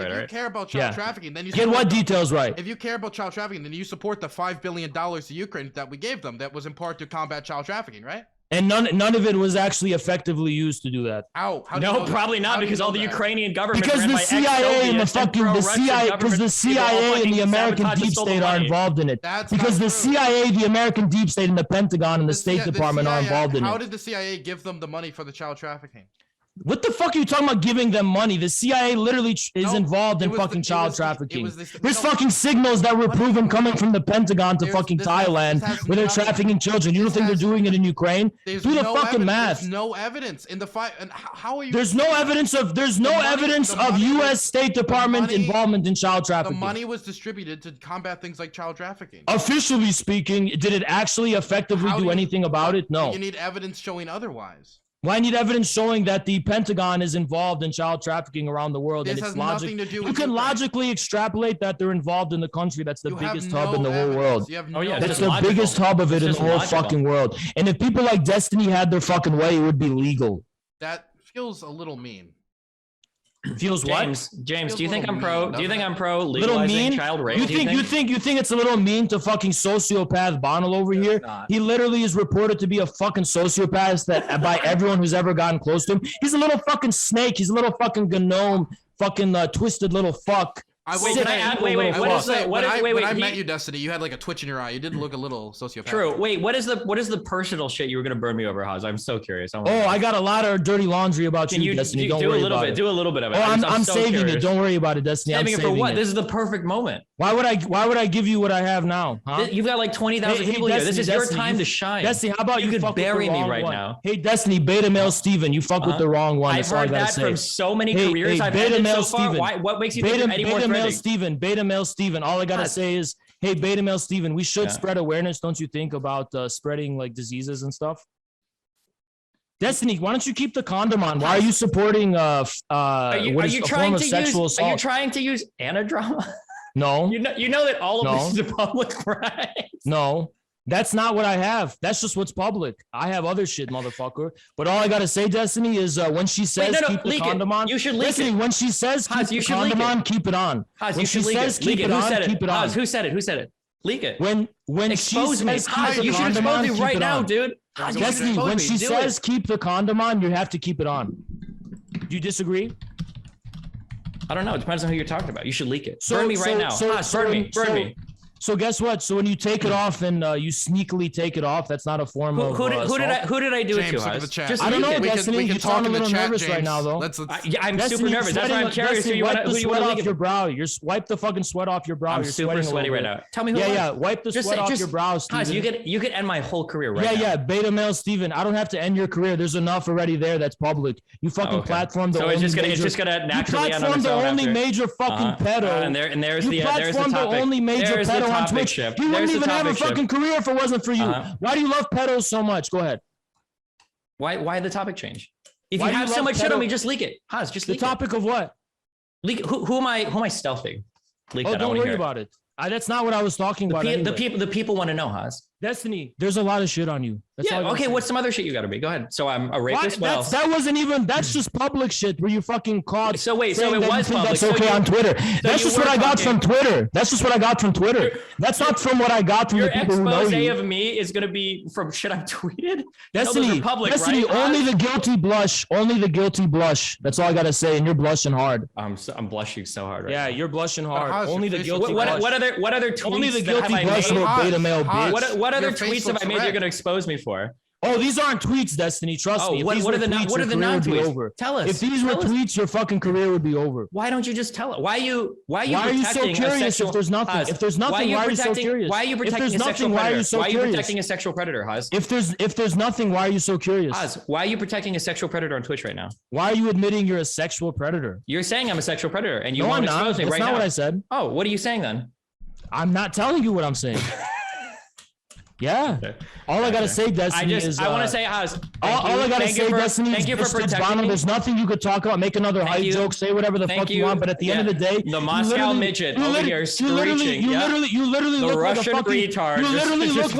right? If you care about child trafficking, then you get what details right. If you care about child trafficking, then you support the $5 billion to Ukraine that we gave them. That was in part to combat child trafficking, right? And none of it was actually effectively used to do that. How no, probably not, because all the Ukrainian government because the CIA and the fucking the CIA and the American deep state are involved in it. Because the CIA, the American deep state, and the Pentagon and the State Department are involved in it. How did the CIA give them the money for the child trafficking? What the fuck are you talking about giving them money? The CIA literally is involved in fucking child trafficking. There's fucking signals that were proven coming from the Pentagon to fucking Thailand where they're trafficking children. You don't think they're doing it in Ukraine? Do the fucking math. There's no evidence in the fight. And how are you? There's no evidence of U.S. State Department involvement in child trafficking. The money was distributed to combat things like child trafficking. Officially speaking, did it actually effectively do anything about it? No. You need evidence showing otherwise. Well, I need evidence showing that the Pentagon is involved in child trafficking around the world. This has nothing to do with you can logically extrapolate that they're involved in the country that's the biggest hub in the whole world. That's the biggest hub of it in the whole fucking world. And if people like Destiny had their fucking way, it would be legal. That feels a little mean. Feels James, what? James, do you think I'm pro? Do you think I'm pro legalizing child rape? You think it's a little mean to fucking sociopath Bonnell over here? He literally is reported to be a fucking sociopath that by everyone who's ever gotten close to him. He's a little fucking snake. He's a little fucking gnome, fucking twisted little fuck. When I met you, Destiny, you had like a twitch in your eye. You did look a little sociopathic. True. Wait, what is the personal shit you were gonna burn me over, Haas? I'm so curious. I got a lot of dirty laundry about you, Destiny. Don't worry about it. Do a little bit of it. Oh, I'm saving it. Don't worry about it, Destiny. I'm saving it for what? This is the perfect moment. Why would I give you what I have now? Huh? You've got like 20,000 people here. This is your time to shine. Destiny, how about you could bury me right now? Hey, Destiny, beta male Steven, you fuck with the wrong one. I've heard that from so many careers I've had so far. What makes you think any more threatening? Beta male Steven, all I gotta say is, hey, beta male Steven, we should spread awareness, don't you think, about spreading like diseases and stuff? Destiny, why don't you keep the condom on? Why are you supporting a form of sexual assault? Are you trying to use anadrama? No. You know that all of this is a public right? No. That's not what I have. That's just what's public. I have other shit, motherfucker. But all I gotta say, Destiny, is when she says keep the condom on. You should leak it. When she says keep the condom on, keep it on. When she says keep it on, keep it on. Who said it? Who said it? Leak it. When she says keep the condom on, keep it on. Right now, dude. Destiny, when she says keep the condom on, you have to keep it on. Do you disagree? I don't know. It depends on who you're talking about. You should leak it. Burn me right now. Burn me. So guess what? So when you take it off and you sneakily take it off, that's not a form of who did I do James, it to? Just I don't know, Destiny. You sound a little nervous right now, though. I'm super nervous. That's why I'm curious. Who you want to leak your brow? You're wipe the fucking sweat off your brow. I'm super sweaty right now. Tell me who. Yeah. Wipe the sweat off your brow, Steven. You could end my whole career right now. Yeah. Beta male Steven. I don't have to end your career. There's enough already there that's public. You fucking platform the. So it's just gonna naturally end on its own. You platform the only major fucking pedo. And there's the topic. You platform the only major pedo on Twitch. You wouldn't even have a fucking career if it wasn't for you. Why do you love pedos so much? Go ahead. Why the topic change? If you have so much shit on me, just leak it. Haas, just leak it. The topic of what? Leak. Who am I stealthing? Leak that. Don't worry about it. That's not what I was talking about. The people want to know, Haas. Destiny, there's a lot of shit on you. Okay, what's some other shit you gotta be? Go ahead. So I'm a rapist. That's just public shit where you fucking caught. So it was public. That's okay on Twitter. That's just what I got from Twitter. That's That's not from what I got from the people who know you. Your expose of me is gonna be from shit I've tweeted. Destiny, only the guilty blush. Only the guilty blush. That's all I gotta say. And you're blushing hard. I'm blushing so hard right now. Yeah, you're blushing hard. Only the guilty blush. What other tweets? Only the guilty blush about beta male bitch. What other tweets have I made you're gonna expose me for? Oh, these aren't tweets, Destiny. Trust me. What are the non-tweets? Tell us. If these were tweets, your fucking career would be over. Why don't you just tell it? Why are you so curious if there's nothing? If there's nothing, why are you so curious? Why are you protecting a sexual predator? Why are you protecting a sexual predator, Haas? If there's nothing, why are you so curious? Haas, why are you protecting a sexual predator on Twitch right now? Why are you admitting you're a sexual predator? You're saying I'm a sexual predator, and you want to expose me right now. That's not what I said. Oh, what are you saying then? I'm not telling you what I'm saying. Yeah. All I gotta say, Destiny, I want to say, Haas. All I gotta say, Destiny, thank you for protecting me. There's nothing you could talk about. Make another hype joke. Say whatever the fuck you want. But at the end of the day, the Moscow midget over here screeching. You literally look like a Russian fucking retard. You literally look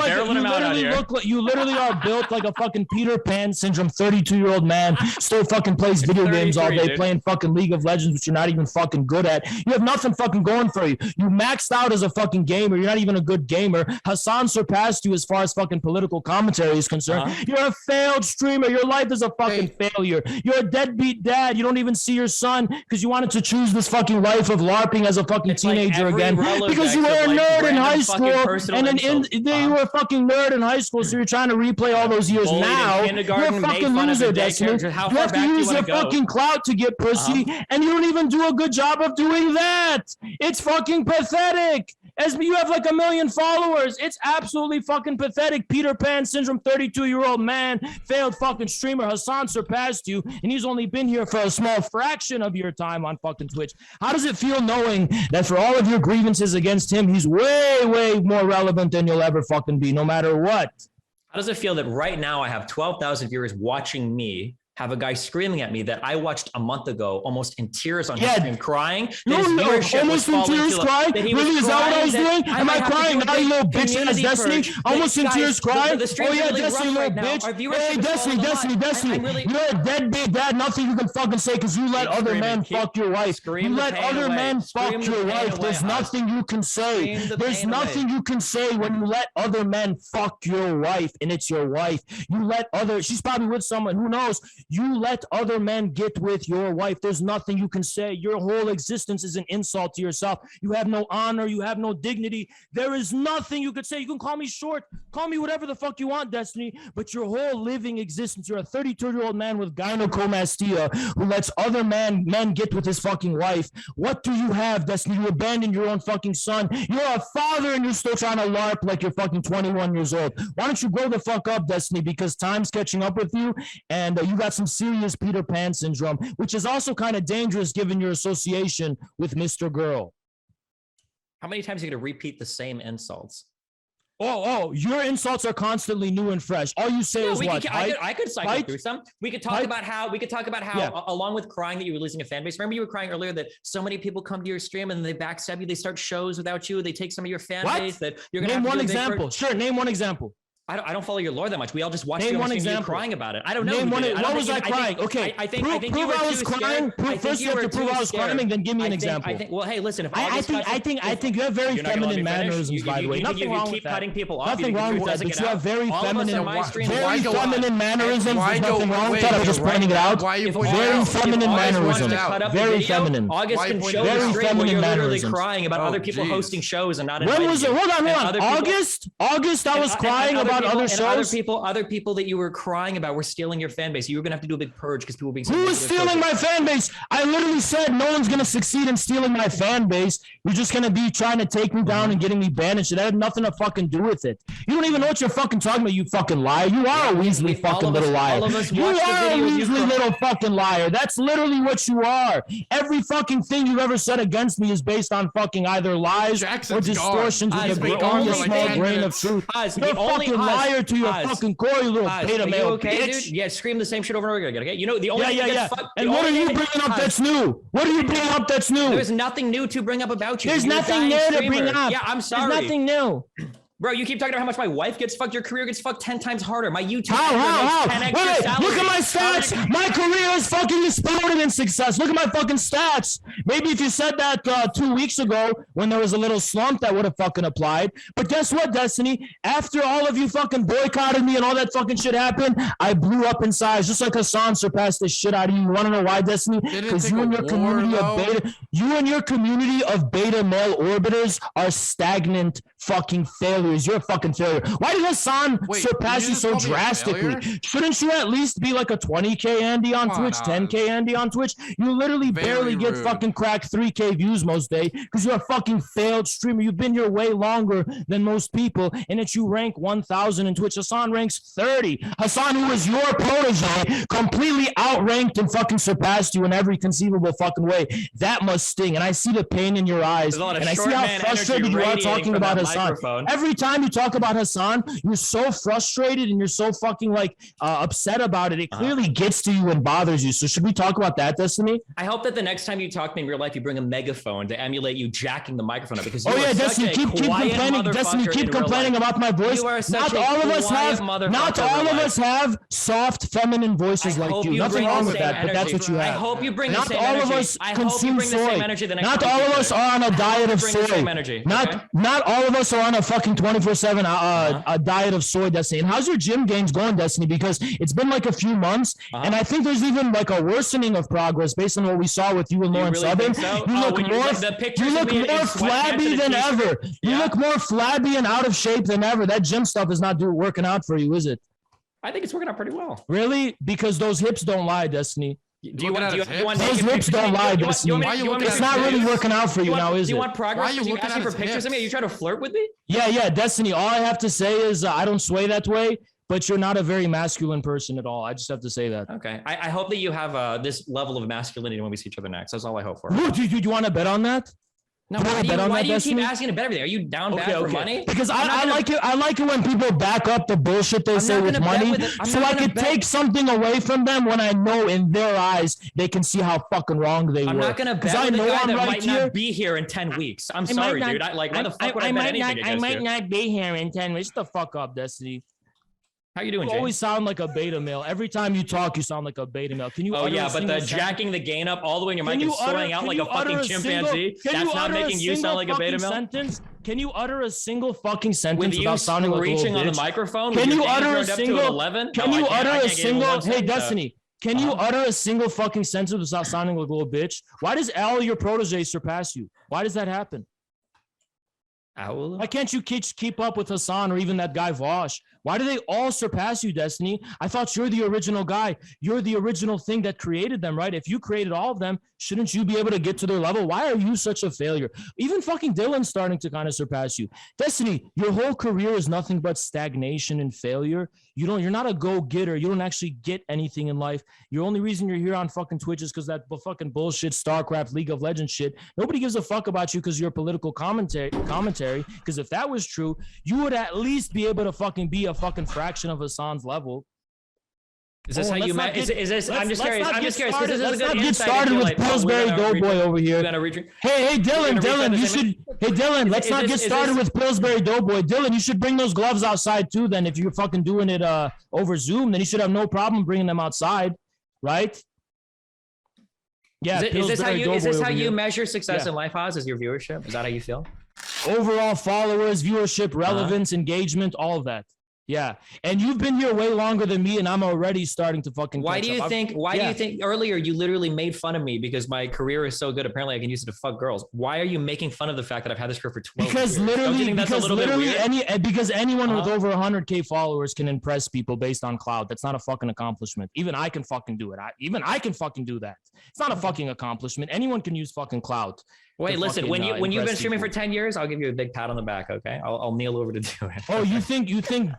like you literally are built like a fucking Peter Pan syndrome 32-year-old man. Still fucking plays video games all day, playing fucking League of Legends, which you're not even fucking good at. You have nothing fucking going for you. You maxed out as a fucking gamer. You're not even a good gamer. Hassan surpassed you as far as fucking political commentary is concerned. You're a failed streamer. Your life is a fucking failure. You're a deadbeat dad. You don't even see your son because you wanted to choose this fucking life of LARPing as a fucking teenager again because you were a nerd in high school and then you were a fucking nerd in high school, so you're trying to replay all those years. Now you're a fucking loser, Destiny. You have to use your fucking clout to get pussy, and you don't even do a good job of doing that. It's fucking pathetic. As you have like 1 million followers. It's absolutely fucking pathetic. Peter Pan syndrome, 32-year-old man, failed fucking streamer. Hassan surpassed you, and he's only been here for a small fraction of your time on fucking Twitch. How does it feel knowing that for all of your grievances against him, he's way, way more relevant than you'll ever fucking be, no matter what? How does it feel that right now I have 12,000 viewers watching me have a guy screaming at me that I watched a month ago, almost in tears on his stream, crying? Almost in tears crying? Really? Is that what I was doing? Am I crying now, you little bitch ass Destiny? Almost in tears crying? Oh yeah, Destiny, little bitch. Hey, Destiny. You're a deadbeat dad. Nothing you can fucking say because you let other men fuck your wife. You let other men fuck your wife. There's nothing you can say. There's nothing you can say when you let other men fuck your wife, and it's your wife. You let she's probably with someone, who knows? You let other men get with your wife. There's nothing you can say. Your whole existence is an insult to yourself. You have no honor. You have no dignity. There is nothing you could say. You can call me short. Call me whatever the fuck you want, Destiny. But your whole living existence, you're a 32-year-old man with gynecomastia who lets other men get with his fucking wife. What do you have, Destiny? You abandoned your own fucking son. You're a father and you're still trying to LARP like you're fucking 21 years old. Why don't you grow the fuck up, Destiny? Because time's catching up with you, and you got some serious Peter Pan syndrome, which is also kind of dangerous given your association with Mr. Girl. How many times are you going to repeat the same insults? Your insults are constantly new and fresh. All you say is what? I could cycle through some. We could talk about how, along with crying that you were losing a fan base. Remember you were crying earlier that so many people come to your stream and they backstab you. They start shows without you. They take some of your fan base that you're going to name one example. Sure. Name one example. I don't follow your lore that much. We all just watch you crying about it. I don't know. What was I crying? Okay, I think you was crying. First, you have to prove I was crying, then give me an example. Well, hey, listen. If I think you have very feminine mannerisms, by the way. Nothing wrong with that. Cutting people off. Nothing wrong with that. But you have very feminine mannerisms. There's nothing wrong with that. I'm just pointing it out. Very feminine mannerisms. Very feminine. August can show the stream where you're literally crying about other people hosting shows and not inviting you. When was it? Hold on. August, I was crying about other shows. Other people that you were crying about were stealing your fan base. You were gonna have to do a big purge because people were being. Who is stealing my fan base? I literally said no one's gonna succeed in stealing my fan base. You're just gonna be trying to take me down and getting me banished. It had nothing to fucking do with it. You don't even know what you're fucking talking about. You fucking liar. You are a Weasley fucking little liar. You are a Weasley little fucking liar. That's literally what you are. Every fucking thing you've ever said against me is based on fucking either lies or distortions with a small grain of truth. You're a fucking liar to your fucking core, you little beta male bitch. Dude? Yeah, scream the same shit over and over again. Okay, you know the only and what are you bringing up that's new? What are you bringing up that's new? There's nothing new to bring up about you. There's nothing new to bring up. Yeah, I'm sorry. There's nothing new. Bro, you keep talking about how much my wife gets fucked. Your career gets fucked 10 times harder. My YouTube How? Wait, look at my stats. My career is fucking exploded in success. Look at my fucking stats. Maybe if you said that 2 weeks ago when there was a little slump, that would have fucking applied. But guess what, Destiny? After all of you fucking boycotted me and all that fucking shit happened, I blew up in size, just like Hassan surpassed the shit out of you. You want to know why, Destiny? Because you and your community of beta male orbiters are stagnant fucking failures. You're a fucking failure. Why did Hassan surpass you so drastically? Shouldn't you at least be like a 20K Andy on Twitch, 10K Andy on Twitch? You literally barely get fucking cracked 3K views most day because you're a fucking failed streamer. You've been here way longer than most people, and that you rank 1,000 in Twitch. Hassan ranks 30. Hassan, who was your protege, completely outranked and fucking surpassed you in every conceivable fucking way. That must sting. And I see the pain in your eyes, and I see how frustrated you are talking about Hassan. Hassan. microphone. Every time you talk about Hassan, you're so frustrated and you're so fucking like upset about it. It clearly gets to you and bothers you. So should we talk about that, Destiny? I hope that the next time you talk to me in real life, you bring a megaphone to emulate you jacking the microphone up. Because Destiny, keep complaining. Destiny, keep complaining about my voice. Not all of us have. Not all of us have soft, feminine voices like you. Nothing wrong with that, but that's what you have. I hope you bring the same energy. Not all of us consume soy. Not all of us are on a diet of soy. Not all of us are on a fucking 24/7 a diet of soy, Destiny. And how's your gym gains going, Destiny? Because it's been like a few months, and I think there's even like a worsening of progress based on what we saw with you and Lauren Southern. You look more flabby than ever. You look more flabby and out of shape than ever. That gym stuff is not working out for you, is it? I think it's working out pretty well. Really? Because those hips don't lie, Destiny. Do you want those hips don't lie, Destiny. It's not really working out for you now, is it? Do you want progress? Are you asking for pictures of me? Are you trying to flirt with me? Yeah, Destiny. All I have to say is I don't sway that way, but you're not a very masculine person at all. I just have to say that. Okay. I hope that you have this level of masculinity when we see each other next. That's all I hope for. Do you want to bet on that? No, why do you keep asking to bet everything? Are you down bad for money? Because I like it. I like it when people back up the bullshit they say with money, so I could take something away from them when I know in their eyes they can see how fucking wrong they were. I'm not gonna bet with a guy that might not be here in 10 weeks. I'm sorry, dude. Why the fuck would I bet anything against you? I might not be here in 10 weeks. Shut the fuck up, Destiny. How you doing, You always sound like a beta male. Every time you talk, you sound like a beta male. Can you? Oh yeah, but the jacking the gain up all the way in your mic and swelling out like a fucking chimpanzee. That's not making you sound like a beta male. Can you utter a single fucking sentence without sounding like a little bitch? Reaching on the microphone. Can you utter a single? Can you utter a single? Hey, Destiny. Can you utter a single fucking sentence without sounding like a little bitch? Why does all your proteges surpass you? Why does that happen? Why can't you keep up with Hassan or even that guy Vosh? Why do they all surpass you, Destiny? I thought you're the original guy. You're the original thing that created them, right? If you created all of them, shouldn't you be able to get to their level? Why are you such a failure? Even fucking Dylan's starting to kind of surpass you. Destiny, your whole career is nothing but stagnation and failure. You're not a go-getter. You don't actually get anything in life. Your only reason you're here on fucking Twitch is because that fucking bullshit StarCraft League of Legends shit. Nobody gives a fuck about you because you're political commentary. Because if that was true, you would at least be able to fucking be a fucking fraction of Hassan's level. Is this how you met? Is this? I'm just curious. I'm just curious. Let's not get started with Pillsbury Doughboy over here. Hey, Dylan, you should. Hey, Dylan, let's not get started with Pillsbury Doughboy. Dylan, you should bring those gloves outside too. Then, if you're fucking doing it over Zoom, then you should have no problem bringing them outside, right? Yeah. Is this how you measure success in life, Oz? Is your viewership? Is that how you feel? Overall followers, viewership, relevance, engagement, all of that. Yeah, and you've been here way longer than me, and I'm already starting to fucking. Why do you think earlier you literally made fun of me because my career is so good? Apparently, I can use it to fuck girls. Why are you making fun of the fact that I've had this career for 12 years? Because anyone with over 100K followers can impress people based on clout. That's not a fucking accomplishment. Even I can fucking do it. I can fucking do that. It's not a fucking accomplishment. Anyone can use fucking clout. Wait, listen. When you've been streaming for 10 years, I'll give you a big pat on the back. Okay, I'll kneel over to do it. Oh, you think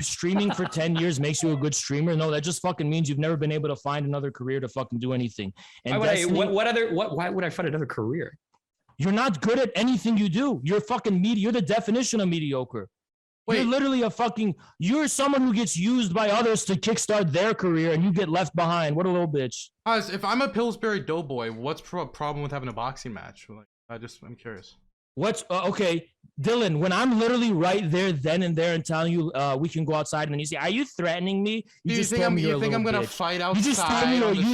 streaming for 10 years makes you a good streamer? No, that just fucking means you've never been able to find another career to fucking do anything. And why would I find another career? You're not good at anything you do. You're fucking you're the definition of mediocre. Wait. You're someone who gets used by others to kickstart their career, and you get left behind. What a little bitch. If I'm a Pillsbury Doughboy, what's the problem with having a boxing match? I'm curious. Okay, Dylan, when I'm literally right there then and there and telling you we can go outside, and then you say, are you threatening me? You think I'm gonna fight outside? You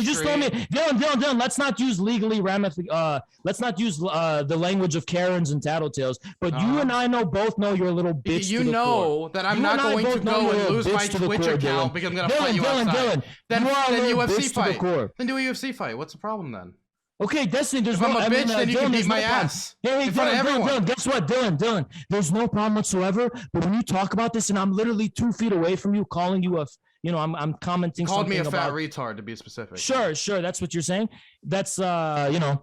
just told me, Dylan, let's not use let's not use the language of Karens and tattletales, but you and I both know you're a little bitch. You know that I'm not going to go and lose my Twitch account because I'm gonna fight you outside. Then UFC fight. Then do a UFC fight. What's the problem then? Okay, Destiny, if I'm a bitch, then you can beat my ass. Hey, Dylan, guess what, Dylan, there's no problem whatsoever. But when you talk about this, and I'm literally 2 feet away from you, calling you I'm commenting. Called me a fat retard, to be specific. Sure, that's what you're saying. That's interesting.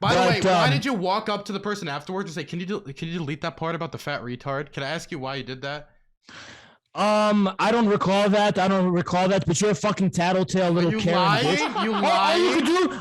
By the way, why did you walk up to the person afterwards and say, "Can you delete that part about the fat retard"? Can I ask you why you did that? I don't recall that. But you're a fucking tattletale little Karen. You lying?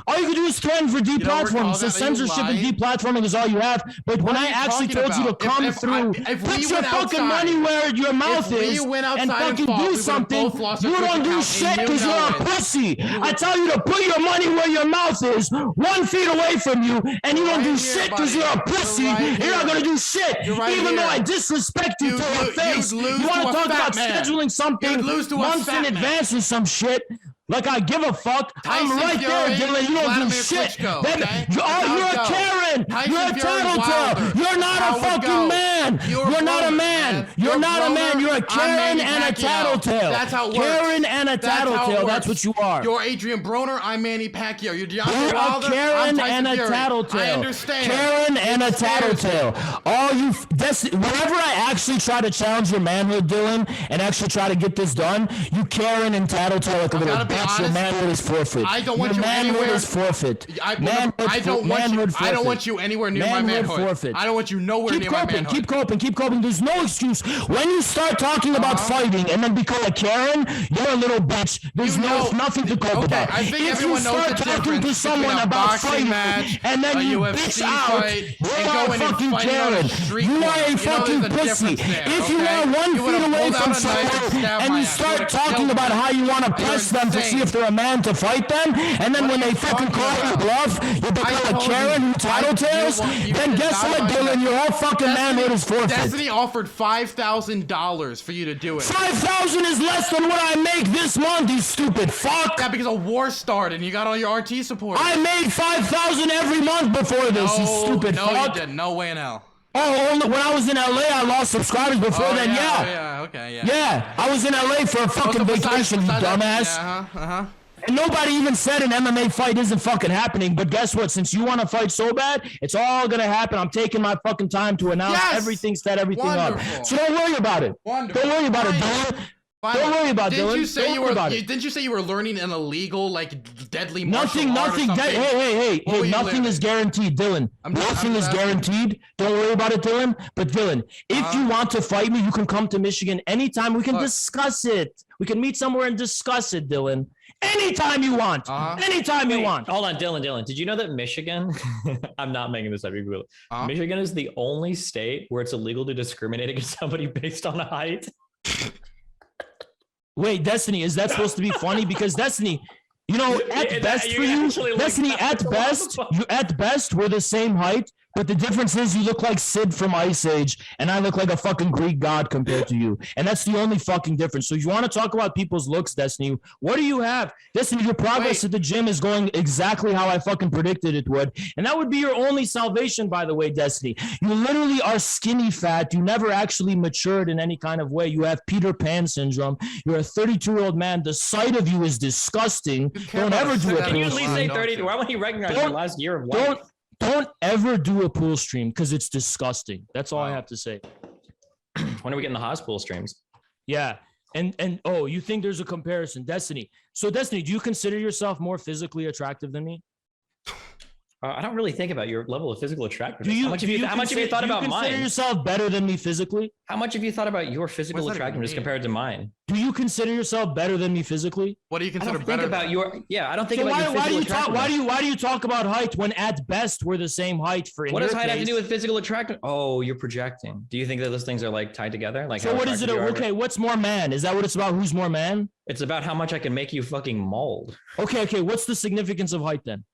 All you could do is threaten for deplatforming. So censorship and deplatforming is all you have. But when I actually told you to come through, put your fucking money where your mouth is, and fucking do something, you don't do shit because you're a pussy. I tell you to put your money where your mouth is, 1 feet away from you, and you don't do shit because you're a pussy. You're not gonna do shit, even though I disrespect you to your face. You want to talk about scheduling something months in advance or some shit. Like I give a fuck. I'm right there, Dylan. You don't do shit. You're a Karen. You're a tattletale. You're not a fucking man. You're not a man. You're not a man. You're a Karen and a tattletale. That's how it works. Karen and a tattletale. That's what you are. You're Adrian Broner. I'm Manny Pacquiao. You're You're a Karen and a tattletale. I understand. Karen and a tattletale. All you, whenever I actually try to challenge your manhood, Dylan, and actually try to get this done, you Karen and tattletale like a little bitch. Your manhood is forfeit. I don't want you anywhere. Is forfeit. I don't want you anywhere near my manhood. Forfeit. I don't want you nowhere near my manhood. Keep coping. There's no excuse. When you start talking about fighting and then become a Karen, you're a little bitch. There's nothing to cope about. I think if everyone you start knows the talking to someone about fighting and then you bitch out, you are a fucking Karen. You are a fucking pussy. If you are 1 feet away from someone and you start talking about how you want to press them to see if they're a man to fight them, and then when they fucking call you bluff, you become a Karen who tattletales, then guess what, Dylan? Your whole fucking manhood is forfeit. Destiny offered $5,000 for you to do it. 5,000 is less than what I make this month, you stupid fuck. Yeah, because a war started and you got all your RT support. I made 5,000 every month before this, you stupid fuck. No, you didn't. No way in hell. Oh, only when I was in LA, I lost subscribers before then, yeah. Yeah, I was in LA for a fucking vacation, you dumbass. Yeah, And nobody even said an MMA fight isn't fucking happening. But guess what? Since you want to fight so bad, it's all going to happen. I'm taking my fucking time to announce everything, set everything up. So don't worry about it. Wonderful. Don't worry about it, Dylan. Don't worry about it, Dylan. Didn't you say you were learning an illegal, like, deadly martial nothing, art or something? Hey, nothing is guaranteed, Dylan. Nothing is guaranteed. Don't worry about it, Dylan. But Dylan, if you want to fight me, you can come to Michigan anytime. We can discuss it. We can meet somewhere and discuss it, Dylan. Anytime you want. Anytime you want. Hold on, Dylan. Did you know that Michigan, I'm not making this up, you Google it. Michigan is the only state where it's illegal to discriminate against somebody based on height? Wait, Destiny, is that supposed to be funny? Because Destiny, you know, at best for you, Destiny, at best, we're the same height. But the difference is you look like Sid from Ice Age, and I look like a fucking Greek god compared to you. And that's the only fucking difference. So you want to talk about people's looks, Destiny? What do you have? Destiny, your progress at the gym is going exactly how I fucking predicted it would. And that would be your only salvation, by the way, Destiny. You literally are skinny fat. You never actually matured in any kind of way. You have Peter Pan syndrome. You're a 32-year-old man. The sight of you is disgusting. Don't ever do it. Can you at least say 30? Why won't he recognize your last year of life? Don't ever do a pool stream because it's disgusting. That's all I have to say. When are we getting the hospital streams? Yeah. And oh, you think there's a comparison, Destiny. So Destiny, do you consider yourself more physically attractive than me? I don't really think about your level of physical attractiveness. How much have you thought about mine? Do you consider yourself better than me physically? How much have you thought about your physical attractiveness compared to mine? Do you consider yourself better than me physically? What do you consider better? I don't think about your physical attractiveness. Why do you talk about height when at best we're the same height for? What does height have to do with physical attractiveness? Oh, you're projecting. Do you think that those things are like tied together? Like, so what is it? Okay, what's more man? Is that what it's about? Who's more man? It's about how much I can make you fucking mauled. Okay. What's the significance of height then?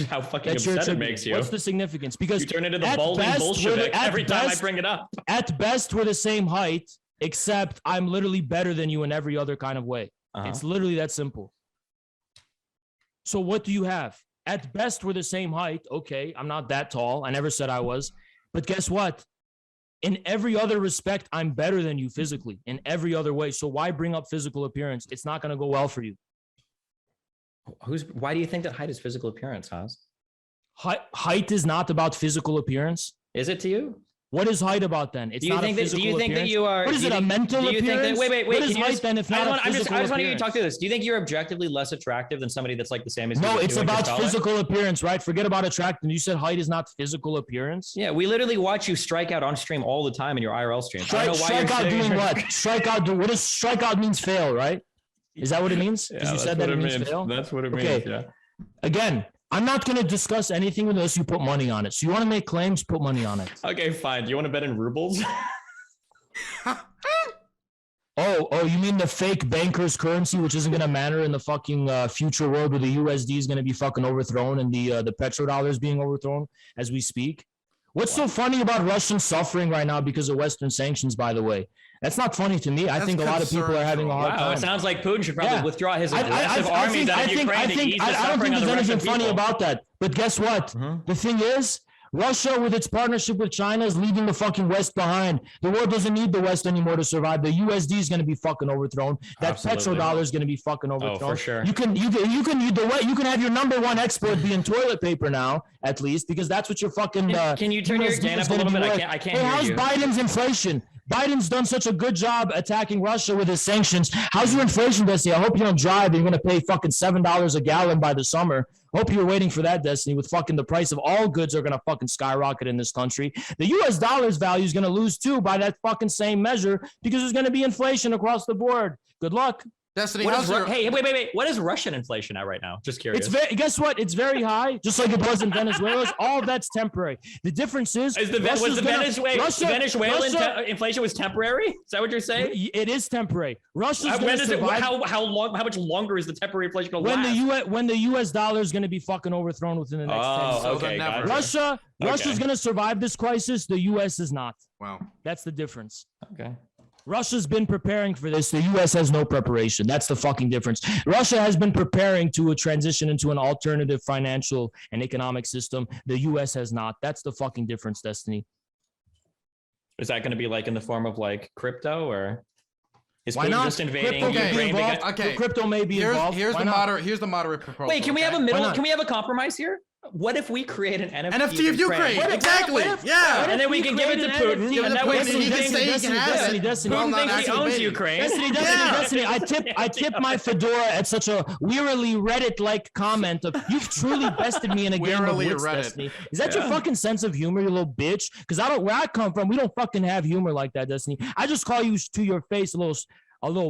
How fucking upset it makes you. What's the significance? Because you turn into the balding Bolshevik every time I bring it up. At best, we're the same height, except I'm literally better than you in every other kind of way. It's literally that simple. So what do you have? At best, we're the same height. Okay, I'm not that tall. I never said I was. But guess what? In every other respect, I'm better than you physically in every other way. So why bring up physical appearance? It's not going to go well for you. Why do you think that height is physical appearance, Haas? Height is not about physical appearance. Is it to you? What is height about then? It's not a physical appearance. Do you think that you are? What is it? A mental appearance? Wait. What is height then? If not a physical appearance? I just want you to talk through this. Do you think you're objectively less attractive than somebody that's like the same as you? No, it's about physical appearance, right? Forget about attractive. You said height is not physical appearance. Yeah, we literally watch you strike out on stream all the time in your IRL stream. Strike out doing what? Strike out. What does strike out means? Fail, right? Is that what it means? Because you said that it means fail. That's what it means. Yeah. Again. I'm not going to discuss anything unless you put money on it. So you want to make claims, put money on it. Okay, fine. Do you want to bet in rubles? Oh, you mean the fake banker's currency, which isn't going to matter in the fucking future world where the USD is going to be fucking overthrown and the petrodollar is being overthrown as we speak? What's so funny about Russians suffering right now because of Western sanctions, by the way? That's not funny to me. I think a lot of people are having a hard time. It sounds like Putin should probably withdraw his aggressive armies out of Ukraine to ease the suffering of the Russian people. I don't think there's anything funny about that. But guess what? The thing is, Russia, with its partnership with China, is leaving the fucking West behind. The world doesn't need the West anymore to survive. The USD is going to be fucking overthrown. That petrodollar is going to be fucking overthrown. Oh, for sure. You can have your number one export being toilet paper now, at least, because that's what your fucking. Can you turn your stand up a little bit? I can't. Hey, how's Biden's inflation? Biden's done such a good job attacking Russia with his sanctions. How's your inflation, Destiny? I hope you don't drive and you're going to pay fucking $7 a gallon by the summer. Hope you're waiting for that, Destiny, with fucking the price of all goods are going to fucking skyrocket in this country. The US dollar's value is going to lose too by that fucking same measure because there's going to be inflation across the board. Good luck. Destiny, hey, wait. What is Russian inflation at right now? Just curious. Guess what? It's very high, just like it was in Venezuela's. All of that's temporary. The difference is the Venezuelan inflation was temporary? Is that what you're saying? It is temporary. Russia's going to survive. How much longer is the temporary inflation going to last? When the US dollar is going to be fucking overthrown within the next 10 years. Okay. Russia's going to survive this crisis. The US is not. Wow. That's the difference. Okay. Russia's been preparing for this. The U.S. has no preparation. That's the fucking difference. Russia has been preparing to transition into an alternative financial and economic system. The U.S. has not. That's the fucking difference, Destiny. Is that going to be like in the form of like crypto or is Why not? Just invading Ukraine? Okay. Crypto may be involved. Here's the moderate proposal. Wait, can we have a middle? Can we have a compromise here? What if we create an NFT of Ukraine? Exactly. Yeah. And then we can give it to Putin. And that way he can say he can have it. Putin thinks he owns Ukraine. Destiny. I tip my fedora at such a wearily Reddit-like comment of you've truly bested me in a game of wits, Destiny. Is that your fucking sense of humor, you little bitch? Because where I come from, we don't fucking have humor like that, Destiny. I just call you to your face a little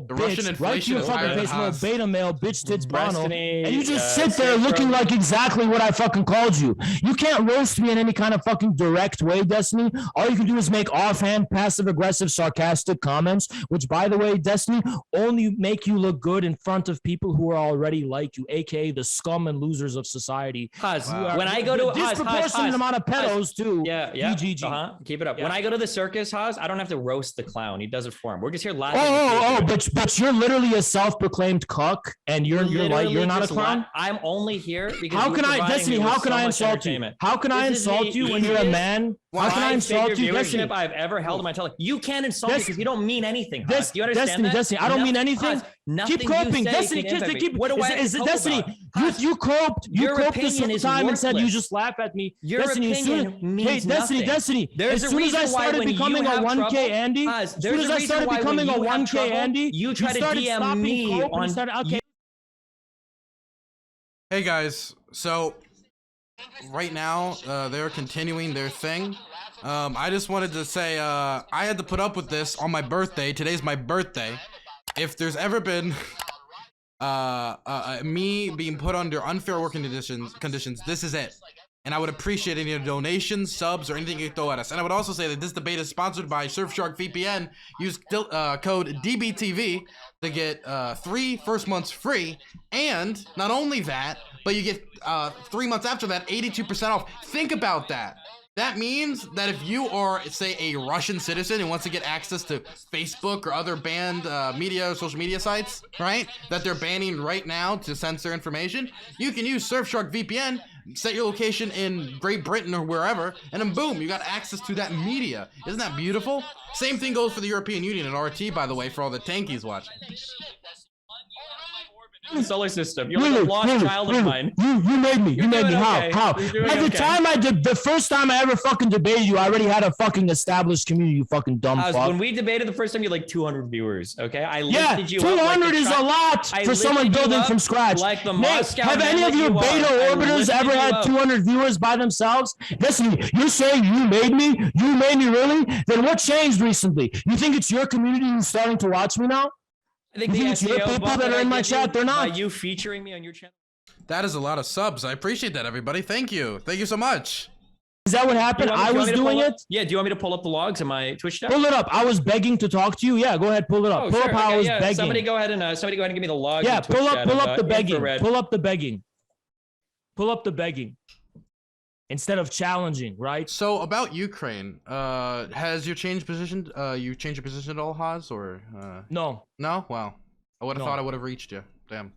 bitch, right to your fucking face, a little beta male, bitch tits Bono, and you just sit there looking like exactly what I fucking called you. You can't roast me in any kind of fucking direct way, Destiny. All you can do is make offhand, passive-aggressive, sarcastic comments, which, by the way, Destiny, only make you look good in front of people who are already like you, aka the scum and losers of society. When I go to disproportionate amount of pedos too. Yeah. BGG. Keep it up. Yeah. When I go to the circus, Haz, I don't have to roast the clown. He does it for him. We're just here laughing. But you're literally a self-proclaimed cuck, and you're not a clown. I'm only here because how can I insult you? How can I insult you when you're a man? How can I insult you? Destiny, I've ever held in my television. You can't insult me because you don't mean anything. Do you understand that? Destiny, I don't mean anything. Keep coping, Destiny. Is it Destiny? You coped. You coped this time and said you just laugh at me. Your opinion means nothing. Destiny. As soon as I started becoming a 1K Andy, you try to DM me on. Hey guys, so right now they're continuing their thing. I just wanted to say I had to put up with this on my birthday. Today's my birthday. If there's ever been me being put under unfair working conditions, this is it. And I would appreciate any donations, subs, or anything you throw at us. And I would also say that this debate is sponsored by Surfshark VPN. Use code DBTV to get 3 first months free. And not only that, but you get 3 months after that, 82% off. Think about that. That means that if you are, say, a Russian citizen and wants to get access to Facebook or other banned social media sites, right, that they're banning right now to censor information, you can use Surfshark VPN, set your location in Great Britain or wherever, and then boom, you got access to that media. Isn't that beautiful? Same thing goes for the European Union and RT, by the way, for all the tankies watching. the solar system. You're like a lost child of mine. You made me. You made me. Okay. How? By the time I did, the first time I ever fucking debated you, I already had a fucking established community, you fucking dumb fuck. When we debated the first time, you had like 200 viewers, okay? I lifted you 200 up is a lot for someone building from scratch. Like the Moscow have any of your beta orbiters ever had 200 viewers by themselves? Listen, you're saying you made me? You made me really? Then what changed recently? You think it's your community who's starting to watch me now? I think the it's your people that are in my chat, they're not. By you featuring me on your channel. That is a lot of subs. I appreciate that, everybody. Thank you. Thank you so much. Is that what happened? I was doing it? Yeah, do you want me to pull up the logs in my Twitch chat? Pull it up. I was begging to talk to you. Yeah, go ahead, pull it up. Pull up how I was begging. Somebody go ahead and give me the logs. Yeah, pull up the begging. Pull up the begging. Pull up the begging. Instead of challenging, right? So about Ukraine, has you changed position? You changed your position at all, Haas, or no? No? Wow. I would have thought I would have reached you. Damn.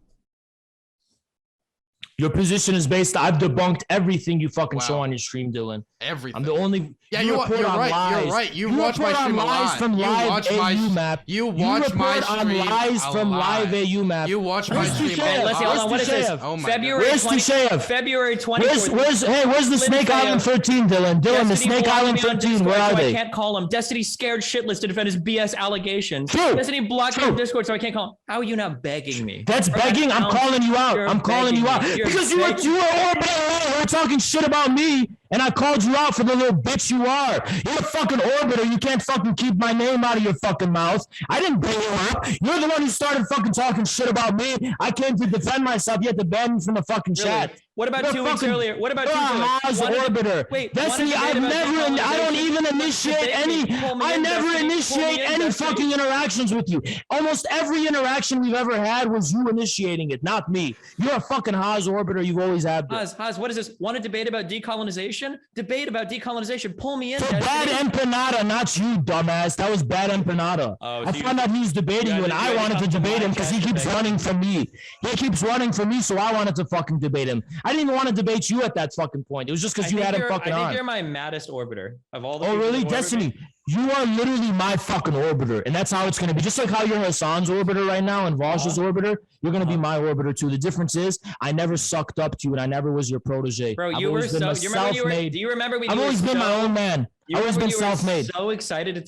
Your position is based. I've debunked everything you fucking show on your stream, Dylan. Everything. I'm the only. Yeah, you're right. You're right. You watch my stream a lot. From live AU map. You watch my stream on lies from live AU map. You watch my stream. Let's see. Hold on. What is this? Oh my February 20th. February 20th. Where's the Snake Island 13, Dylan? Dylan, the Snake Island 13. Where are they? I can't call him. Destiny scared shitless to defend his BS allegations. True. Destiny blocked me on Discord, so I can't call him. How are you not begging me? That's begging. I'm calling you out. I'm calling you out because you were orbiting. We're talking shit about me. And I called you out for the little bitch you are. You're a fucking orbiter. You can't fucking keep my name out of your fucking mouth. I didn't bring you up. You're the one who started fucking talking shit about me. I came to defend myself. You had to ban me from the fucking chat. What about 2 weeks earlier? What about 2 weeks earlier? Orbiter. Wait, Destiny, I don't even initiate any. I never initiate any fucking interactions with you. Almost every interaction we've ever had was you initiating it, not me. You're a fucking Haas orbiter. You've always had been. Haas, what is this? Want to debate about decolonization? Debate about decolonization. Pull me in. So Bad Empanada, not you, dumbass. That was Bad Empanada. I found out he's debating you, and I wanted to debate him because he keeps running from me. He keeps running from me, so I wanted to fucking debate him. I didn't even want to debate you at that fucking point. It was just because you had him fucking on. I think you're my maddest orbiter of all the. Oh, really? Destiny, you are literally my fucking orbiter, and that's how it's going to be. Just like how you're Hassan's orbiter right now and Vaj's orbiter, you're going to be my orbiter too. The difference is I never sucked up to you, and I never was your protege. Bro, you were so. Do you remember? I've always been my own man. I've always been self-made. So excited to.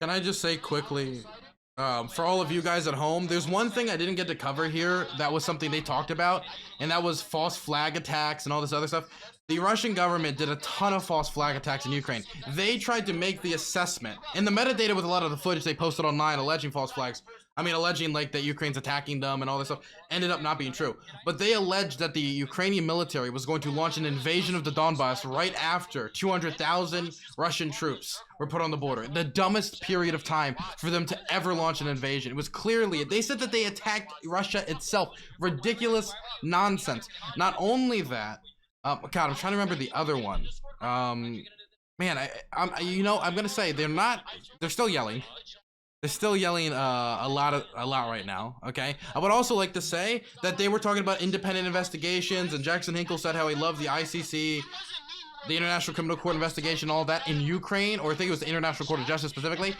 Can I just say quickly? For all of you guys at home, there's one thing I didn't get to cover here that was something they talked about, and that was false flag attacks and all this other stuff. The Russian government did a ton of false flag attacks in Ukraine. They tried to make the assessment, and the metadata with a lot of the footage they posted online alleging false flags, alleging like that Ukraine's attacking them and all this stuff, ended up not being true. But they alleged that the Ukrainian military was going to launch an invasion of the Donbass right after 200,000 Russian troops were put on the border. The dumbest period of time for them to ever launch an invasion. It was clearly, they said that they attacked Russia itself. Ridiculous nonsense. Not only that, God, I'm trying to remember the other one. Man, I'm gonna say they're still yelling. They're still yelling a lot right now, okay? I would also like to say that they were talking about independent investigations, and Jackson Hinkle said how he loved the ICC, the International Criminal Court investigation, all that in Ukraine, or I think it was the International Court of Justice specifically.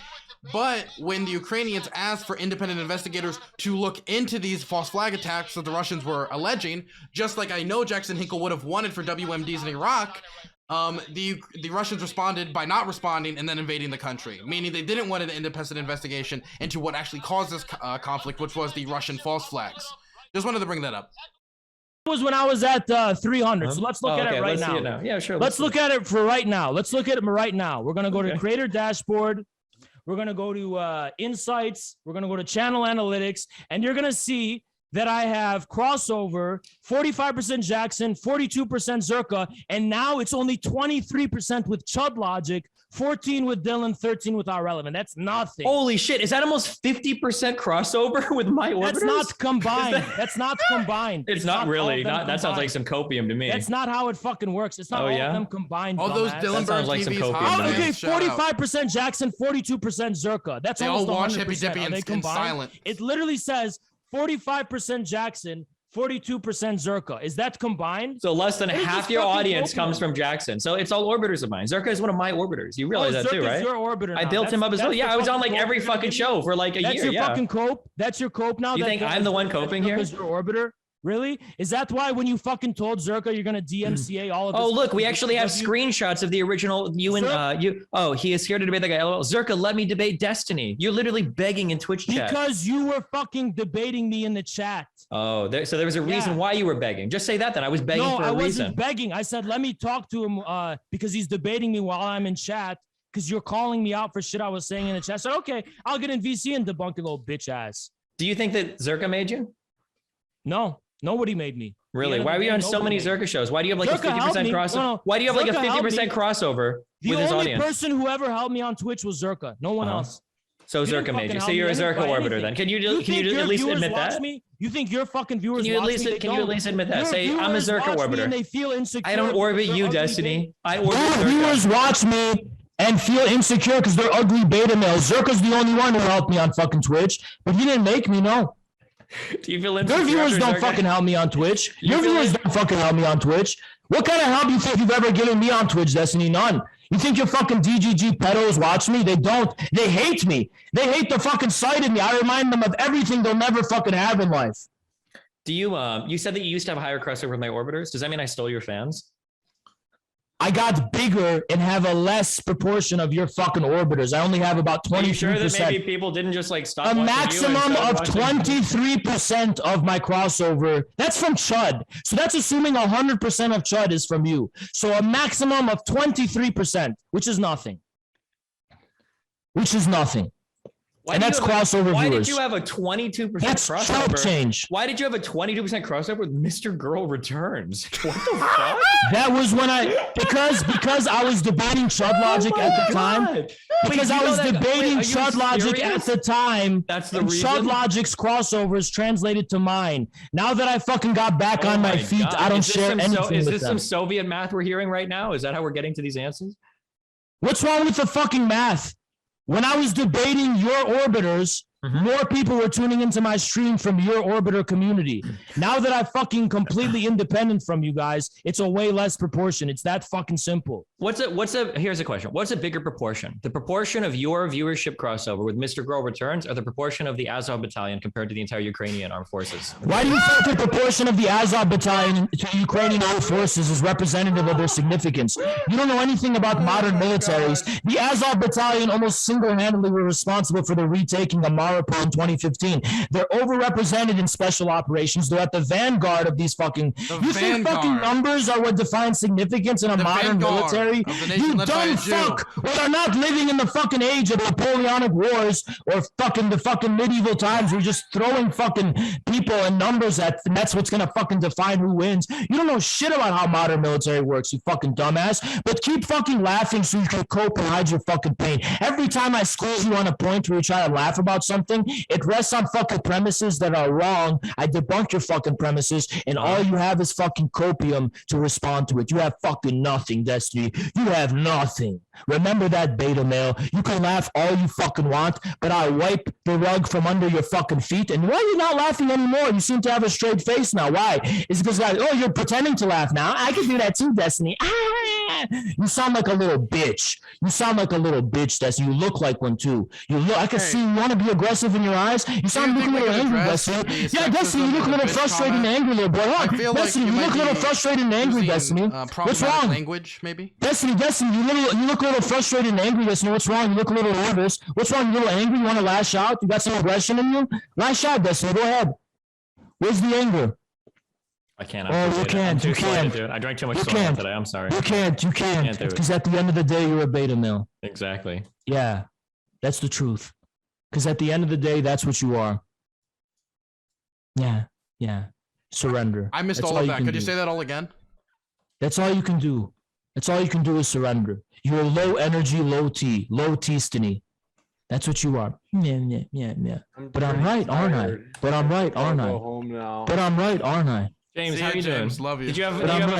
But when the Ukrainians asked for independent investigators to look into these false flag attacks that the Russians were alleging, just like I know Jackson Hinkle would have wanted for WMDs in Iraq, the Russians responded by not responding and then invading the country, meaning they didn't want an independent investigation into what actually caused this conflict, which was the Russian false flags. Just wanted to bring that up. It was when I was at 300. So let's look at it right now. Yeah, sure. Let's look at it for right now. Let's look at it right now. We're going to go to Creator Dashboard. We're going to go to Insights. We're going to go to Channel Analytics. And you're going to see that I have crossover, 45% Jackson, 42% Zerka, and now it's only 23% with Chud Logic, 14 with Dylan, 13 with our relevant. That's nothing. Holy shit. Is that almost 50% crossover with my orbiters? That's not combined. That's not combined. It's not really. That sounds like some copium to me. That's not how it fucking works. It's not all of them combined. All those Dylan sounds like some copium. Okay, 45% Jackson, 42% Zerka. That's they almost all watch 100%. Hippy Dippy in silent. It literally says 45% Jackson, 42% Zerka. Is that combined? So less than half your audience comes from Jackson. So it's all orbiters of mine. Zerka is one of my orbiters. You realize that too, right? Your orbiter I built him up as well. Yeah, I was on like every fucking show for like a year. That's your fucking cope. That's your cope now. You think I'm the one coping here? Because your orbiter. Really? Is that why when you fucking told Zerka you're gonna DMCA all of this? Oh, look, we actually have screenshots of the original you and you. Oh, he is here to debate the guy. LOL. Zerka, let me debate Destiny. You're literally begging in Twitch chat. Because you were fucking debating me in the chat. Oh, so there was a reason why you were begging. Just say that then. I was begging for a reason. No, I wasn't begging. I said, let me talk to him because he's debating me while I'm in chat because you're calling me out for shit I was saying in the chat. So, okay, I'll get in VC and debunk your little bitch ass. Do you think that Zerka made you? No. Nobody made me. Really? Why are you on so many Zerka shows? Why do you have like a 50% crossover? No. Why do you have like a 50% crossover with his audience? The only person who ever helped me on Twitch was Zerka. No one else. So Zerka made you. So you're a Zerka orbiter then. Can you at least admit that? You think your fucking viewers Can you at least admit that? Say I'm a Zerka orbiter. And they feel insecure. I don't orbit you, Destiny. I orbit Zerka. Viewers watch me and feel insecure because they're ugly beta males. Zerka's the only one who helped me on fucking Twitch, but he didn't make me, no. Do you feel insecure? Your viewers don't fucking help me on Twitch. Your viewers don't fucking help me on Twitch. What kind of help you think you've ever given me on Twitch, Destiny? None. You think your fucking DGG pedos watch me? They don't. They hate me. They hate the fucking sight of me. I remind them of everything they'll never fucking have in life. Do you, you said that you used to have a higher crossover with my orbiters. Does that mean I stole your fans? I got bigger and have a less proportion of your fucking orbiters. I only have about 23%. Are you sure that maybe people didn't just like stop? A maximum of 23% of my crossover. That's from Chud. So that's assuming 100% of Chud is from you. So a maximum of 23%, which is nothing. Which is nothing. And that's crossover viewers. Why did you have a 22% crossover? That's change. Why did you have a 22% crossover with Mr. Girl Returns? What the fuck? That was when because I was debating Chud Logic at the time. Because I was debating Chud Logic at the time. That's the reason. Chud Logic's crossovers translated to mine. Now that I fucking got back on my feet, I don't share anything with them. Is this some Soviet math we're hearing right now? Is that how we're getting to these answers? What's wrong with the fucking math? When I was debating your orbiters, more people were tuning into my stream from your orbiter community. Now that I'm fucking completely independent from you guys, it's a way less proportion. It's that fucking simple. Here's a question. What's a bigger proportion? The proportion of your viewership crossover with Mr. Girl Returns or the proportion of the Azov Battalion compared to the entire Ukrainian armed forces? Why do you think the proportion of the Azov Battalion to Ukrainian armed forces is representative of their significance? You don't know anything about modern militaries. The Azov Battalion almost single-handedly were responsible for the retaking of Mariupol in 2015. They're overrepresented in special operations. They're at the vanguard of these fucking... You think fucking numbers are what defines significance in a modern military? You dumb fuck! We are not living in the fucking age of Napoleonic Wars or fucking the fucking medieval times. We're just throwing fucking people and numbers at, and that's what's gonna fucking define who wins. You don't know shit about how modern military works, you fucking dumbass. But keep fucking laughing so you can cope and hide your fucking pain. Every time I squeeze you on a point where you try to laugh about something, it rests on fucking premises that are wrong. I debunk your fucking premises, and all you have is fucking copium to respond to it. You have fucking nothing, Destiny. You have nothing. Remember that, beta male. You can laugh all you fucking want, but I'll wipe the rug from under your fucking feet. And why are you not laughing anymore? You seem to have a straight face now. Why? Is it because, oh, you're pretending to laugh now? I can do that too, Destiny. You sound like a little bitch. You sound like a little bitch, Destiny. You look like one too. I can see you want to be aggressive in your eyes. You sound a little angry, Destiny. Yeah, Destiny, you look a little frustrated and angry, little boy. Huh? Destiny, you look a little frustrated and angry, Destiny. What's wrong? Language, maybe? Destiny, you look a little frustrated and angry, Destiny. What's wrong? You look a little nervous. What's wrong? You a little angry? You want to lash out? You got some aggression in you? Lash out, Destiny. Go ahead. Where's the anger? I can't. You can't. You can't. I drank too much soda today. I'm sorry. You can't. You can't. Because at the end of the day, you're a beta male. Exactly. Yeah, that's the truth. Because at the end of the day, that's what you are. Yeah. Surrender. I missed all of that. Could you say that all again? That's all you can do. That's all you can do is surrender. You're low energy, low T, Stiny. That's what you are. Yeah. But I'm right, aren't I? But I'm right, aren't I? But I'm right, aren't I? James, how you doing? Love you. Did you have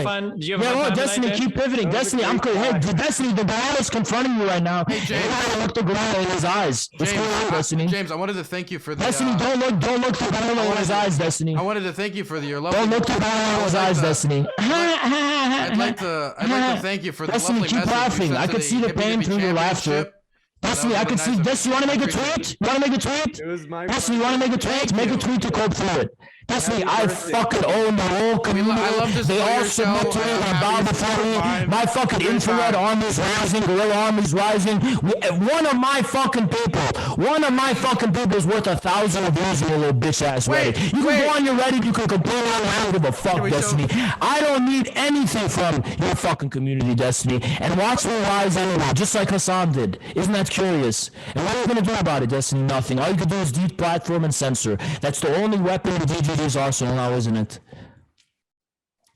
fun? Did you have fun? Yeah, Destiny, keep pivoting. Destiny, I'm good. Hey, Destiny, the gorilla's confronting you right now. Hey, James. Look the gorilla in his eyes. What's going on, Destiny? James, I wanted to thank you for the. Destiny, don't look the gorilla in his eyes, Destiny. I wanted to thank you for your love. Don't look the gorilla in his eyes, Destiny. I'd like to thank you for the Destiny, lovely keep laughing. I could see the pain through your laughter. Destiny, I can see. Destiny, you want to make a tweet? You want to make a tweet? Destiny, you want to make a tweet? Make a tweet to cope through it. Destiny, I fucking own the whole community. They all submit to me and bow before me. My fucking infrared army's rising, guerrilla army's rising. One of my fucking people is worth 1,000 of those in your little bitch ass Reddit. You can go on your Reddit, you can complain on I don't give a fuck, Destiny. I don't need anything from your fucking community, Destiny. And watch me rise anyway, just like Hassan did. Isn't that curious? And what are you gonna do about it, Destiny? Nothing. All you can do is deplatform and censor. That's the only weapon in DGD's arsenal now, isn't it?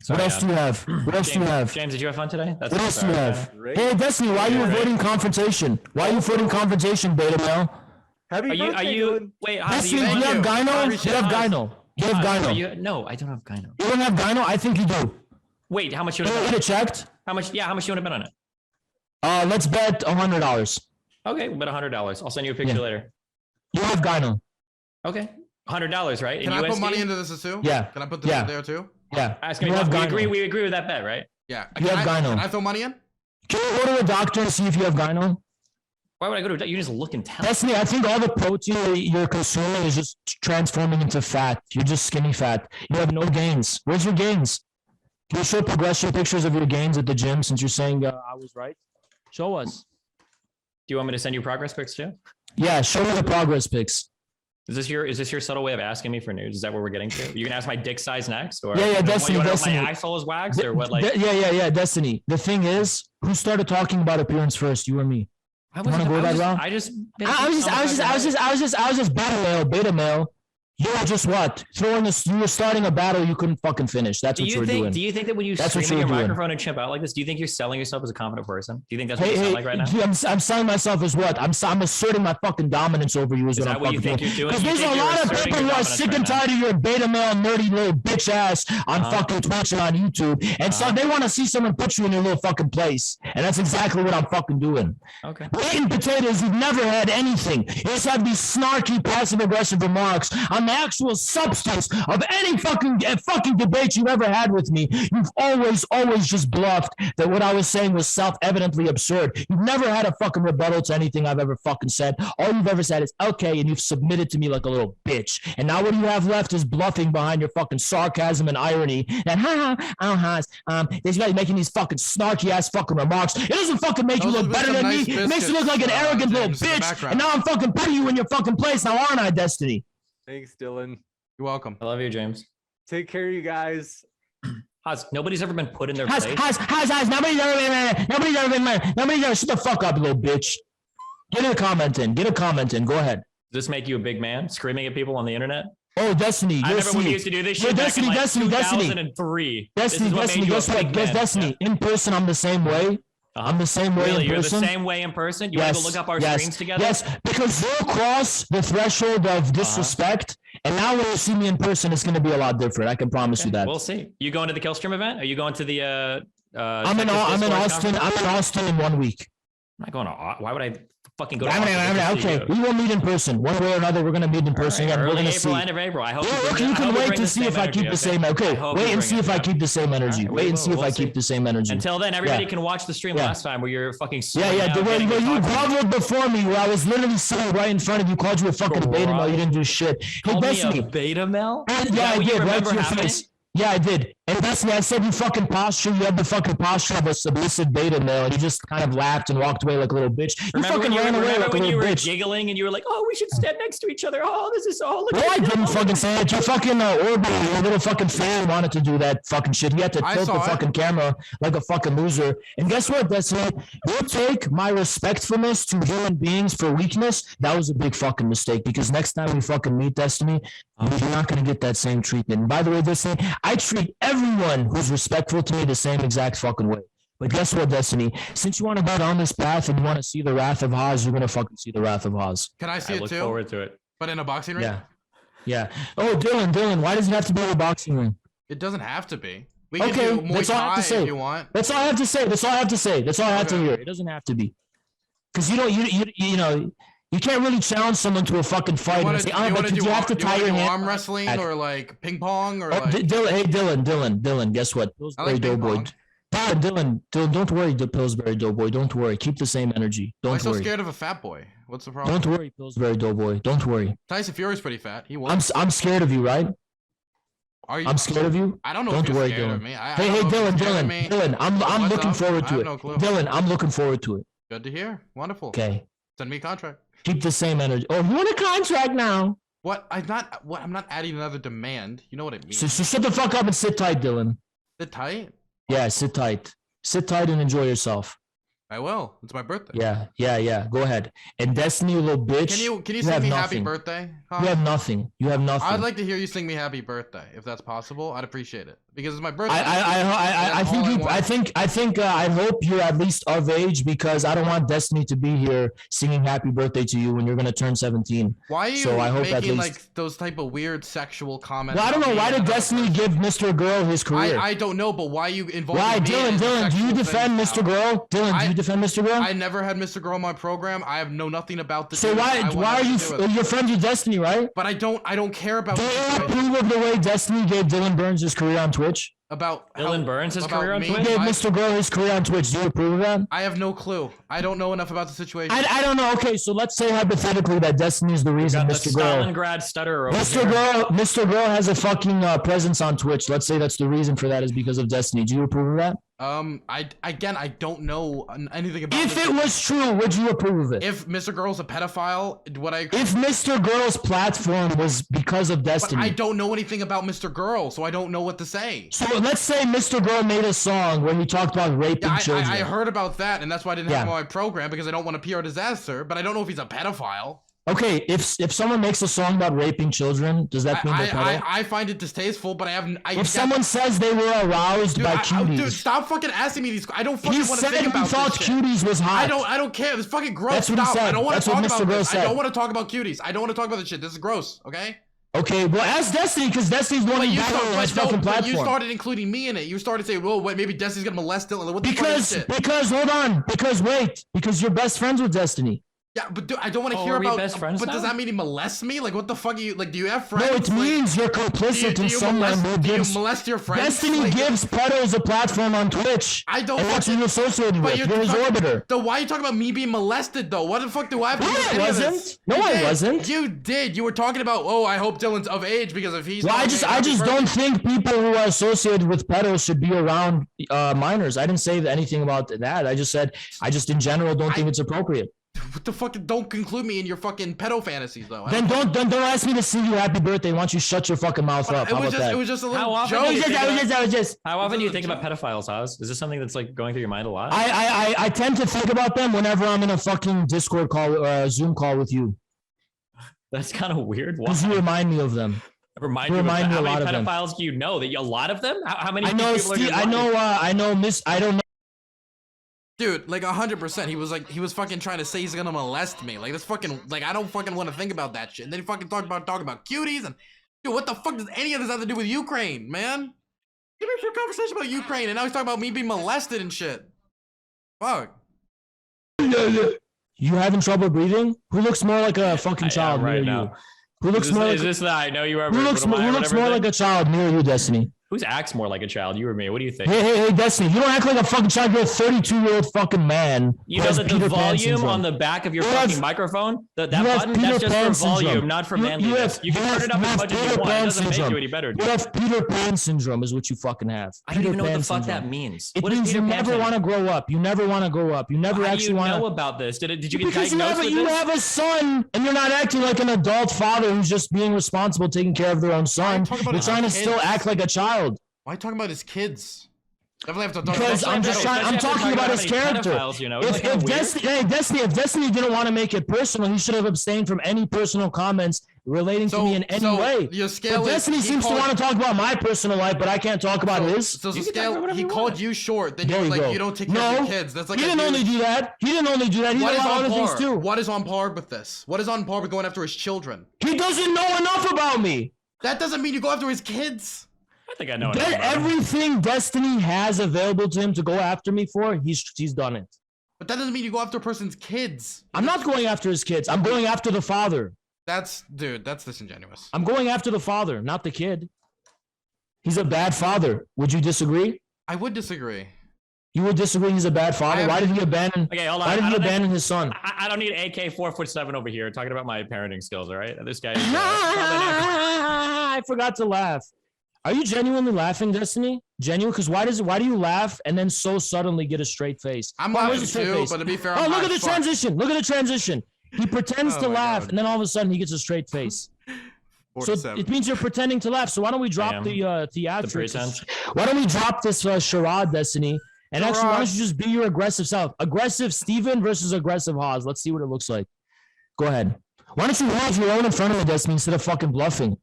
What else do you have? What else do you have? James, did you have fun today? What else do you have? Hey, Destiny, why are you avoiding confrontation? Why are you avoiding confrontation, Beta Male? Are you? Wait, Destiny, do you have Gyno? Do you have Gyno? Do you have Gyno? No, I don't have Gyno. You don't have Gyno? I think you do. Wait, how much you want to bet? Get it checked. How much? Yeah, how much you want to bet on it? Let's bet $100. Okay, we'll bet $100. I'll send you a picture later. You have Gyno. Okay, $100, right? Can I put money into this too? Yeah. Can I put this in there too? Yeah. We agree with that bet, right? Yeah. You have Gyno. Can I throw money in? Can you go to a doctor and see if you have Gyno? Why would I go to a doctor? You just look and tell. Destiny, I think all the protein you're consuming is just transforming into fat. You're just skinny fat. You have no gains. Where's your gains? Can you show progression pictures of your gains at the gym since you're saying I was right? Show us. Do you want me to send you progress pics too? Yeah, show me the progress pics. Is this your subtle way of asking me for news? Is that where we're getting to? You can ask my dick size next, or yeah, Destiny. My asshole is waxed, or what? Like, yeah, Destiny. The thing is, who started talking about appearance first? You or me? I was just beta male. You were just what? You were starting a battle you couldn't fucking finish. That's what you were doing. Do you think that when you scream in your microphone and chimp out like this, do you think you're selling yourself as a confident person? Do you think that's what you sound like right now? I'm selling myself as what? I'm asserting my fucking dominance over you is what I'm fucking doing. Because there's a lot of people who are sick and tired of your beta male nerdy little bitch ass on fucking Twitch and on YouTube. And so they want to see someone put you in your little fucking place. And that's exactly what I'm fucking doing. Okay. Blatant potatoes, you've never had anything. You just have these snarky passive aggressive remarks on the actual substance of any fucking debate you've ever had with me. You've always just bluffed that what I was saying was self-evidently absurd. You've never had a fucking rebuttal to anything I've ever fucking said. All you've ever said is okay, and you've submitted to me like a little bitch. And now what you have left is bluffing behind your fucking sarcasm and irony. And this guy's making these fucking snarky ass fucking remarks. It doesn't fucking make you look better than me. It makes you look like an arrogant little bitch. And now I'm fucking putting you in your fucking place. Now aren't I, Destiny? Thanks, Dylan. You're welcome. I love you, James. Take care, you guys. Nobody's ever been put in their place. Nobody's ever. Shut the fuck up, little bitch. Get a comment in. Go ahead. Does this make you a big man screaming at people on the internet? Oh, Destiny. I remember when we used to do this shit back in like 2003. Destiny. In person, I'm the same way. I'm the same way in person. You're the same way in person? You want to go look up our streams together? Yes, because you'll cross the threshold of disrespect, and now when you see me in person, it's going to be a lot different. I can promise you that. We'll see. You going to the Killstream event? Are you going to the I'm in Austin in 1 week. I'm not going to. Why would I fucking go to Okay, we will meet in person. One way or another, we're going to meet in person. Right, we're going to see. End of April. I hope you can wait to see if I keep the same. Okay, wait and see if I keep the same energy. Wait and see if I keep the same energy. Until then, everybody can watch the stream last time where you're fucking. The way you groveled before me, where I was literally sitting right in front of you, called you a fucking beta male. You didn't do shit. Hey, Destiny. Beta male? Yeah, I did. Right to your face. Yeah, I did. And Destiny, I said you fucking posture. You had the fucking posture of a submissive beta male. And you just kind of laughed and walked away like a little bitch. You fucking ran away like a little bitch. Giggling and you were like, "Oh, we should stand next to each other. Oh, this is all." Well, I didn't fucking say it. Your fucking Orbital, your little fucking fan wanted to do that fucking shit. He had to tilt the fucking camera like a fucking loser. And guess what, Destiny? You take my respectfulness to human beings for weakness. That was a big fucking mistake because next time we fucking meet, Destiny, you're not going to get that same treatment. And by the way, Destiny, I treat everyone who's respectful to me the same exact fucking way. But guess what, Destiny? Since you want to go down this path and you want to see the wrath of Haas, you're going to fucking see the wrath of Haas. Can I see it too? I look forward to it. But in a boxing ring? Yeah. Oh, Dylan, why does it have to be in a boxing ring? It doesn't have to be. We okay, can do that's all I have to say. if you want. That's all I have to say. That's all I have to say. That's all I have to hear. It doesn't have to be. Because you know, you can't really challenge someone to a fucking fight and say, oh, but you have to tie your hand. Arm wrestling or like ping pong or like. Dylan, guess what? Pillsbury Doughboy. Dylan, don't worry, Pillsbury Doughboy. Don't worry. Keep the same energy. Don't worry. I'm so scared of a fat boy. What's the problem? Don't worry, Pillsbury Doughboy. Don't worry. Tyson Fury's pretty fat. He won. I'm scared of you, right? Are you? I'm scared of you. I don't know. Don't if you're worry, scared Dylan. Of me. Hey, Dylan. I'm looking forward to it. Dylan, I'm looking forward to it. Good to hear. Wonderful. Okay. Send me a contract. Keep the same energy. Oh, you want a contract now? What? I'm not adding another demand. You know what it means. So shut the fuck up and sit tight, Dylan. Sit tight? Yeah, sit tight. Sit tight and enjoy yourself. I will. It's my birthday. Yeah. Go ahead. And Destiny, you little bitch. Can you sing me happy birthday? Huh? You have nothing. I'd like to hear you sing me happy birthday if that's possible. I'd appreciate it because it's my birthday. I hope you're at least of age because I don't want Destiny to be here singing happy birthday to you when you're gonna turn 17. Why are you making like those type of weird sexual comments? Well, I don't know. Why did Destiny give Mr. Girl his career? I don't know, but why you involved? Why, Dylan? Do you defend Mr. Girl? Dylan, do you defend Mr. Girl? I never had Mr. Girl on my program. I know nothing about the. So why are you? You're friends with Destiny, right? But I don't care about. Do you approve of the way Destiny gave Dylan Burns his career on Twitch? About Dylan Burns his career on Twitch? He gave Mr. Girl his career on Twitch. Do you approve of that? I have no clue. I don't know enough about the situation. I don't know. Okay, so let's say hypothetically that Destiny is the reason Mr. Girl. Stalingrad stutterer. Mr. Girl has a fucking presence on Twitch. Let's say that's the reason for that is because of Destiny. Do you approve of that? I don't know anything about. If it was true, would you approve of it? If Mr. Girl's a pedophile, would I? If Mr. Girl's platform was because of Destiny, but I don't know anything about Mr. Girl, so I don't know what to say. So let's say Mr. Girl made a song where he talked about raping children. I heard about that, and that's why I didn't have him on my program because I don't want a PR disaster. But I don't know if he's a pedophile. Okay, if someone makes a song about raping children, does that mean they're pedo? I find it distasteful, but I haven't. If someone says they were aroused by cuties, dude, stop fucking asking me these. I don't fucking want to think about this. He said he thought cuties was hot. I don't care. It's fucking gross. That's what he said. I don't want to talk about this. I don't want to talk about cuties. I don't want to talk about this shit. This is gross. Okay. Okay, well, ask Destiny because Destiny's the one who battled his fucking platform. You started including me in it. You started saying, "Well, wait, maybe Destiny's gonna molest Dylan." What the fuck is shit? Because hold on, because you're best friends with Destiny. Yeah, but I don't want to hear about. Best friends but does that mean he molests me? Like, what the fuck are you? Like, do you have friends? No, it means you're complicit in someone who gives. Do you molest your friends? Destiny gives pedos a platform on Twitch. I don't. And that's what you're associated with. You're his orbiter. So why are you talking about me being molested though? What the fuck do I have to do with any of this? No, I wasn't. You did. You were talking about. Oh, I hope Dylan's of age because if he's. Well, I just don't think people who are associated with pedos should be around minors. I didn't say anything about that. I just said I just in general don't think it's appropriate. What the fuck? Don't conclude me in your fucking pedo fantasies, though. Then don't ask me to sing you happy birthday. Why don't you shut your fucking mouth up? It was just a little joke. How often do you think about pedophiles, Oz? Is this something that's like going through your mind a lot? I tend to think about them whenever I'm in a fucking Discord call or a Zoom call with you. That's kind of weird. Because you remind me of them. Remind me how many pedophiles do you know? That a lot of them? How many? I know. I don't know. Dude, like 100%. He was fucking trying to say he's gonna molest me. Like, that's fucking, like, I don't fucking want to think about that shit. And then he fucking talking about cuties and, dude, what the fuck does any of this have to do with Ukraine, man? Give me a conversation about Ukraine, and now he's talking about me being molested and shit. Fuck. You having trouble breathing? Who looks more like a fucking child near you? Who looks more like? Is this that I know you are? Who looks more like a child near you, Destiny? Who's acts more like a child, you or me? What do you think? Hey, Destiny, you don't act like a fucking child. You're a 32-year-old fucking man. You know that the volume on the back of your fucking microphone, that button, that's just for volume, not for manliness. You can turn it up as much as you want. It doesn't make you any better. You have Peter Pan syndrome is what you fucking have. I don't even know what the fuck that means. It means you never want to grow up. You never want to grow up. You never actually want to. How do you know about this? Did you get diagnosed with this? You have a son, and you're not acting like an adult father who's just being responsible, taking care of their own son. You're trying to still act like a child. Why are you talking about his kids? Because I'm talking about his character. If Destiny didn't want to make it personal, he should have abstained from any personal comments relating to me in any way. But Destiny seems to want to talk about my personal life, but I can't talk about his. So he called you short. Then you like, you don't take care of your kids. That's like he didn't only do that. He did a lot of other things too. What is on par with this? What is on par with going after his children? He doesn't know enough about me. That doesn't mean you go after his kids. I think I know everything Destiny has available to him to go after me for. He's done it. But that doesn't mean you go after a person's kids. I'm not going after his kids. I'm going after the father. That's disingenuous. I'm going after the father, not the kid. He's a bad father. Would you disagree? I would disagree. You would disagree he's a bad father? Why did he abandon? Okay, hold on. Why did he abandon his son? I don't need AK 4'7" over here talking about my parenting skills. All right, this guy. I forgot to laugh. Are you genuinely laughing, Destiny? Genuine? Because why do you laugh and then so suddenly get a straight face? I'm laughing too, but to be fair, oh, look at the transition. Look at the transition. He pretends to laugh, God. and then all of a sudden he gets a straight face. 47. So it means you're pretending to laugh. So why don't we drop the theatrics? The why don't we drop this charade, Destiny? And actually, why don't you just be your aggressive self? Aggressive Steven versus aggressive Haas. Let's see what it looks like. Go ahead. Why don't you have your own in front of me, Destiny, instead of fucking bluffing?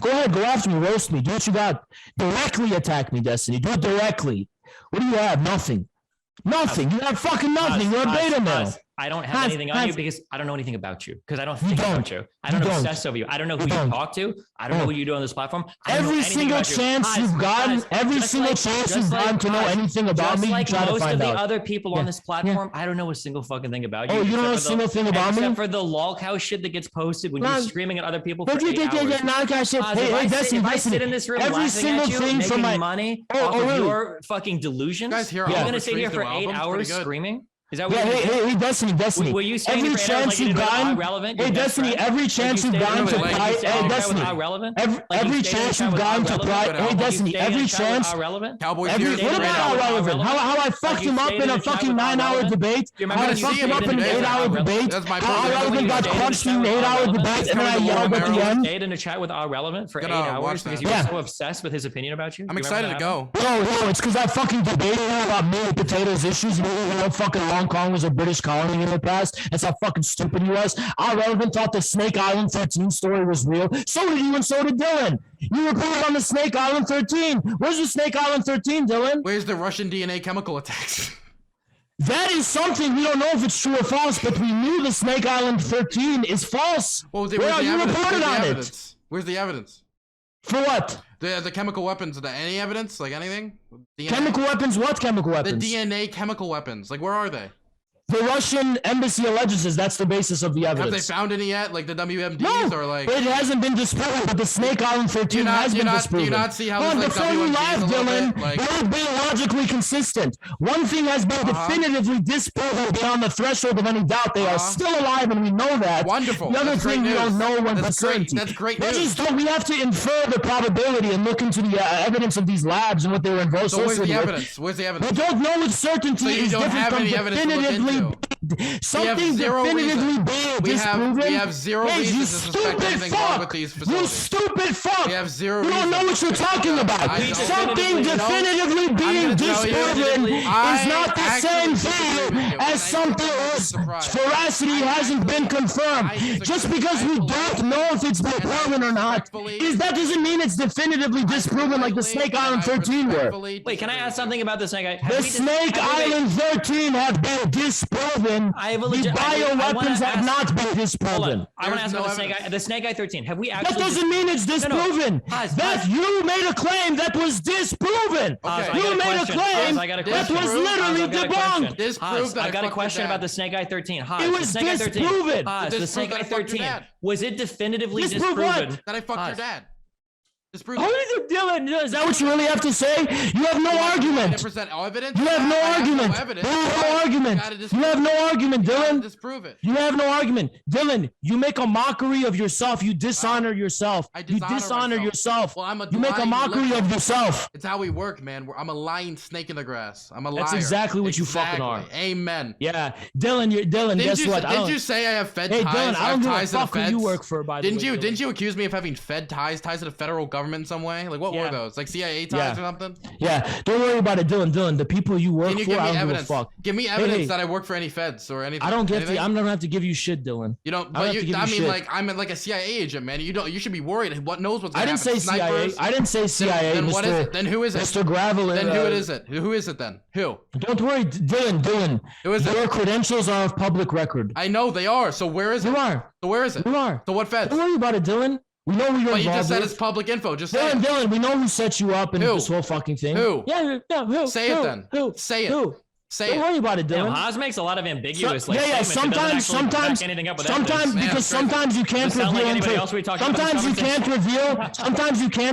Go ahead. Go after me. Roast me. Do what you got. Directly attack me, Destiny. Do it directly. What do you have? Nothing. Nothing. You have fucking nothing. You're a beta male. I don't have anything on you because I don't know anything about you. Because I don't think about you. I don't obsess over you. I don't know who you talk to. I don't know what you do on this platform. Every single chance you've gotten, every single chance you've gotten to know anything about me, you try to find out. Most of the other people on this platform, I don't know a single fucking thing about you. Oh, you don't know a single thing about me? Except for the lolcow shit that gets posted when you're screaming at other people for 8 hours. Hey, Destiny, if I sit in this room laughing at you, making money off of your fucking delusions, you're going to sit here for 8 hours screaming? Is that what hey, Destiny. Will you say every chance you've gotten, hey, Destiny, every chance you've gotten to pride, hey, Destiny, every chance you've gotten to pride, hey, Destiny, every chance, Cowboys what about irrelevant? How I fucked him up in a fucking 9-hour debate? How I fucked him up in an 8-hour debate? How irrelevant got crushed in an 8-hour debate, and then I yelled at the end. Stayed in a chat with irrelevant for 8 hours because you were so obsessed with his opinion about you. I'm excited to go. No, it's because I fucking debated about meat and potatoes issues, and you know, fucking Hong Kong was a British colony in the past. That's how fucking stupid he was. Irrelevant thought the Snake Island 13 story was real. So did you, and so did Dylan. You reported on the Snake Island 13. Where's the Snake Island 13, Dylan? Where's the Russian DNA chemical attacks? That is something we don't know if it's true or false, but we knew the Snake Island 13 is false. Well, where you reported on it? Where's the evidence? For what? The chemical weapons. Any evidence? Like anything? DNA? Chemical weapons? What chemical weapons? The DNA chemical weapons. Like where are they? The Russian embassy alleges that's the basis of the evidence. Have they found any yet? Like the WMDs or like? But it hasn't been disproven. But the Snake Island 13 has been disproven. Do you not see how this, like, before you laugh, Dylan, like... you're being logically consistent. One thing has been definitively disproven beyond the threshold of any doubt. They are still alive, and we know that. Wonderful. The other thing we don't know when for certainty. That's great news. We have to infer the probability and look into the evidence of these labs and what they were involved. So where's the evidence? Where's the evidence? We don't know with certainty. So you don't have any evidence to look into. Something definitively being disproven. We have zero reason to suspect anything wrong with these facilities. You stupid fuck! We have zero reason. You don't know what you're talking about. Something definitively being disproven is not the same thing as something whose veracity hasn't been confirmed. Just because we don't know if it's been proven or not, that doesn't mean it's definitively disproven like the Snake Island 13 were. Wait, can I ask something about the Snake Island? The Snake Island 13 have been disproven. The bioweapons have not been disproven. I want to ask about the Snake Eye 13. Have we actually? That doesn't mean it's disproven. That you made a claim that was disproven. You made a claim that was literally debunked. I got a question about the Snake Eye 13. It was disproven. The Snake Eye 13. Was it definitively disproven? That I fucked your dad. How is it, Dylan? Is that what you really have to say? You have no argument. You have no argument. You have no argument. You have no argument, Dylan. Disprove it. You have no argument. Dylan, you make a mockery of yourself. You dishonor yourself. You dishonor yourself. You make a mockery of yourself. It's how we work, man. I'm a lying snake in the grass. I'm a liar. That's exactly what you fucking are. Amen. Yeah. Dylan, guess what? Didn't you say I have Fed ties? Hey, Dylan, I don't give a fuck who you work for, by the way. Didn't you accuse me of having Fed ties to the federal government in some way? Like what were those? Like CIA ties or something? Yeah. Don't worry about it, Dylan. The people you work for, I don't give a fuck. Give me evidence that I work for any feds or anything. I don't get I'm gonna have to give you shit, Dylan. You don't. But I'm like a CIA agent, man. You should be worried. What knows what's gonna happen? I didn't say CIA. Then what is it? Then who is it? Mr. Gravel. Then who is it? Who is it then? Who? Don't worry, Dylan. Who is it? Your credentials are of public record. I know they are. So where is it? You are. So where is it? You are. So what feds? Don't worry about it, Dylan. We know who you're But you involved just said with. it's public info. Just say it. Dylan, we know who set you up in Who? this whole fucking thing. Who? Yeah, who? Say it then. Who? Say it. Who? Say Don't it. worry about it, Dylan. Damn, Haas makes a lot of ambiguous statements. Sometimes you can't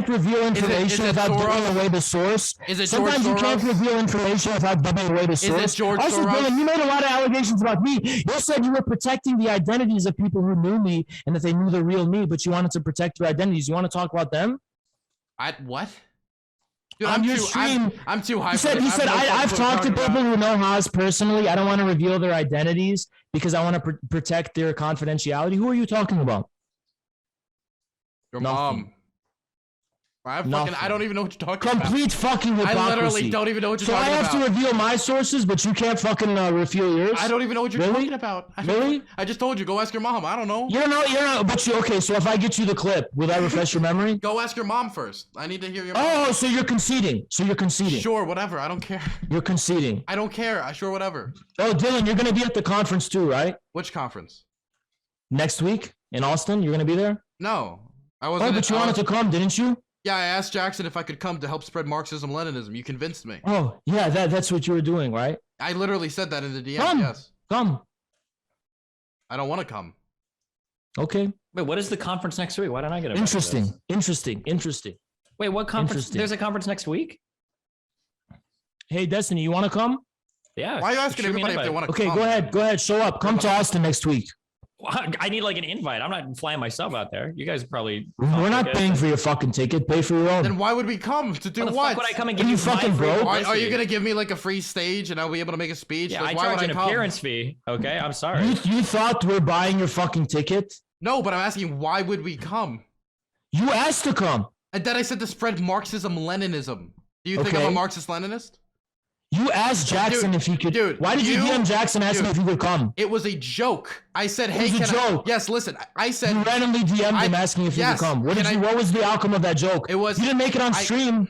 reveal information without giving away the source. Is it Sometimes you George can't Soros? reveal information without giving away the source. Is it George also, Soros? Dylan, you made a lot of allegations about me. You said you were protecting the identities of people who knew me and that they knew the real me, but you wanted to protect your identities. You want to talk about them? What? Dude, On your stream, I'm too high. He said, I've talked to people who know Haas personally. I don't want to reveal their identities because I want to protect their confidentiality. Who are you talking about? Your Nothing. mom. I don't even know what you're talking Complete fucking hypocrisy. I literally don't even know what you're talking about. So I have to reveal my sources, but you can't fucking reveal yours? I don't even know what you're talking about. Really? I just told you, go ask your mom. I don't know. You don't know, but okay, so if I get you the clip, will that refresh your memory? Go ask your mom first. I need to hear your mom. Oh, so you're conceding. Sure, whatever. I don't care. You're conceding. I don't care. Sure, whatever. Oh, Dylan, you're going to be at the conference too, right? Which conference? Next week in Austin? You're going to be there? No. I wasn't. Oh, but you wanted to come, didn't you? Yeah, I asked Jackson if I could come to help spread Marxism-Leninism. You convinced me. Oh, yeah, that's what you were doing, right? I literally said that in the DM, Come. yes. Come. I don't want to come. Okay. Wait, what is the conference next week? Why don't I get it? Interesting. Wait, what conference? There's a conference next week? Hey, Destiny, you want to come? Yeah. Why are you asking everybody if they want to come? Okay, go ahead. Show up. Come to Austin next week. I need like an invite. I'm not flying myself out there. You guys probably. We're not paying for your fucking ticket. Pay for your own. Then why would we come to do what? what? Fuck would I come and give you you fucking broke? Are you gonna give me like a free stage and I'll be able to make a speech? Yeah, like, I why charge would an I come? appearance fee. Okay, I'm sorry. You thought we're buying your fucking ticket? No, but I'm asking why would we come? You asked to come. And then I said to spread Marxism-Leninism. Do you think I'm a Marxist-Leninist? You asked Jackson if he could. Dude, why did you DM Jackson asking if he could come? It was a joke. I said, hey, it was a joke. Yes, listen. I said you randomly DM'd him asking if he could come. What was the outcome of that joke? It was. You didn't make it on stream.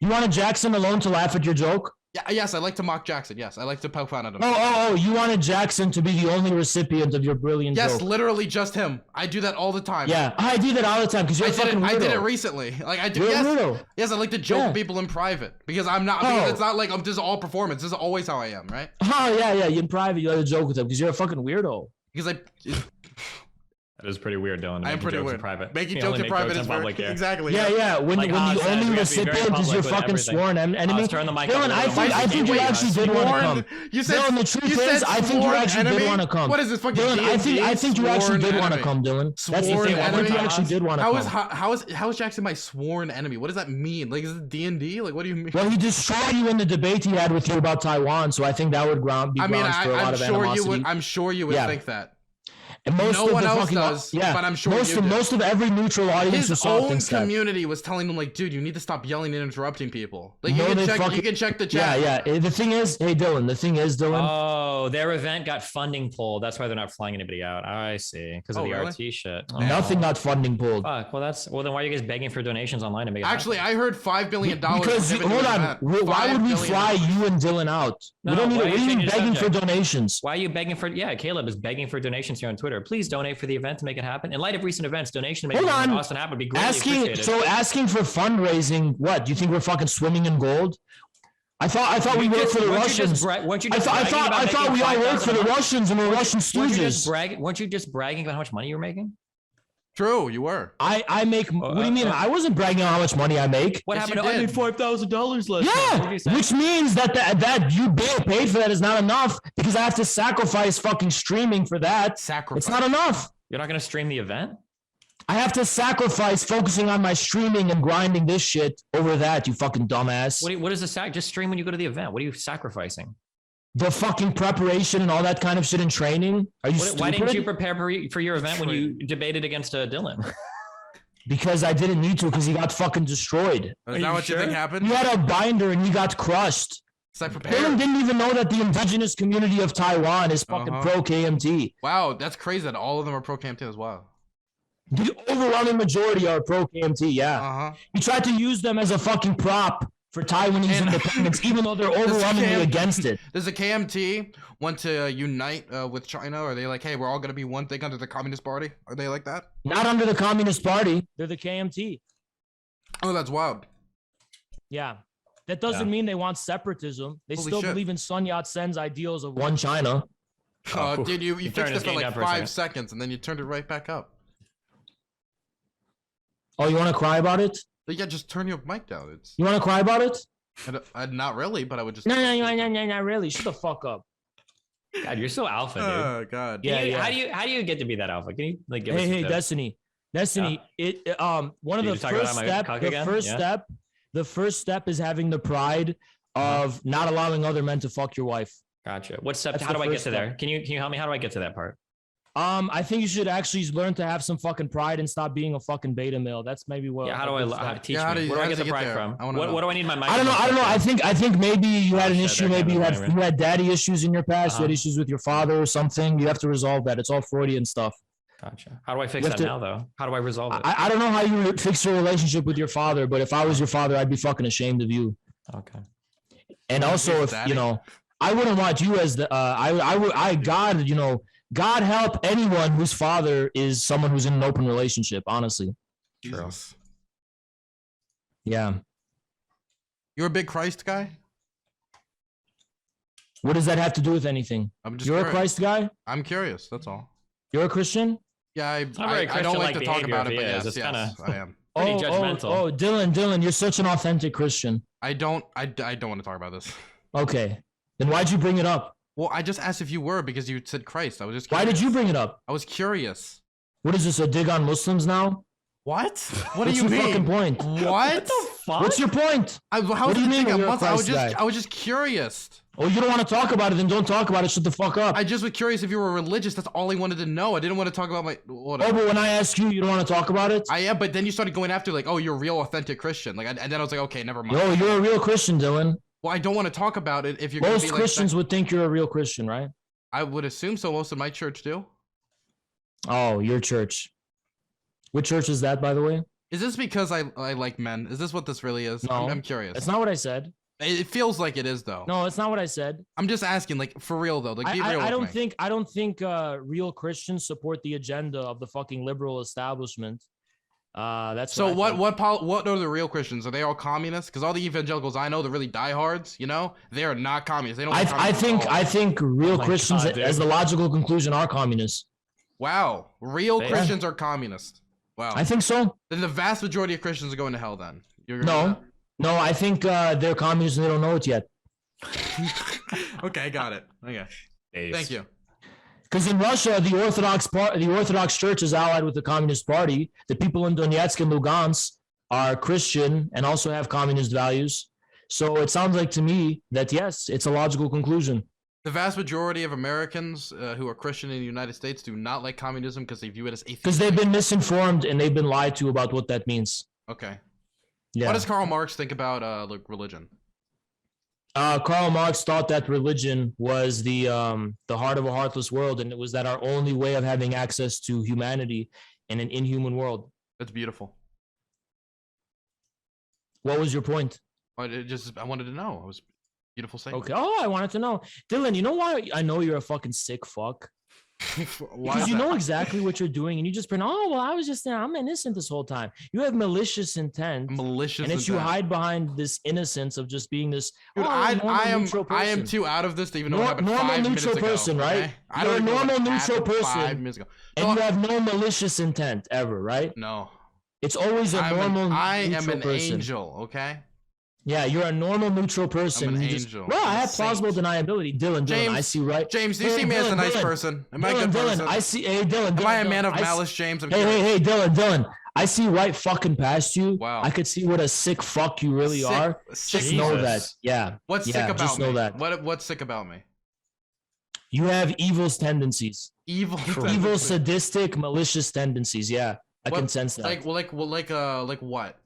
You wanted Jackson alone to laugh at your joke? Yeah, yes, I like to mock Jackson. Yes, I like to poke fun at him. Oh, you wanted Jackson to be the only recipient of your brilliant joke. Yes, literally just him. I do that all the time. Yeah, I do that all the time because you're a fucking weirdo. I did it recently. Like I do. You're yes, a weirdo. Yes, I like to joke with people in private because I'm not. Because it's not like this is all performance. This is always how I am, right? Oh yeah. In private, you like to joke with them because you're a fucking weirdo. Because That is pretty weird, Dylan. I'm pretty weird. Making jokes in private is very exactly. Yeah. When the only recipient is your fucking sworn enemy. Turn the mic Dylan, I think you actually did want to come. You said. Dylan, the truth is, I think you actually did want to come. What is this fucking? Dylan, I think you actually did want to come, Dylan. That's the thing. I think you actually did want to come. How is Jackson my sworn enemy? What does that mean? Like, is it D&D? Like, what do you mean? Well, he destroyed you in the debate he had with you about Taiwan, so I think that would be grounds for a lot of animosity. I'm sure you would think that. And no one else does, but I'm sure most of every neutral audience his own community was telling him like, dude, you need to stop yelling and interrupting people. Like you can check the chat. Yeah. The thing is, Dylan. Oh, their event got funding pulled. That's why they're not flying anybody out. I see, because of the RT shit. Oh. Nothing got funding pulled. Fuck. Well, then why are you guys begging for donations online to make it Actually, happen? I heard $5 billion. Because hold on, why would we fly you and Dylan out? We don't need to. We're even begging for donations. Why are you begging for? Yeah, Caleb is begging for donations here on Twitter. Please donate for the event to make it happen. In light of recent events, donation to make Austin happen would be greatly appreciated. So asking for fundraising, what? Do you think we're fucking swimming in gold? I thought we worked for the Russians. I thought we all worked for the Russians and we're Russian stooges. Weren't you just bragging about how much money you were making? True, you were. I make. What do you mean? I wasn't bragging on how much money I make. What happened? I made $5,000 less. Yeah, which means that you paid for that is not enough because I have to sacrifice fucking streaming for that. It's not enough. You're not going to stream the event? I have to sacrifice focusing on my streaming and grinding this shit over that, you fucking dumbass. What is the just stream when you go to the event? What are you sacrificing? The fucking preparation and all that kind of shit in training. Are you stupid? Why didn't you prepare for your event when you debated against Dylan? Because I didn't need to because he got fucking destroyed. Is that what you think happened? He had a binder and he got crushed. Dylan didn't even know that the indigenous community of Taiwan is fucking pro-KMT. Wow, that's crazy that all of them are pro-KMT as well. The overwhelming majority are pro-KMT, yeah. He tried to use them as a fucking prop for Taiwanese independence, even though they're overwhelmingly against it. Does the KMT want to unite with China? Or are they like, hey, we're all going to be one thing under the Communist Party? Are they like that? Not under the Communist Party. They're the KMT. Oh, that's wild. Yeah. That doesn't mean they want separatism. They Holy still shit. believe in Sun Yat-sen's ideals of one China. Dude, you fixed turned it his for game like down for a 5 second. seconds, and then you turned it right back up. Oh, you want to cry about it? But yeah, just turn your mic down. It's You want to cry about it? not really, but I would just. No, not really. Shut the fuck up. God, you're so alpha, dude. Oh god. Yeah. How do you get to be that alpha? Can you like give us some Hey, tips? Destiny. One of You the just talk about first my step, cock the again? first Yeah. step, the first step is having the pride of not allowing other men to fuck your wife. Gotcha. What step? That's How the do I get first to there? step. Can you help me? How do I get to that part? I think you should actually learn to have some fucking pride and stop being a fucking beta male. That's maybe what. Yeah. How do I teach Yeah, how me? do you- Where do how I get does the it get pride there? from? I wanna What know. do I need my mic? I don't know. I think maybe you had an shit, issue. they're Maybe kind of you annoying, had daddy issues in your past. You had issues with your father or something. You have to resolve that. It's all Freudian stuff. Gotcha. How do I fix You have that to- now, though? How do I resolve it? I don't know how you would fix your relationship with your father, but if I was your father, I'd be fucking ashamed of you. Okay. And also, He's if daddy. you know, I wouldn't want you as the God, you know, God help anyone whose father is someone who's in an open relationship. Honestly, Jesus. yeah. You're a big Christ guy? What does that have to do with anything? I'm just You're a curious. Christ guy. I'm curious, that's all. You're a Christian. Yeah, I very don't like Christian-like to talk behavior about if it, but he is. yes, It's kinda- I am. Pretty judgmental. Oh, Dylan, you're such an authentic Christian. I don't want to talk about this. Okay, then why'd you bring it up? Well, I just asked if you were because you said Christ. I was just Why curious. did you bring it up? I was curious. What is this, a dig on Muslims now? What? What What's do you your fucking mean? point? What? What's your point? How What do you mean think you're a I was Christ guy? just curious. Oh, you don't want to talk about it, then don't talk about it. Shut the fuck up. I just was curious if you were religious. That's all I wanted to know. I didn't want to talk about my Oh, whatever. but when I ask you, you don't want to talk about it? I am, but then you started going after like, oh, you're a real authentic Christian. Like, and then I was like, okay, never mind. Yo, you're a real Christian, Dylan. Well, I don't want to talk about it if you're gonna Most be like Christians would think you're a real Christian, right? I would assume so. Most of my church do. Oh, your church. What church is that, by the way? Is this because I like men? Is this what this really is? No, I'm curious. That's not what I said. It feels like it is though. No, it's not what I said. I'm just asking, like for real though. Like be real I with me. don't think real Christians support the agenda of the fucking liberal establishment. That's So what I think. what are the real Christians? Are they all communists? Because all the evangelicals I know, the really diehards, you know, they are not communists. They don't. I think real my Christians, God, dude. as the logical conclusion, are communists. Wow, real They- Christians are communists. Wow. I think so. Then the vast majority of Christians are going to hell. Then you're No, I think they're communists and they don't know it yet. Okay, got it. Okay, thank you. Because in Russia, the Orthodox Church is allied with the Communist Party. The people in Donetsk and Lugansk are Christian and also have communist values. So it sounds like to me that yes, it's a logical conclusion. The vast majority of Americans who are Christian in the United States do not like communism because they view it as atheist. Because they've been misinformed and they've been lied to about what that means. Okay. Yeah. What does Karl Marx think about religion? Karl Marx thought that religion was the heart of a heartless world, and it was that our only way of having access to humanity in an inhuman world. That's beautiful. What was your point? I wanted to know. It was a beautiful statement. Okay. Oh, I wanted to know, Dylan. You know why I know you're a fucking sick fuck? Why Because is you that? know exactly what you're doing, and you just bring, oh well, I was just there. I'm innocent this whole time. You have malicious intent, Malicious. and it's you intent. hide behind this innocence of just being this. Dude, oh, I normal, neutral am person. too out of this to even know what happened Normal 5 minutes neutral ago, person, right? okay? I You're don't a even know what normal neutral happened person, 5 minutes ago. and So- you have no malicious intent ever, right? No. It's always a normal. I am neutral an person. angel, okay? Yeah, you're a normal neutral person. I'm an You just- angel. Well, I I'm a have plausible saint. deniability. Dylan, James, I see right. James, do you Hey, see me as a Dylan, nice Dylan. person? Am I a good Dylan, person? I see. Hey, Dylan. Am I a man of I see- malice, James? I'm Hey, curious. hey, Dylan. I see right fucking past you. Wow. I could see what a sick fuck you really Sick- are. sick Just know that. Jesus. Yeah. What's yeah, sick about just me? know that. What's sick about me? You have evil's tendencies. Evil. Evil, sadistic, malicious tendencies. Yeah. I can sense that. Like what? Like what?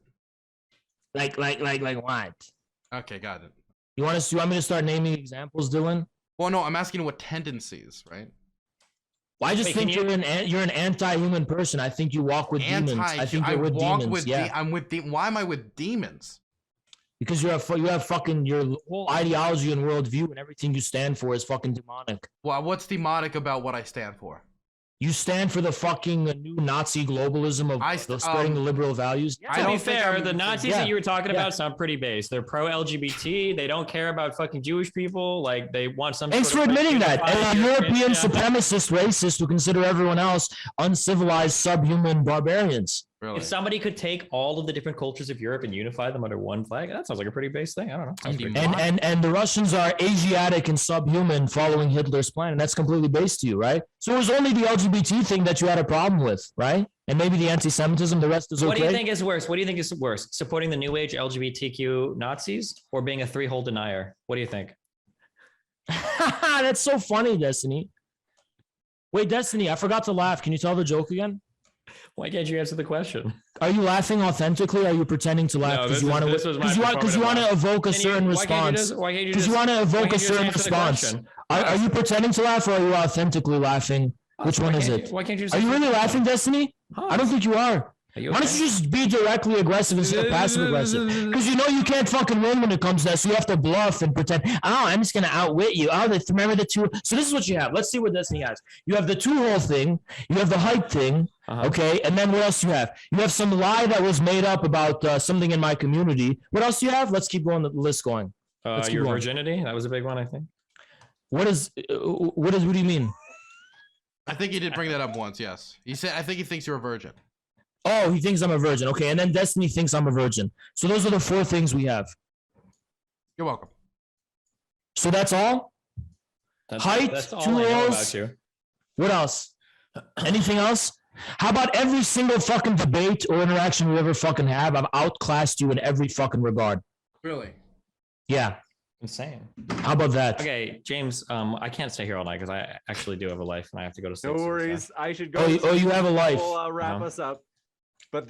Okay, got it. You want me to start naming examples, Dylan? Well, no, I'm asking what tendencies, right? Well, I just Wait, think can you're an anti-human person. I think you walk with demons. I think you're with demons. why am I with demons? because you have fucking your whole ideology and worldview and everything you stand for is fucking demonic. Well, what's demonic about what I stand for? You stand for the fucking new Nazi globalism of spreading the liberal values. To be fair, the Nazis that you were talking about sound pretty base. They're pro-LGBT. They don't care about fucking Jewish people. Like they want some. Thanks for admitting that. And a European supremacist racist who consider everyone else uncivilized, subhuman barbarians. Really? If somebody could take all of the different cultures of Europe and unify them under one flag, that sounds like a pretty base thing. I don't know. And the Russians are Asiatic and subhuman following Hitler's plan, and that's completely based to you, right? So it was only the LGBT thing that you had a problem with, right? And maybe the anti-Semitism, the rest is okay. What do you think is worse? What do you think is worse? Supporting the new age LGBTQ Nazis or being a three-hole denier? What do you think? That's so funny, Destiny. Wait, Destiny, I forgot to laugh. Can you tell the joke again? Why can't you answer the question? Are you laughing authentically? Or are you pretending to laugh because you want to evoke a certain response? Because you want to evoke a certain response. Are you pretending to laugh or are you authentically laughing? Which one is it? Why can't you? Are you really laughing, Destiny? I don't think you are. Why don't you just be directly aggressive instead of passive aggressive? Because you know you can't fucking win when it comes to that, so you have to bluff and pretend. Oh, I'm just gonna outwit you. Oh, remember the two. So this is what you have. Let's see what Destiny has. You have the two-hole thing. You have the height thing. Okay, and then what else do you have? You have some lie that was made up about something in my community. What else do you have? Let's keep going. The list going. Your virginity. That was a big one, I think. What do you mean? I think he did bring that up once. Yes, he said. I think he thinks you're a virgin. Oh, he thinks I'm a virgin. Okay, and then Destiny thinks I'm a virgin. So those are the 4 things we have. You're welcome. So that's all? Height, that's all 2 I know rows. about you. What else? Anything else? How about every single fucking debate or interaction we ever fucking have? I've outclassed you in every fucking regard. Really? Yeah. Insane. How about that? Okay, James, I can't stay here all night because I actually do have a life and I have to go to sleep. No worries. So. I should go. Oh, you have a life. We'll wrap us up. But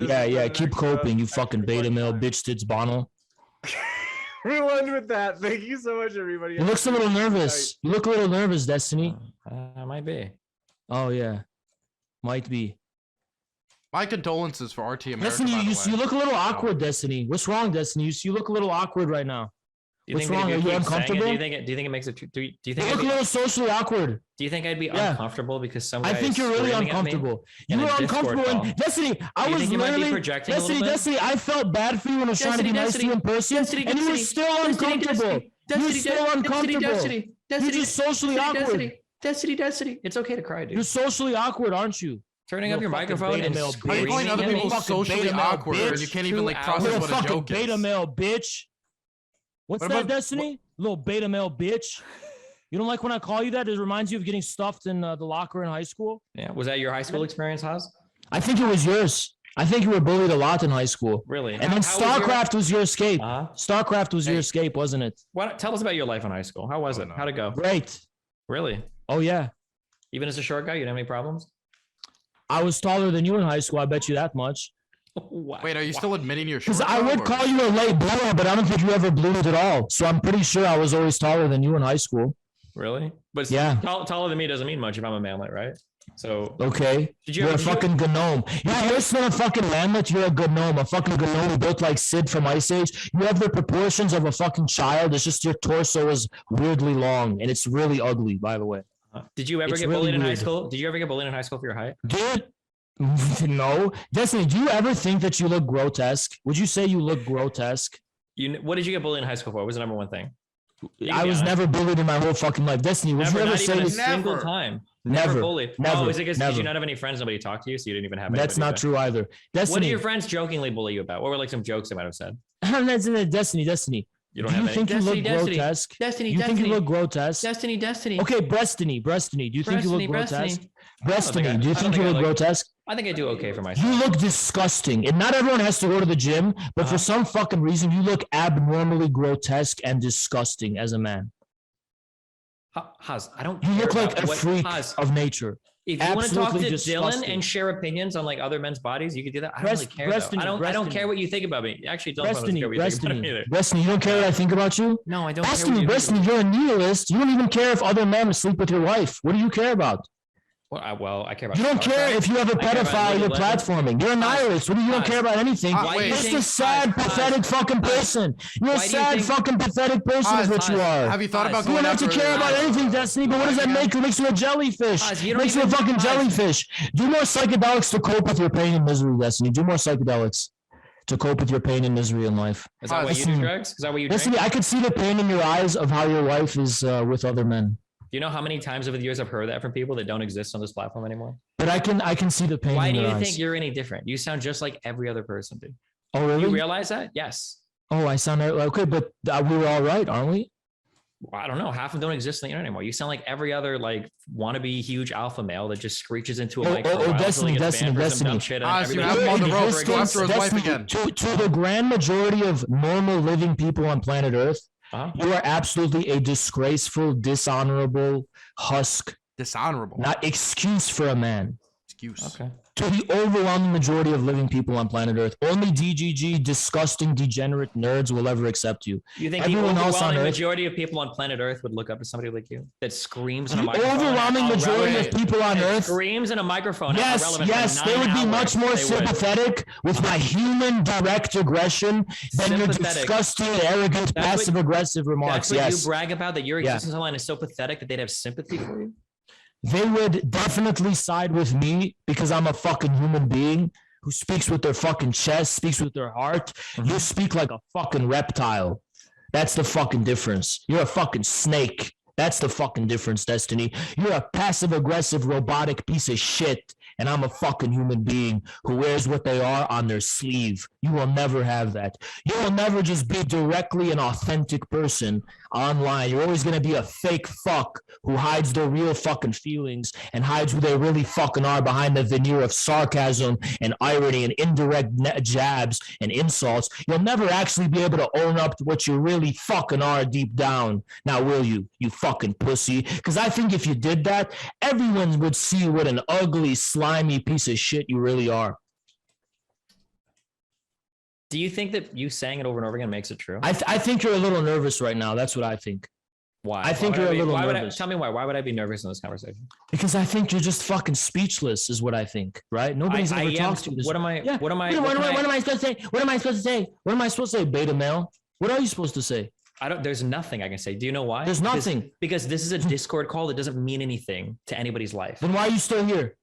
Keep coping, you fucking beta male bitch tits Bono. We won with that. Thank you so much, everybody. You look a little nervous. You look a little nervous, Destiny. I might be. Oh yeah, might be. My condolences for RT America. Destiny, you look a little awkward, Destiny. What's wrong, Destiny? You look a little awkward right now. What's wrong? Are you uncomfortable? Do you think it makes it? Do you think? You look a little socially awkward. Do you think I'd be uncomfortable because some guy I think you're really uncomfortable. You were uncomfortable, and Destiny, I was literally Destiny. I felt bad for you when I was trying to be nice to you in person, and you were still uncomfortable. You're still uncomfortable. You're just socially awkward. Destiny. It's okay to cry, dude. You're socially awkward, aren't you? Turning up your microphone and Are you calling other people socially awkward and you can't even like process what a joke is? Beta male bitch. What's that, Destiny? Little beta male bitch. You don't like when I call you that? It reminds you of getting stuffed in the locker in high school. Yeah. Was that your high school experience, Haas? I think it was yours. I think you were bullied a lot in high school. Really? And then StarCraft was your escape. StarCraft was your escape, wasn't it? Tell us about your life in high school. How was it? How'd it go? Great. Really? Oh, yeah. Even as a short guy, you didn't have any problems? I was taller than you in high school. I bet you that much. Wow. Wait, are you still admitting you're short? Because I would call you a late bloomer, but I don't think you ever bloomed at all. So I'm pretty sure I was always taller than you in high school. Really? But yeah, taller than me doesn't mean much if I'm a manlet, right? So okay, you're a fucking gnome. Yeah, you're still a fucking manlet. You're a gnome, a fucking gnome built like Sid from Ice Age. You have the proportions of a fucking child. It's just your torso is weirdly long, and it's really ugly, by the way. Did you ever get bullied in high school? Did you ever get bullied in high school for your height? Dude. No. Destiny, do you ever think that you look grotesque? Would you say you look grotesque? What did you get bullied in high school for? What was the number one thing? I was never bullied in my whole fucking life. Destiny, would you ever say this? Single time. Never bullied. Never. Oh, is it because you not have any friends? Nobody talked to you, so you didn't even have. That's not true either. Destiny, what did your friends jokingly bully you about? What were like some jokes they might have said? That's in it. Destiny. You don't have any. Think you look grotesque? Destiny. You think you look grotesque? Destiny. Okay, Breastiny. Do you think you look grotesque? Breastiny. Do you think you look grotesque? I think I do okay for myself. You look disgusting. And not everyone has to go to the gym, but for some fucking reason, you look abnormally grotesque and disgusting as a man. Haz, I don't. You look like a freak of nature. If you want to talk to Dylan and share opinions on like other men's bodies, you could do that. I don't really care. I don't care what you think about me. Actually, don't care what you think about me either. Breastiny, you don't care what I think about you? No, I don't care. Breastiny, you're a nihilist. You don't even care if other men sleep with your wife. What do you care about? Well, I care about. You don't care if you have a pedophile you're platforming. You're a nihilist. You don't care about anything. You're just a sad, pathetic fucking person. You're a sad, fucking pathetic person is what you are. Have you thought about going You don't have to care about anything, Destiny, but what does that make you? It makes you a jellyfish. It makes you a fucking jellyfish. Do more psychedelics to cope with your pain and misery, Destiny. Do more psychedelics to cope with your pain and misery in life. Is that why you do drugs? Is that what you drink? Destiny, I could see the pain in your eyes of how your wife is with other men. Do you know how many times over the years I've heard that from people that don't exist on this platform anymore? But I can see the pain. Why in do your you eyes. think you're any different? You sound just like every other person, dude. Oh, really? You realize that? Yes. Oh, I sound okay, but we were all right, aren't we? Well, I don't know. Half of them don't exist on the internet anymore. You sound like every other wannabe huge alpha male that just screeches into a microphone. Destiny. You have him on the road. Go after his wife again. To the grand majority of normal living people on planet Earth, you are absolutely a disgraceful, dishonorable husk. Dishonorable. Not excuse for a man. Excuse. Okay. To the overwhelming majority of living people on planet Earth, only DGG, disgusting, degenerate nerds will ever accept you. You think everyone the overwhelming majority of people on planet Earth would look up to somebody like you that screams in a microphone? The overwhelming majority of people on Earth screams in a microphone. Yes, they would be much more sympathetic with my human direct aggression than your disgusting, arrogant, passive-aggressive remarks. That's what you brag about, that your existence online is so pathetic that they'd have sympathy for you? They would definitely side with me because I'm a fucking human being who speaks with their fucking chest, speaks with their heart. You speak like a fucking reptile. That's the fucking difference. You're a fucking snake. That's the fucking difference, Destiny. You're a passive-aggressive, robotic piece of shit, and I'm a fucking human being who wears what they are on their sleeve. You will never have that. You will never just be directly an authentic person online. You're always going to be a fake fuck who hides their real fucking feelings and hides who they really fucking are behind the veneer of sarcasm and irony and indirect jabs and insults. You'll never actually be able to own up to what you really fucking are deep down. Now, will you? You fucking pussy. Because I think if you did that, everyone would see what an ugly, slimy piece of shit you really are. Do you think that you saying it over and over again makes it true? I think you're a little nervous right now. That's what I think. Why? I think you're a little nervous. Tell me why. Why would I be nervous in this conversation? Because I think you're just fucking speechless is what I think, right? Nobody's ever talked to you. What am I supposed to say? What am I supposed to say, beta male? What are you supposed to say? There's nothing I can say. Do you know why? There's nothing. Because this is a Discord call that doesn't mean anything to anybody's life. Then why are you still here?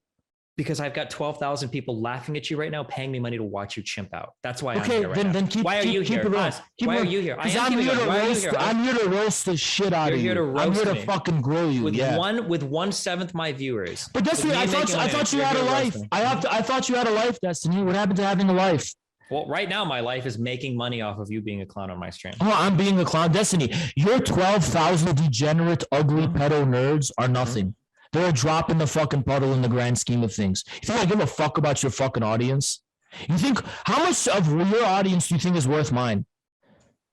Because I've got 12,000 people laughing at you right now, paying me money to watch you chimp out. That's why I'm here right now. Then keep. Why are you here? Why are you here? I'm here to roast the shit out of you. I'm here to fucking grill you. With 1/7 my viewers. But Destiny, I thought you had a life. I thought you had a life, Destiny. What happened to having a life? Well, right now my life is making money off of you being a clown on my stream. Oh, I'm being a clown, Destiny. Your 12,000 degenerate, ugly pedo nerds are nothing. They're a drop in the fucking puddle in the grand scheme of things. You think I give a fuck about your fucking audience? You think, how much of your audience do you think is worth mine?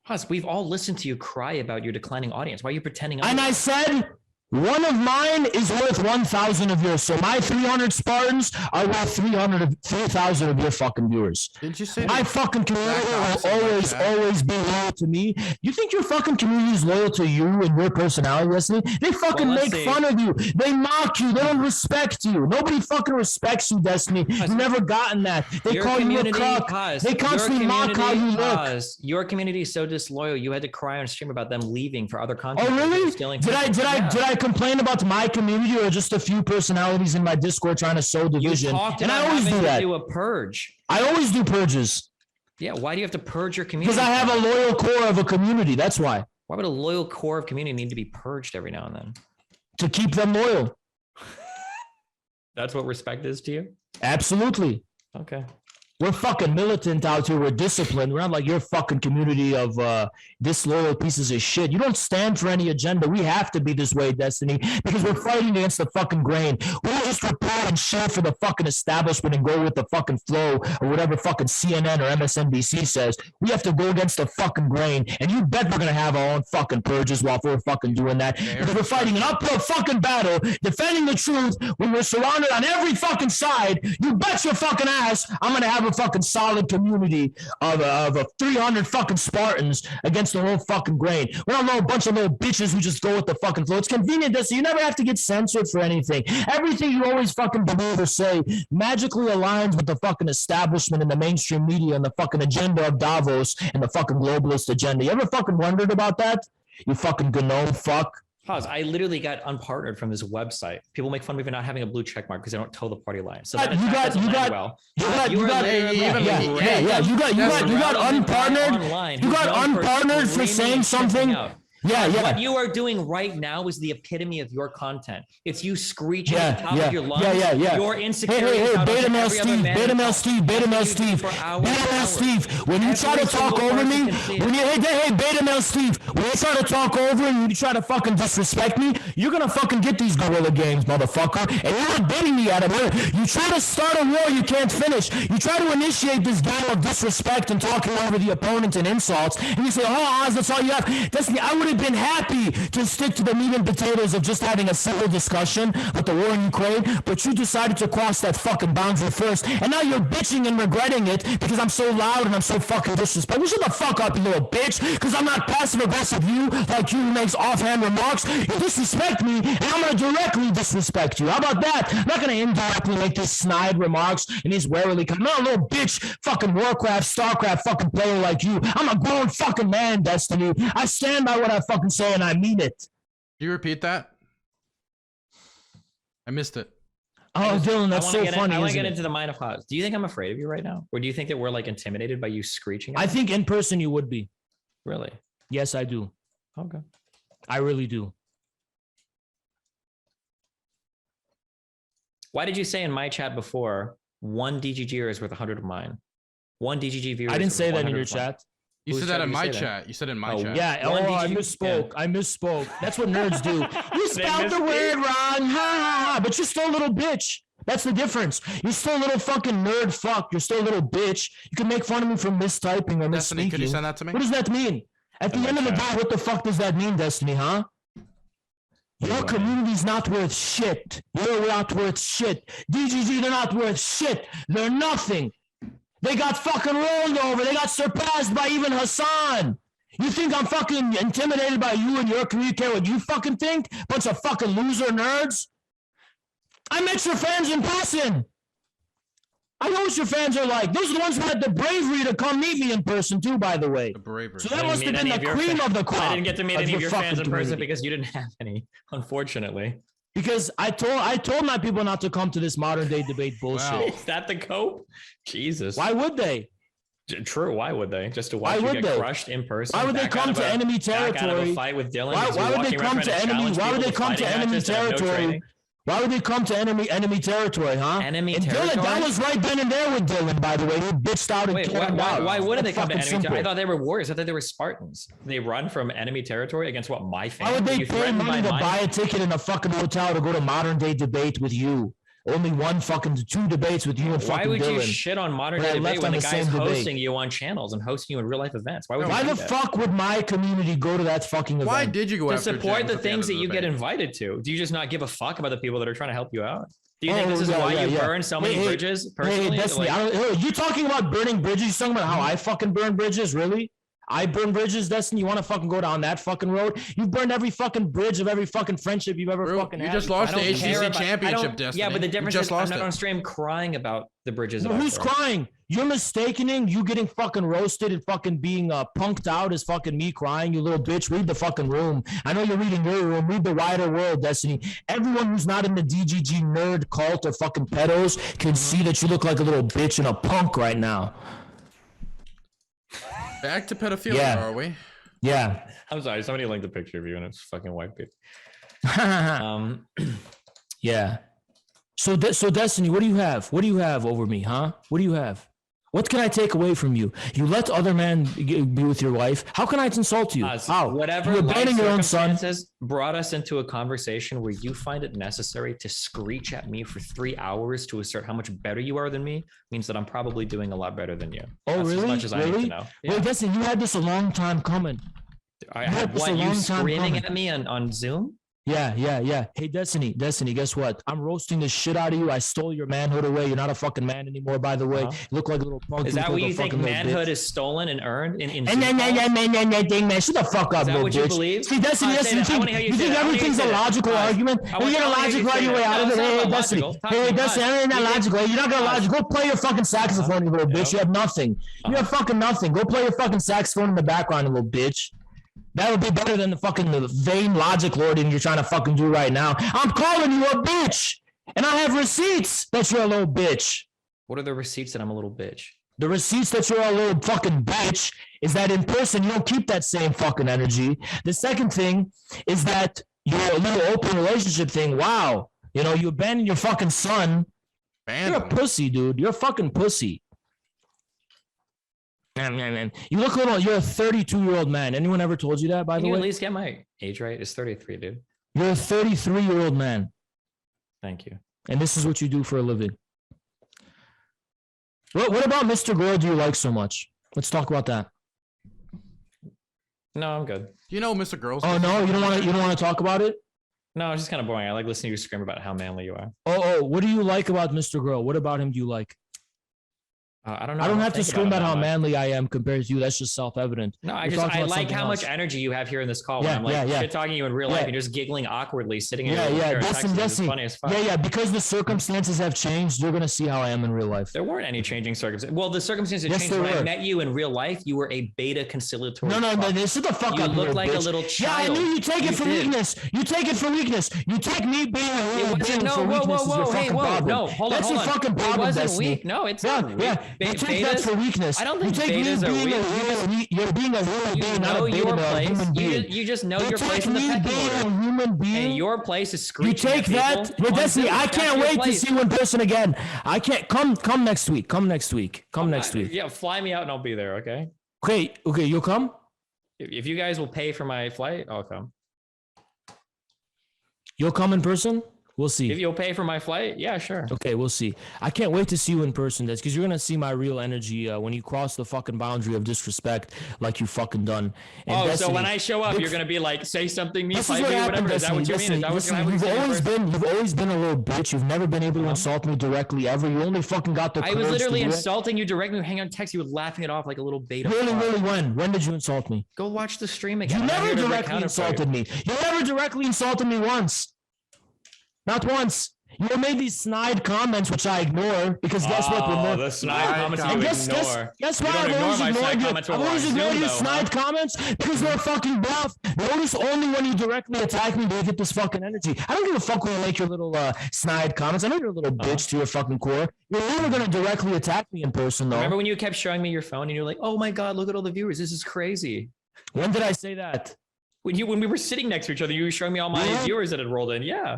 Hus, we've all listened to you cry about your declining audience. Why are you pretending? And I said, one of mine is worth 1,000 of yours. So my 300 Spartans are worth 3,000 of your fucking viewers. Didn't you say my fucking community will always be loyal to me? You think your fucking community is loyal to you and your personality, Destiny? They fucking make fun of you. They mock you. They don't respect you. Nobody fucking respects you, Destiny. You've never gotten that. They call you a cuck. They constantly mock how you look. Your community is so disloyal. You had to cry on stream about them leaving for other content. Oh, really? Did I complain about my community or just a few personalities in my Discord trying to sow division? And I always do that. Do a purge. I always do purges. Yeah, why do you have to purge your community? Because I have a loyal core of a community. That's why. Why would a loyal core of community need to be purged every now and then? To keep them loyal. That's what respect is to you? Absolutely. Okay. We're fucking militant out here. We're disciplined. We're not like your fucking community of disloyal pieces of shit. You don't stand for any agenda. We have to be this way, Destiny, because we're fighting against the fucking grain. We don't just report and shit for the fucking establishment and go with the fucking flow or whatever fucking CNN or MSNBC says. We have to go against the fucking grain. And you bet we're going to have our own fucking purges while we're fucking doing that. Because we're fighting an uphill fucking battle, defending the truth when we're surrounded on every fucking side. You bet your fucking ass I'm going to have a a fucking solid community of 300 fucking Spartans against the whole fucking grain. We're not a bunch of little bitches who just go with the fucking flow. It's convenient that so you never have to get censored for anything. Everything you always fucking believe or say magically aligns with the fucking establishment and the mainstream media and the fucking agenda of Davos and the fucking globalist agenda. You ever fucking wondered about that? You fucking gnome fuck. Pause. I literally got unpartnered from this website. People make fun of me for not having a blue check mark because they don't toe the party line. So that you got unpartnered. You got unpartnered for saying something. What you are doing right now is the epitome of your content. It's you screeching at the top of your lungs. Your insecurity. Hey, Beta Male Steve. When you try to talk over me, Beta Male Steve, when you try to talk over and you try to fucking disrespect me, you're gonna fucking get these guerrilla games, motherfucker. And you're not getting me out of it. You try to start a war you can't finish. You try to initiate this game of disrespect and talking over the opponent and insults, and you say, oh, Oz, that's all you have. I would have been happy to stick to the meat and potatoes of just having a civil discussion with the war in Ukraine, but you decided to cross that fucking boundary first, and now you're bitching and regretting it because I'm so loud and I'm so fucking disrespectful. Shut the fuck up, you little bitch, because I'm not passive-aggressive you like you who makes offhand remarks. You disrespect me, and I'm going to directly disrespect you. How about that? I'm not going to indirectly make these snide remarks and these warily come. No, little bitch, fucking Warcraft, Starcraft fucking player like you. I'm a grown fucking man, Destiny. I stand by what I fucking say and I mean it. Do you repeat that? I missed it. Oh, Dylan, that's so funny. I want to get into the mind of Haas. Do you think I'm afraid of you right now? Or do you think that we're like intimidated by you screeching? I think in person you would be. Really? Yes, I do. Okay. I really do. Why did you say in my chat before, one DGGer is worth 100 of mine? One DGG viewer. I didn't say that in your chat. You said that in my chat. You said in my chat. Yeah. I misspoke. Yeah. I misspoke. That's what nerds do. You spelled the word wrong. Ha ha ha. But you're still a little bitch. That's the difference. You're still a little fucking nerd fuck. You're still a little bitch. You can make fun of me for mistyping or Destiny, misspeaking. could you send that to me? What does that mean? At the end of the day, what the fuck does that mean, Destiny, huh? Your community's not worth shit. You're not worth shit. DGG, they're not worth shit. They're nothing. They got fucking rolled over. They got surpassed by even Hassan. You think I'm fucking intimidated by you and your community? Care what you fucking think? Bunch of fucking loser nerds. I met your fans in person. I know what your fans are like. Those are the ones who had the bravery to come meet me in person too, by the way. The bravery. So that must have been the cream of the crop. I didn't get to meet any of your fans in person because you didn't have any, unfortunately. Because I told my people not to come to this modern day debate bullshit. Wow. Is that the cope? Jesus. Why would they? True. Why would they? Just to watch you get crushed in person? Why would they come to enemy territory? Fight with Dylan? Why would they come to enemy? Why would they come to enemy territory? Why would they come to enemy territory, huh? Enemy and territory? Dylan, that was right then and there with Dylan, by the way. He bitched out and came out. Why wouldn't they come to enemy territory? I thought they were warriors. I thought they were Spartans. They run from enemy territory against what, my family? Why would they pay money to buy a ticket in a fucking hotel to go to modern day debate with you? Only two debates with you and fucking Dylan. Why would you shit on modern day debate when the guy's hosting you on channels and hosting you in real life events? Why the fuck would my community go to that fucking event? Why did you go after to support the things that you get invited to? Do you just not give a fuck about the people that are trying to help you out? Do you think this is why you burn so many bridges personally? You talking about burning bridges? You talking about how I fucking burn bridges? Really? I burn bridges, Destiny. You want to fucking go down that fucking road? You've burned every fucking bridge of every fucking friendship you've ever fucking had. You just lost the HCC championship, Destiny. Yeah, but the difference is I'm not on stream crying about the bridges. Who's crying? You're mistaking you getting fucking roasted and fucking being punked out as fucking me crying, you little bitch. Read the fucking room. I know you're reading your room. Read the wider world, Destiny. Everyone who's not in the DGG nerd cult or fucking pedos can see that you look like a little bitch and a punk right now. Back to pedophilia, are we? Yeah. I'm sorry. Somebody linked the picture of you and it's fucking white people. Yeah. So Destiny, what do you have? What do you have over me, huh? What do you have? What can I take away from you? You let other men be with your wife. How can I insult you? How? Whatever life circumstances brought us into a conversation where you find it necessary to screech at me for 3 hours to assert how much better you are than me means that I'm probably doing a lot better than you. Oh, That's really? As much as I need to know. Yeah. Well, Destiny, you had this a long time coming. You screaming at me on Zoom? Yeah. Hey, Destiny, guess what? I'm roasting the shit out of you. I stole your manhood away. You're not a fucking man anymore, by the way. You look like a little punk. Is that what you think manhood is stolen and earned? Man, shut the fuck up, little bitch. Is that what you believe? See, Destiny, you think everything's a logical argument? You're gonna logical your way out of it. Hey, Destiny, I'm not logical. You're not gonna logical. Go play your fucking saxophone, you little bitch. You have nothing. You have fucking nothing. Go play your fucking saxophone in the background, you little bitch. That would be better than the vain logic lording you're trying to fucking do right now. I'm calling you a bitch, and I have receipts that you're a little bitch. What are the receipts that I'm a little bitch? The receipts that you're a little fucking bitch is that in person you don't keep that same fucking energy. The second thing is that your little open relationship thing. Wow, you abandoned your fucking son. You're a pussy, dude. You're a fucking pussy. You look little. You're a 32-year-old man. Anyone ever told you that? By the way, at least get my age right. It's 33, dude. You're a 33-year-old man. Thank you. And this is what you do for a living. What about Mr. Girl do you like so much? Let's talk about that. No, I'm good. Do you know Mr. Girls? Oh no, you don't want to talk about it? No, it's just kind of boring. I like listening to you scream about how manly you are. Oh, what do you like about Mr. Girl? What about him do you like? I don't know. I don't have to scream about how manly I am compared to you. That's just self-evident. No, I like how much energy you have here in this call. When I'm like shit talking you in real life, you're just giggling awkwardly, sitting in your chair. It's funny as fuck. Yeah. Because the circumstances have changed, you're gonna see how I am in real life. There weren't any changing circumstances. Well, the circumstances changed when I met you in real life. You were a beta conciliatory. No. Sit the fuck up. You look like a little child. Yeah, I knew you take it for weakness. You take it for weakness. You take me being a little bit for weakness is your fucking problem. No, hold on. That's your fucking problem. It wasn't weak. No, it's not weak. You take that for weakness. I don't think betas are weak. You're being a human being, not a beta, a human being. You just know your place in the pecking order. A human being. And your place is screeching. You take that. Destiny, I can't wait to see you in person again. I can't. Come next week. Come next week. Yeah, fly me out and I'll be there. Okay. Okay. You'll come. If you guys will pay for my flight, I'll come. You'll come in person. We'll see. If you'll pay for my flight, yeah, sure. Okay, we'll see. I can't wait to see you in person, Des, because you're gonna see my real energy when you cross the fucking boundary of disrespect, like you fucking done. And Destiny, so when I show up, you're gonna be like, say something, me, fight me, whatever. Is that what you mean? You've always been a little bitch. You've never been able to insult me directly ever. You only fucking got the. I was literally insulting you directly. Hang on, text. You were laughing it off like a little beta. Really? When did you insult me? Go watch the stream again. You never directly insulted me. You never directly insulted me once. Not once. You made these snide comments, which I ignore, because guess what? The snide comments you ignore. Guess why I've always ignored your snide comments? Because they're fucking bluff. Notice only when you directly attack me do you get this fucking energy. I don't give a fuck when you make your little snide comments. I know you're a little bitch to your fucking core. You're never going to directly attack me in person, though. Remember when you kept showing me your phone and you're like, oh my God, look at all the viewers. This is crazy. When did I say that? When we were sitting next to each other, you were showing me all my viewers that had rolled in. Yeah.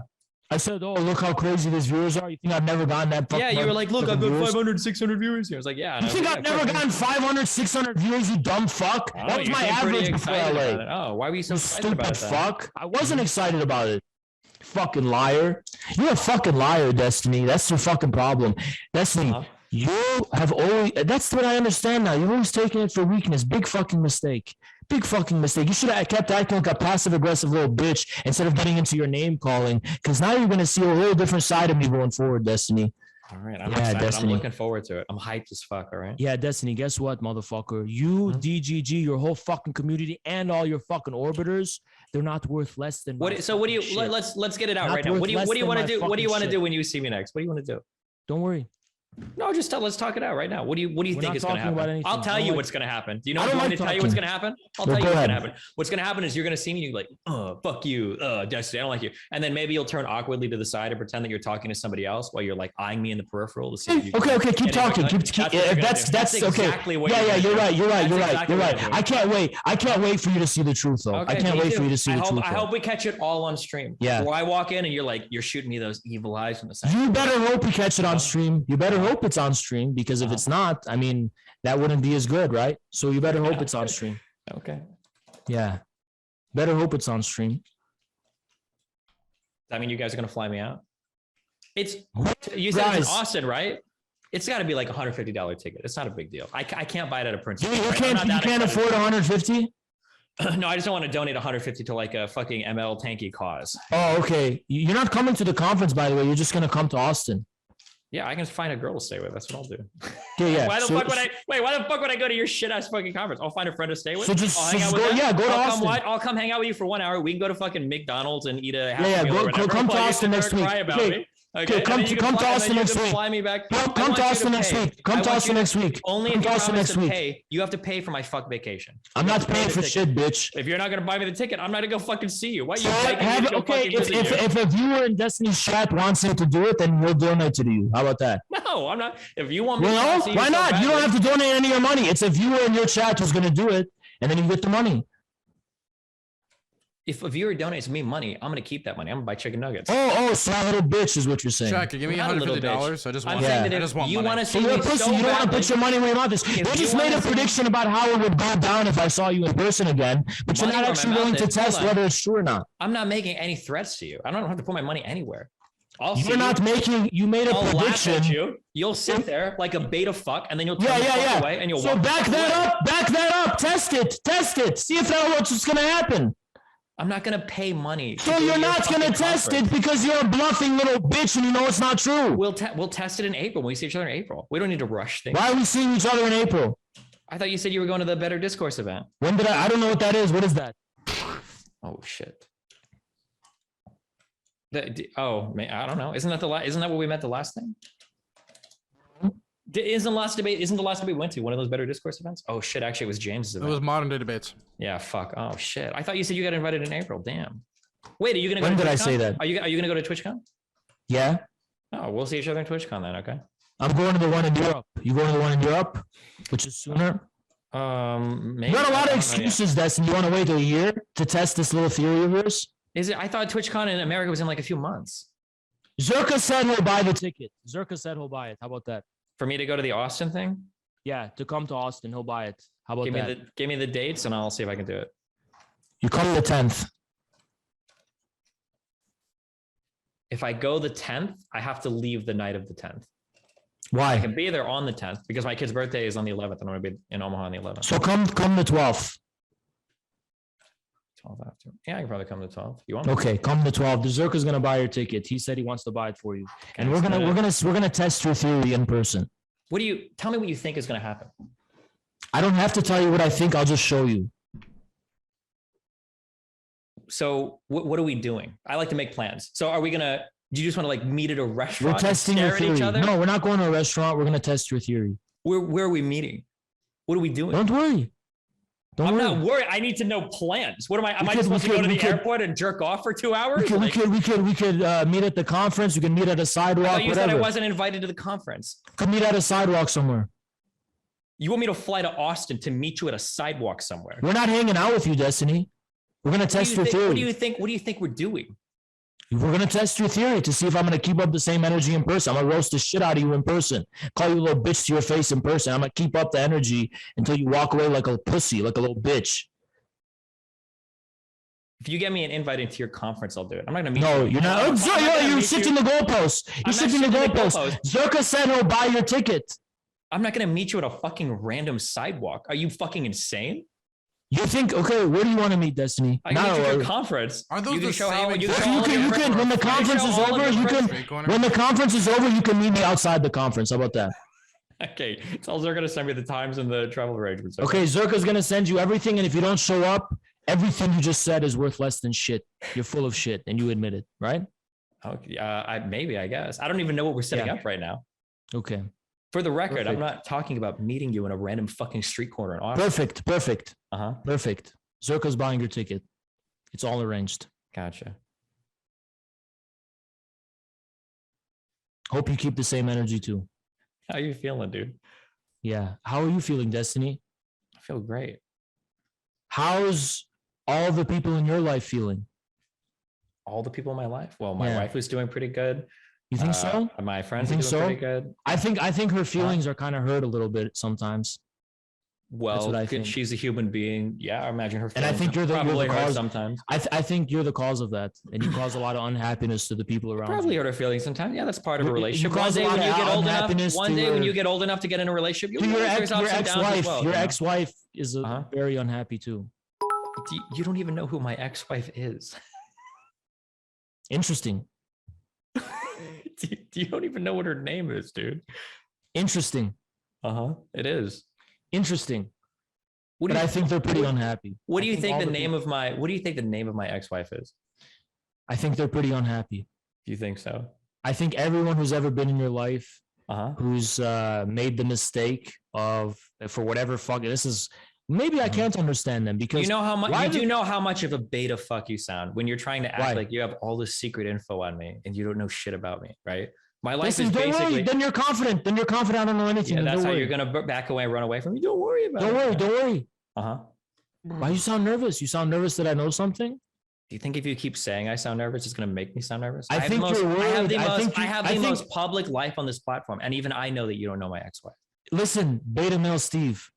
I said, oh, look how crazy these viewers are. You think I've never gotten that? Yeah, you were like, look, I've got 500, 600 viewers here. I was like, yeah. You think I've never gotten 500, 600 viewers, you dumb fuck? That was my average before LA. Oh, why were you so excited about that? Stupid fuck. I wasn't excited about it. Fucking liar. You're a fucking liar, Destiny. That's your fucking problem. Destiny, you have always, that's what I understand now. You've always taken it for weakness. Big fucking mistake. Big fucking mistake. You should have kept acting like a passive-aggressive little bitch instead of getting into your name calling, because now you're going to see a whole different side of me going forward, Destiny. All right, I'm excited. Destiny. I'm looking forward to it. I'm hyped as fuck, all right? Yeah, Destiny, guess what, motherfucker? You, DGG, your whole fucking community, and all your fucking orbiters, they're not worth less than so what do you, shit. Let's get it out right now. What do you want to do? What do you want to do when you see me next? What do you want to do? Don't worry. No, let's talk it out right now. What do you think is going to happen? I'll tell you what's going to happen. Do you know what I'm going to tell you what's going to happen? I'll tell you what's going to happen. What's going to happen is you're going to see me and you're like, oh, fuck you, Destiny, I don't like you. And then maybe you'll turn awkwardly to the side and pretend that you're talking to somebody else while you're like eyeing me in the peripheral to see if you okay, keep talking. That's okay. Exactly what you're right. I can't wait for you to see the truth though. I can't wait for you to see the truth. I hope we catch it all on stream. Yeah. Where I walk in and you're shooting me those evil eyes from the side. You better hope we catch it on stream. You better hope it's on stream. Because if it's not, I mean, that wouldn't be as good, right? So you better hope it's on stream. Okay. Yeah. Better hope it's on stream. Does that mean you guys are going to fly me out? You said it's in Austin, right? It's got to be like $150 ticket. It's not a big deal. I can't buy it at a Prince. You can't afford 150? No, I just don't want to donate 150 to like a fucking ML tanky cause. Oh, okay. You're not coming to the conference, by the way. You're just gonna come to Austin. Yeah, I can find a girl to stay with. That's what I'll do. Yeah. Why the fuck would I go to your shit ass fucking conference? I'll find a friend to stay with. So just, I'll hang out with go, them. yeah, go to Austin. I'll come hang out with you for 1 hour. We can go to fucking McDonald's and eat a happy meal. Meal Come to Austin next week. Okay, come to Austin next week. Fly me back. Come to Austin next week. Come to Austin next week. Only if you promise to pay. You have to pay for my fuck vacation. I'm not paying for shit, bitch. If you're not gonna buy me the ticket, I'm not gonna go fucking see you. Why are you okay, if a viewer in Destiny's chat wants him to do it, then we'll donate to you. How about that? No, I'm not. If you want me to see you, why not? You don't have to donate any of your money. It's a viewer in your chat who's gonna do it, and then you get the money. If a viewer donates me money, I'm gonna keep that money. I'm gonna buy chicken nuggets. Oh, so a little bitch is what you're saying. Check, give me $150. I just want. I just want you want to see you're me a pussy. so You don't want to badly. put your money where your mouth is. You just made a prediction about how it would go down if I saw you in person again, but you're not actually willing to test whether it's true or not. I'm not making any threats to you. I don't have to put my money anywhere. You're not making. You made a prediction. You'll sit there like a beta fuck, and then you'll turn the fuck away, and you'll. So back that up. Back that up. Test it. See if that's what's gonna happen. I'm not gonna pay money. So you're not gonna test it because you're a bluffing little bitch and you know it's not true. We'll test it in April when we see each other in April. We don't need to rush things. Why are we seeing each other in April? I thought you said you were going to the Better Discourse event. When did I don't know what that is. What is that? Oh shit. Oh man, I don't know. Isn't that what we met the last thing? Isn't the last debate we went to one of those Better Discourse events? Oh shit, actually it was James's event. It was Modern Day Debates. Yeah, fuck. Oh shit. I thought you said you got invited in April. Damn. Wait, are you gonna go when to did TwitchCon? I say that? Are you gonna go to TwitchCon? Yeah. Oh, we'll see each other in TwitchCon then, okay? I'm going to the one in Europe. You going to the one in Europe? Which is sooner? Maybe. You got a lot of excuses, Dustin. You want to wait a year to test this little theory of yours? Is it? I thought TwitchCon in America was in like a few months. Zerka said he'll buy the ticket. Zerka said he'll buy it. How about that? For me to go to the Austin thing? Yeah, to come to Austin, he'll buy it. How about that? Give me the dates and I'll see if I can do it. You come the 10th. If I go the 10th, I have to leave the night of the 10th. Why? I can be there on the 10th because my kid's birthday is on the 11th and I'm going to be in Omaha on the 11th. So come the 12th. 12 after. Yeah, I can probably come to 12. You want? Okay, come the 12th. The Zerka's gonna buy your ticket. He said he wants to buy it for you, and we're gonna test your theory in person. Tell me what you think is gonna happen? I don't have to tell you what I think. I'll just show you. So what are we doing? I like to make plans. So are we gonna? Do you just want to like meet at a restaurant? We're testing your theory. No, we're not going to a restaurant. We're gonna test your theory. Where are we meeting? What are we doing? Don't worry. I'm not worried. I need to know plans. What am I? Am I supposed to go to the airport and jerk off for 2 hours? We could meet at the conference. We can meet at a sidewalk. I thought you said I wasn't invited to the conference. Could meet at a sidewalk somewhere. You want me to fly to Austin to meet you at a sidewalk somewhere? We're not hanging out with you, Destiny. We're gonna test your theory. What do you think we're doing? We're gonna test your theory to see if I'm gonna keep up the same energy in person. I'm gonna roast the shit out of you in person. Call you a little bitch to your face in person. I'm gonna keep up the energy until you walk away like a pussy, like a little bitch. If you get me an invite into your conference, I'll do it. I'm not gonna meet you. No, you're not. You're shifting the goalposts. You're shifting the goalposts. Zerka said he'll buy your ticket. I'm not gonna meet you at a fucking random sidewalk. Are you fucking insane? You think, okay, where do you want to meet, Destiny? I can meet you at a conference. Are those the same? When the conference is over, when the conference is over, you can meet me outside the conference. How about that? Okay, tell Zerka to send me the times and the travel arrangements. Okay, Zerka's gonna send you everything, and if you don't show up, everything you just said is worth less than shit. You're full of shit, and you admit it, right? Okay, I guess. I don't even know what we're setting up right now. Okay. For the record, I'm not talking about meeting you in a random fucking street corner in Austin. Perfect. Uh-huh. Perfect. Zerka's buying your ticket. It's all arranged. Gotcha. Hope you keep the same energy too. How you feeling, dude? Yeah. How are you feeling, Destiny? I feel great. How's all the people in your life feeling? All the people in my life? Well, my wife was doing pretty good. You think so? My friends are doing pretty good. I think her feelings are kind of hurt a little bit sometimes. Well, she's a human being. Yeah, I imagine her feelings. And I think you're the cause. Sometimes. I think you're the cause of that, and you cause a lot of unhappiness to the people around. Probably you. hurt her feelings sometimes. Yeah, that's part of a relationship. One day when you get old enough to get in a relationship, your ex-wife is very unhappy too. You don't even know who my ex-wife is. Interesting. You don't even know what her name is, dude. Interesting. It is. Interesting. But I think they're pretty unhappy. What do you think the name of my ex-wife is? I think they're pretty unhappy. Do you think so? I think everyone who's ever been in your life, who's made the mistake of, for whatever fuck, this is, maybe I can't understand them because you know how much you do know how much of a beta fuck you sound when you're trying to act like you have all this secret info on me and you don't know shit about me, right? My life is basically. Worry. Then you're confident. I don't know anything. Yeah, that's how you're gonna back away and run away from me. Don't worry about it. Don't worry. Why you sound nervous? You sound nervous that I know something? Do you think if you keep saying I sound nervous, it's gonna make me sound nervous? I think you're worried. I have the most public life on this platform, and even I know that you don't know my ex-wife. Listen, beta male Steve.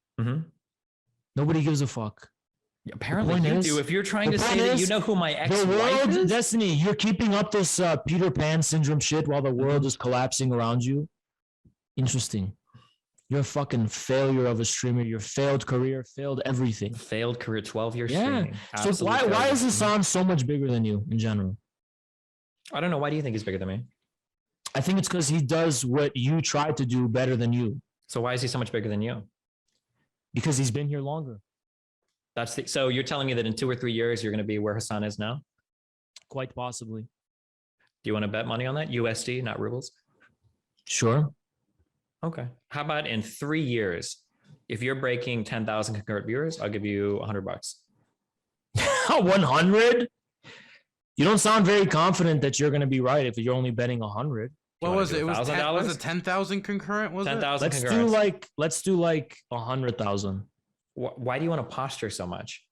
Nobody gives a fuck. Apparently you do. If you're trying to say that you know who my ex-wife is. Destiny, you're keeping up this Peter Pan syndrome shit while the world is collapsing around you. Interesting. You're a fucking failure of a streamer. Your failed career, failed everything. Failed career, 12 years streaming. So why is Hassan so much bigger than you in general? I don't know. Why do you think he's bigger than me? I think it's because he does what you tried to do better than you. So why is he so much bigger than you? Because he's been here longer. So you're telling me that in 2 or 3 years, you're going to be where Hassan is now? Quite possibly. Do you want to bet money on that? USD, not rubles? Sure. Okay. How about in 3 years, if you're breaking 10,000 concurrent viewers, I'll give you $100. 100? You don't sound very confident that you're going to be right if you're only betting 100. What was it? It was was it 10,000 concurrent? Was 10,000 concurrent. Let's do like 100,000. Why do you want to posture so much?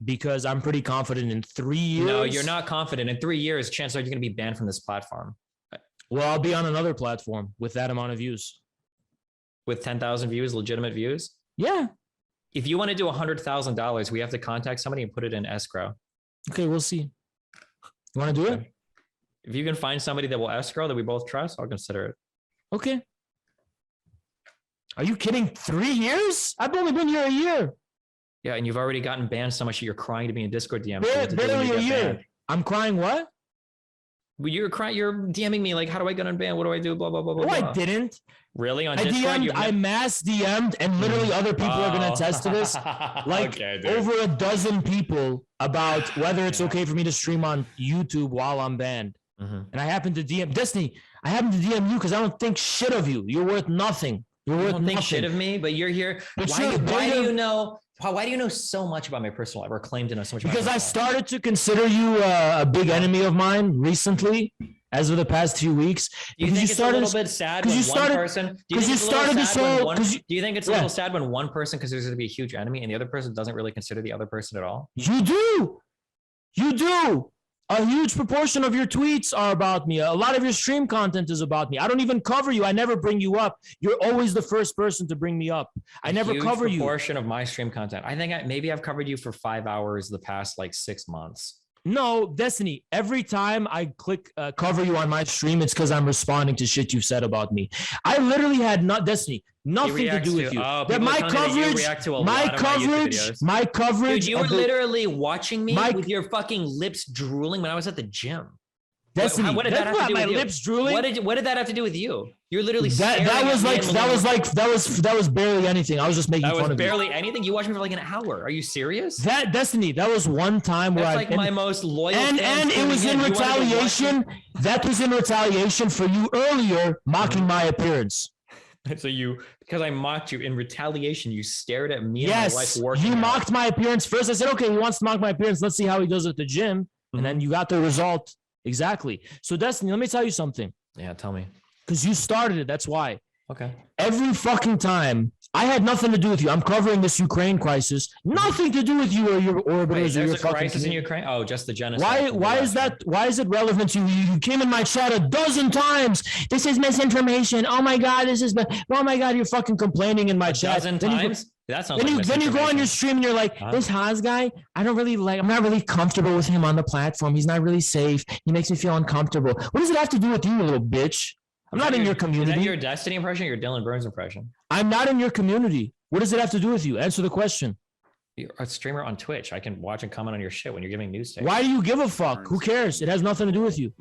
Because I'm pretty confident in 3 years. No, you're not confident. In 3 years, chances are you're going to be banned from this platform. Well, I'll be on another platform with that amount of views. With 10,000 views, legitimate views? Yeah. If you want to do $100,000, we have to contact somebody and put it in escrow. Okay, we'll see. You want to do it? If you can find somebody that will escrow that we both trust, I'll consider it. Okay. Are you kidding? 3 years? I've only been here a year. Yeah, and you've already gotten banned so much that you're crying to me in Discord DM. Barely a year. Banned. I'm crying what? Well, you're DMing me like, how do I get unbanned? What do I do? Blah, blah, blah, blah. No, I didn't. Really? On Discord? I mass DM'd, and literally other people are going to attest to this. Like over a dozen people about whether it's okay for me to stream on YouTube while I'm banned. And I happen to DM Destiny. I happen to DM you because I don't think shit of you. You're worth nothing. You're worth nothing. Think shit of me, but you're here. Why do you know? Why do you know so much about my personal life, or claim to know so much? Because I started to consider you a big enemy of mine recently, as of the past few weeks. Do you think it's a little bit sad when one person? Do you think it's a little sad when one person considers it to be a huge enemy and the other person doesn't really consider the other person at all? You do. You do. A huge proportion of your tweets are about me. A lot of your stream content is about me. I don't even cover you. I never bring you up. You're always the first person to bring me up. I never cover you. A proportion of my stream content. I think maybe I've covered you for 5 hours the past like 6 months. No, Destiny, every time I click cover you on my stream, it's because I'm responding to shit you've said about me. I literally had Destiny, nothing to do with you. That my coverage. Dude, you were literally watching me with your fucking lips drooling when I was at the gym. Destiny, what did that have to do with you? Lips drooling? What did that have to do with you? You're literally that was barely anything. I was just making fun of you. That was barely anything. You watched me for like an hour. Are you serious? Destiny, that was one time where that's like my most loyal. And it was in retaliation. That was in retaliation for you earlier mocking my appearance. So because I mocked you in retaliation, you stared at me and my wife working. You mocked my appearance first. I said, okay, he wants to mock my appearance. Let's see how he does at the gym. And then you got the result. Exactly. So Destiny, let me tell you something. Yeah, tell me. Because you started it. That's why. Okay. Every fucking time, I had nothing to do with you. I'm covering this Ukraine crisis. Nothing to do with you or your orbiters or your fucking crisis in Ukraine. Oh, just the genocide. Why is that? Why is it relevant to you? You came in my chat a dozen times. This is misinformation. Oh my god, oh my god, you're fucking complaining in my chat. A dozen times. That sounds then you go on your stream and you're like, this Haas guy, I'm not really comfortable with him on the platform. He's not really safe. He makes me feel uncomfortable. What does it have to do with you, little bitch? I'm not in your community. Is that your Destiny impression or your Dylan Burns impression? I'm not in your community. What does it have to do with you? Answer the question. You're a streamer on Twitch. I can watch and comment on your shit when you're giving news takes. Why do you give a fuck? Who cares? It has nothing to do with you.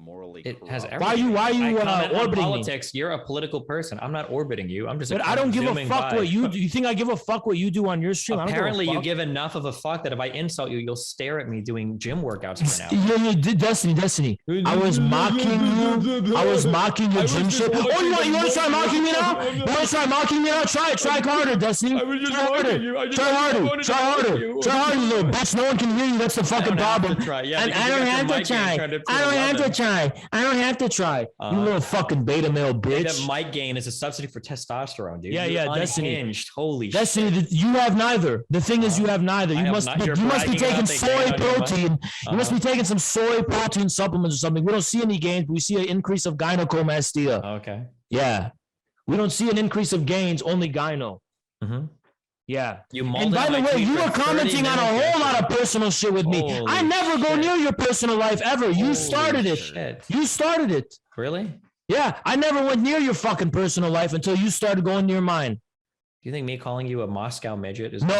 It has everything. Why are you orbiting politics? Me? You're a political person. I'm not orbiting you. I'm just. But I don't give a fuck what you do. You think I give a fuck what you do on your stream? Apparently, you give enough of a fuck that if I insult you, you'll stare at me doing gym workouts for now. Yeah, Destiny. I was mocking you. I was mocking your gym shit. Oh, you want to try mocking me now? You want to try mocking me now? Try it. Try harder, Destiny. Try harder. Try harder, you little bitch. No one can hear you. That's the fucking problem. I don't have to try. I don't have to try. You little fucking beta male bitch. That mic gain is a substitute for testosterone, dude. Yeah, Destiny. Holy Destiny, shit. You have neither. The thing is, you have neither. You must be taking soy protein. You must be taking some soy protein supplements or something. We don't see any gains, but we see an increase of gynecomastia. Okay. Yeah. We don't see an increase of gains, only gyno. Mm-hmm. Yeah. And by the way, you were commenting on a whole lot of personal shit with me. Holy I never go near your personal life ever. You started it. Shit. You started it. Really? Yeah. I never went near your fucking personal life until you started going near mine. Do you think me calling you a Moscow midget is? No,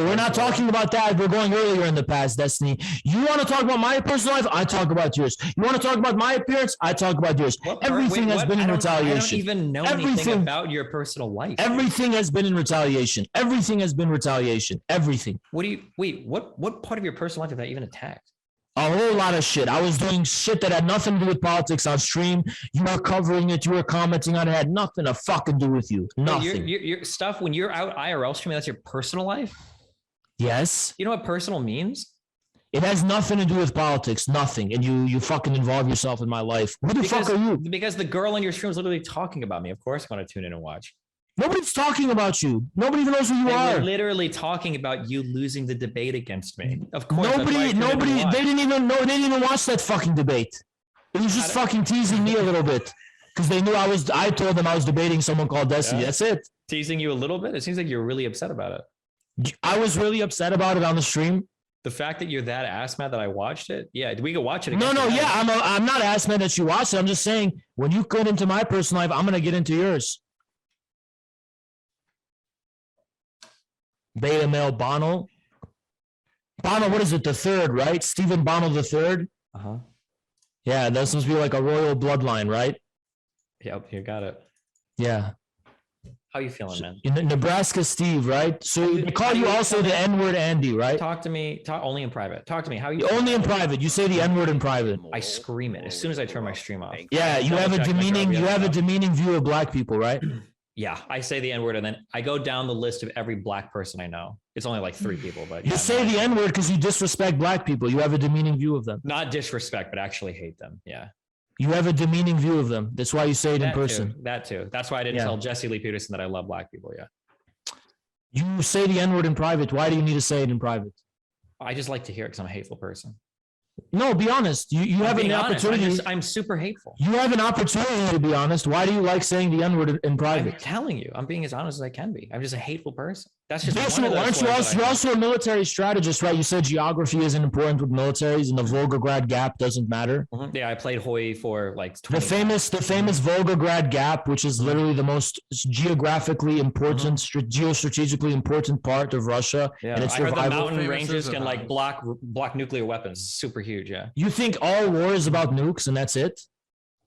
we're not talking about that. We're going earlier in the past, Destiny. You want to talk about my personal life? I talk about yours. You want to talk about my appearance? I talk about yours. Everything has been in retaliation. I don't even know anything about your personal life. Everything has been in retaliation. Everything has been retaliation. Everything. What part of your personal life have I even attacked? A whole lot of shit. I was doing shit that had nothing to do with politics on stream. You were covering it. You were commenting on it. It had nothing to fucking do with you. Nothing. Your stuff, when you're out IRL streaming, that's your personal life? Yes. You know what personal means? It has nothing to do with politics. Nothing. And you fucking involve yourself in my life. Who the fuck are you? Because the girl on your stream is literally talking about me. Of course I'm going to tune in and watch. Nobody's talking about you. Nobody even knows who you are. They were literally talking about you losing the debate against me. Of course. Nobody, they didn't even know. They didn't even watch that fucking debate. It was just fucking teasing me a little bit. Because they knew I told them I was debating someone called Destiny. Yeah. That's it. Teasing you a little bit? It seems like you're really upset about it. I was really upset about it on the stream. The fact that you're that ass mad that I watched it? Yeah, we could watch it again. No, yeah. I'm not ass mad that you watched it. I'm just saying, when you get into my personal life, I'm going to get into yours. Beta male Bono. Bono, what is it? The third, right? Stephen Bono the third. Uh-huh. Yeah, that must be like a royal bloodline, right? Yep, you got it. Yeah. How you feeling, man? Nebraska Steve, right? So they call you also the N-word Andy, right? Talk to me. Talk only in private. Talk to me. How you? Only in private. You say the N-word in private. I scream it as soon as I turn my stream off. Yeah, you have a demeaning. You have a demeaning view of black people, right? Yeah, I say the N-word and then I go down the list of every black person I know. It's only like 3 people, but yeah, you say the N-word because you disrespect black people. You have a demeaning view of them. Not disrespect, but actually hate them. Yeah. You have a demeaning view of them. That's why you say it in person. That too. That's why I didn't tell Jesse Lee Peterson that I love black people. Yeah. You say the N-word in private. Why do you need to say it in private? I just like to hear it because I'm a hateful person. No, be honest. You have an opportunity. I'm super hateful. You have an opportunity to be honest. Why do you like saying the N-word in private? I'm telling you, I'm being as honest as I can be. I'm just a hateful person. That's just. Aren't you also a military strategist, right? You said geography isn't important with militaries, and the Volgograd Gap doesn't matter. Mm-hmm. Yeah, I played Hoi for like 20 the famous Volgograd Gap, which is literally the most geographically important, geostrategically important part of Russia. Yeah, and it's I heard the mountain ranges can like block nuclear weapons. Super huge. Yeah. You think all war is about nukes and that's it?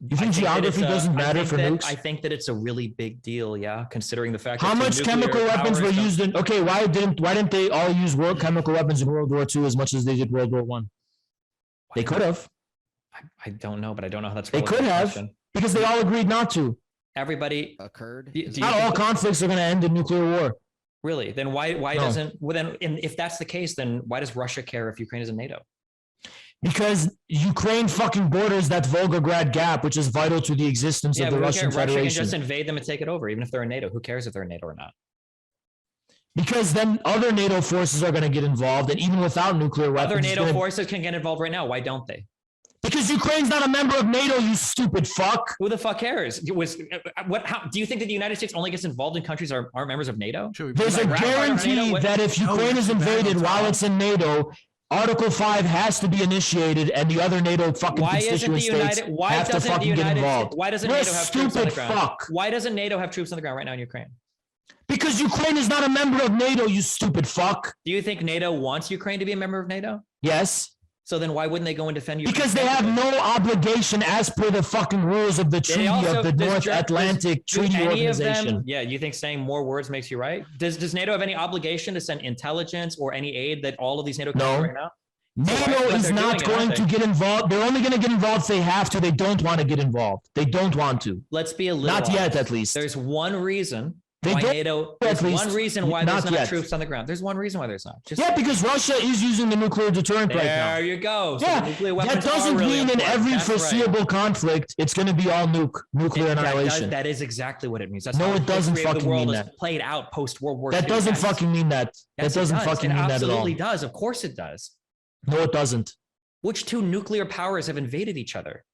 You think geography doesn't matter for nukes? I think that it's a really big deal, yeah, considering the fact how much chemical weapons were used in why didn't they all use chemical weapons in World War II as much as they did World War I? They could have. I don't know, but I don't know how that's they could have because they all agreed not to. Everybody occurred. Not all conflicts are going to end in nuclear war. Really? Then why doesn't if that's the case, then why does Russia care if Ukraine is in NATO? Because Ukraine fucking borders that Volgograd Gap, which is vital to the existence of the Russian Federation. Russia can just invade them and take it over, even if they're in NATO. Who cares if they're in NATO or not? Because then other NATO forces are going to get involved, and even without nuclear weapons, other NATO forces can get involved right now. Why don't they? Because Ukraine's not a member of NATO, you stupid fuck. Who the fuck cares? How do you think that the United States only gets involved in countries that aren't members of NATO? There's a guarantee that if Ukraine is invaded while it's in NATO, Article 5 has to be initiated, and the other NATO fucking constituent states have to fucking get involved. Why doesn't NATO have troops on the ground? Why doesn't NATO have troops on the ground right now in Ukraine? Because Ukraine is not a member of NATO, you stupid fuck. Do you think NATO wants Ukraine to be a member of NATO? Yes. So then why wouldn't they go and defend Ukraine? Because they have no obligation as per the fucking rules of the treaty of the North Atlantic Treaty Organization. Yeah, you think saying more words makes you right? Does NATO have any obligation to send intelligence or any aid that all of these NATO countries right now? NATO is not going to get involved. They're only going to get involved if they have to. They don't want to get involved. They don't want to. Let's be a little Not yet, at least. There's one reason why NATO. There's one reason why there's not troops on the ground. There's one reason why there's not. Yeah, because Russia is using the nuclear deterrent right now. There you go. So yeah, that doesn't mean in every foreseeable conflict it's going to be all nuclear annihilation. That is exactly what it means. That's no, it doesn't fucking mean that. Played out post World War II. That doesn't fucking mean that. That doesn't fucking mean that at all. It absolutely does. Of course it does. No, it doesn't. Which two nuclear powers have invaded each other?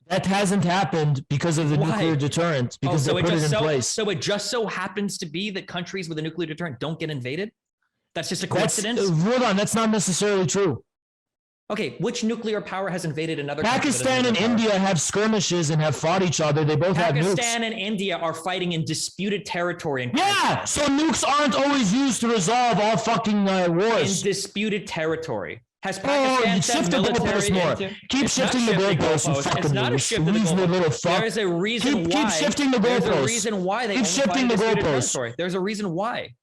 That hasn't happened because of the nuclear deterrent, because they put it in place. So it just so happens to be that countries with a nuclear deterrent don't get invaded? That's just a coincidence? Hold on, that's not necessarily true. Okay, which nuclear power has invaded another Pakistan and India have skirmishes and have fought each other. They both have nukes. Pakistan and India are fighting in disputed territory. Yeah, so nukes aren't always used to resolve all fucking wars. In disputed territory. Has Pakistan sent military into... Keep shifting the goalposts. It's not a shift of the goalposts. There is a reason why. Keep shifting the goalposts. There's a reason why they keep shifting the goalposts. There's a reason why.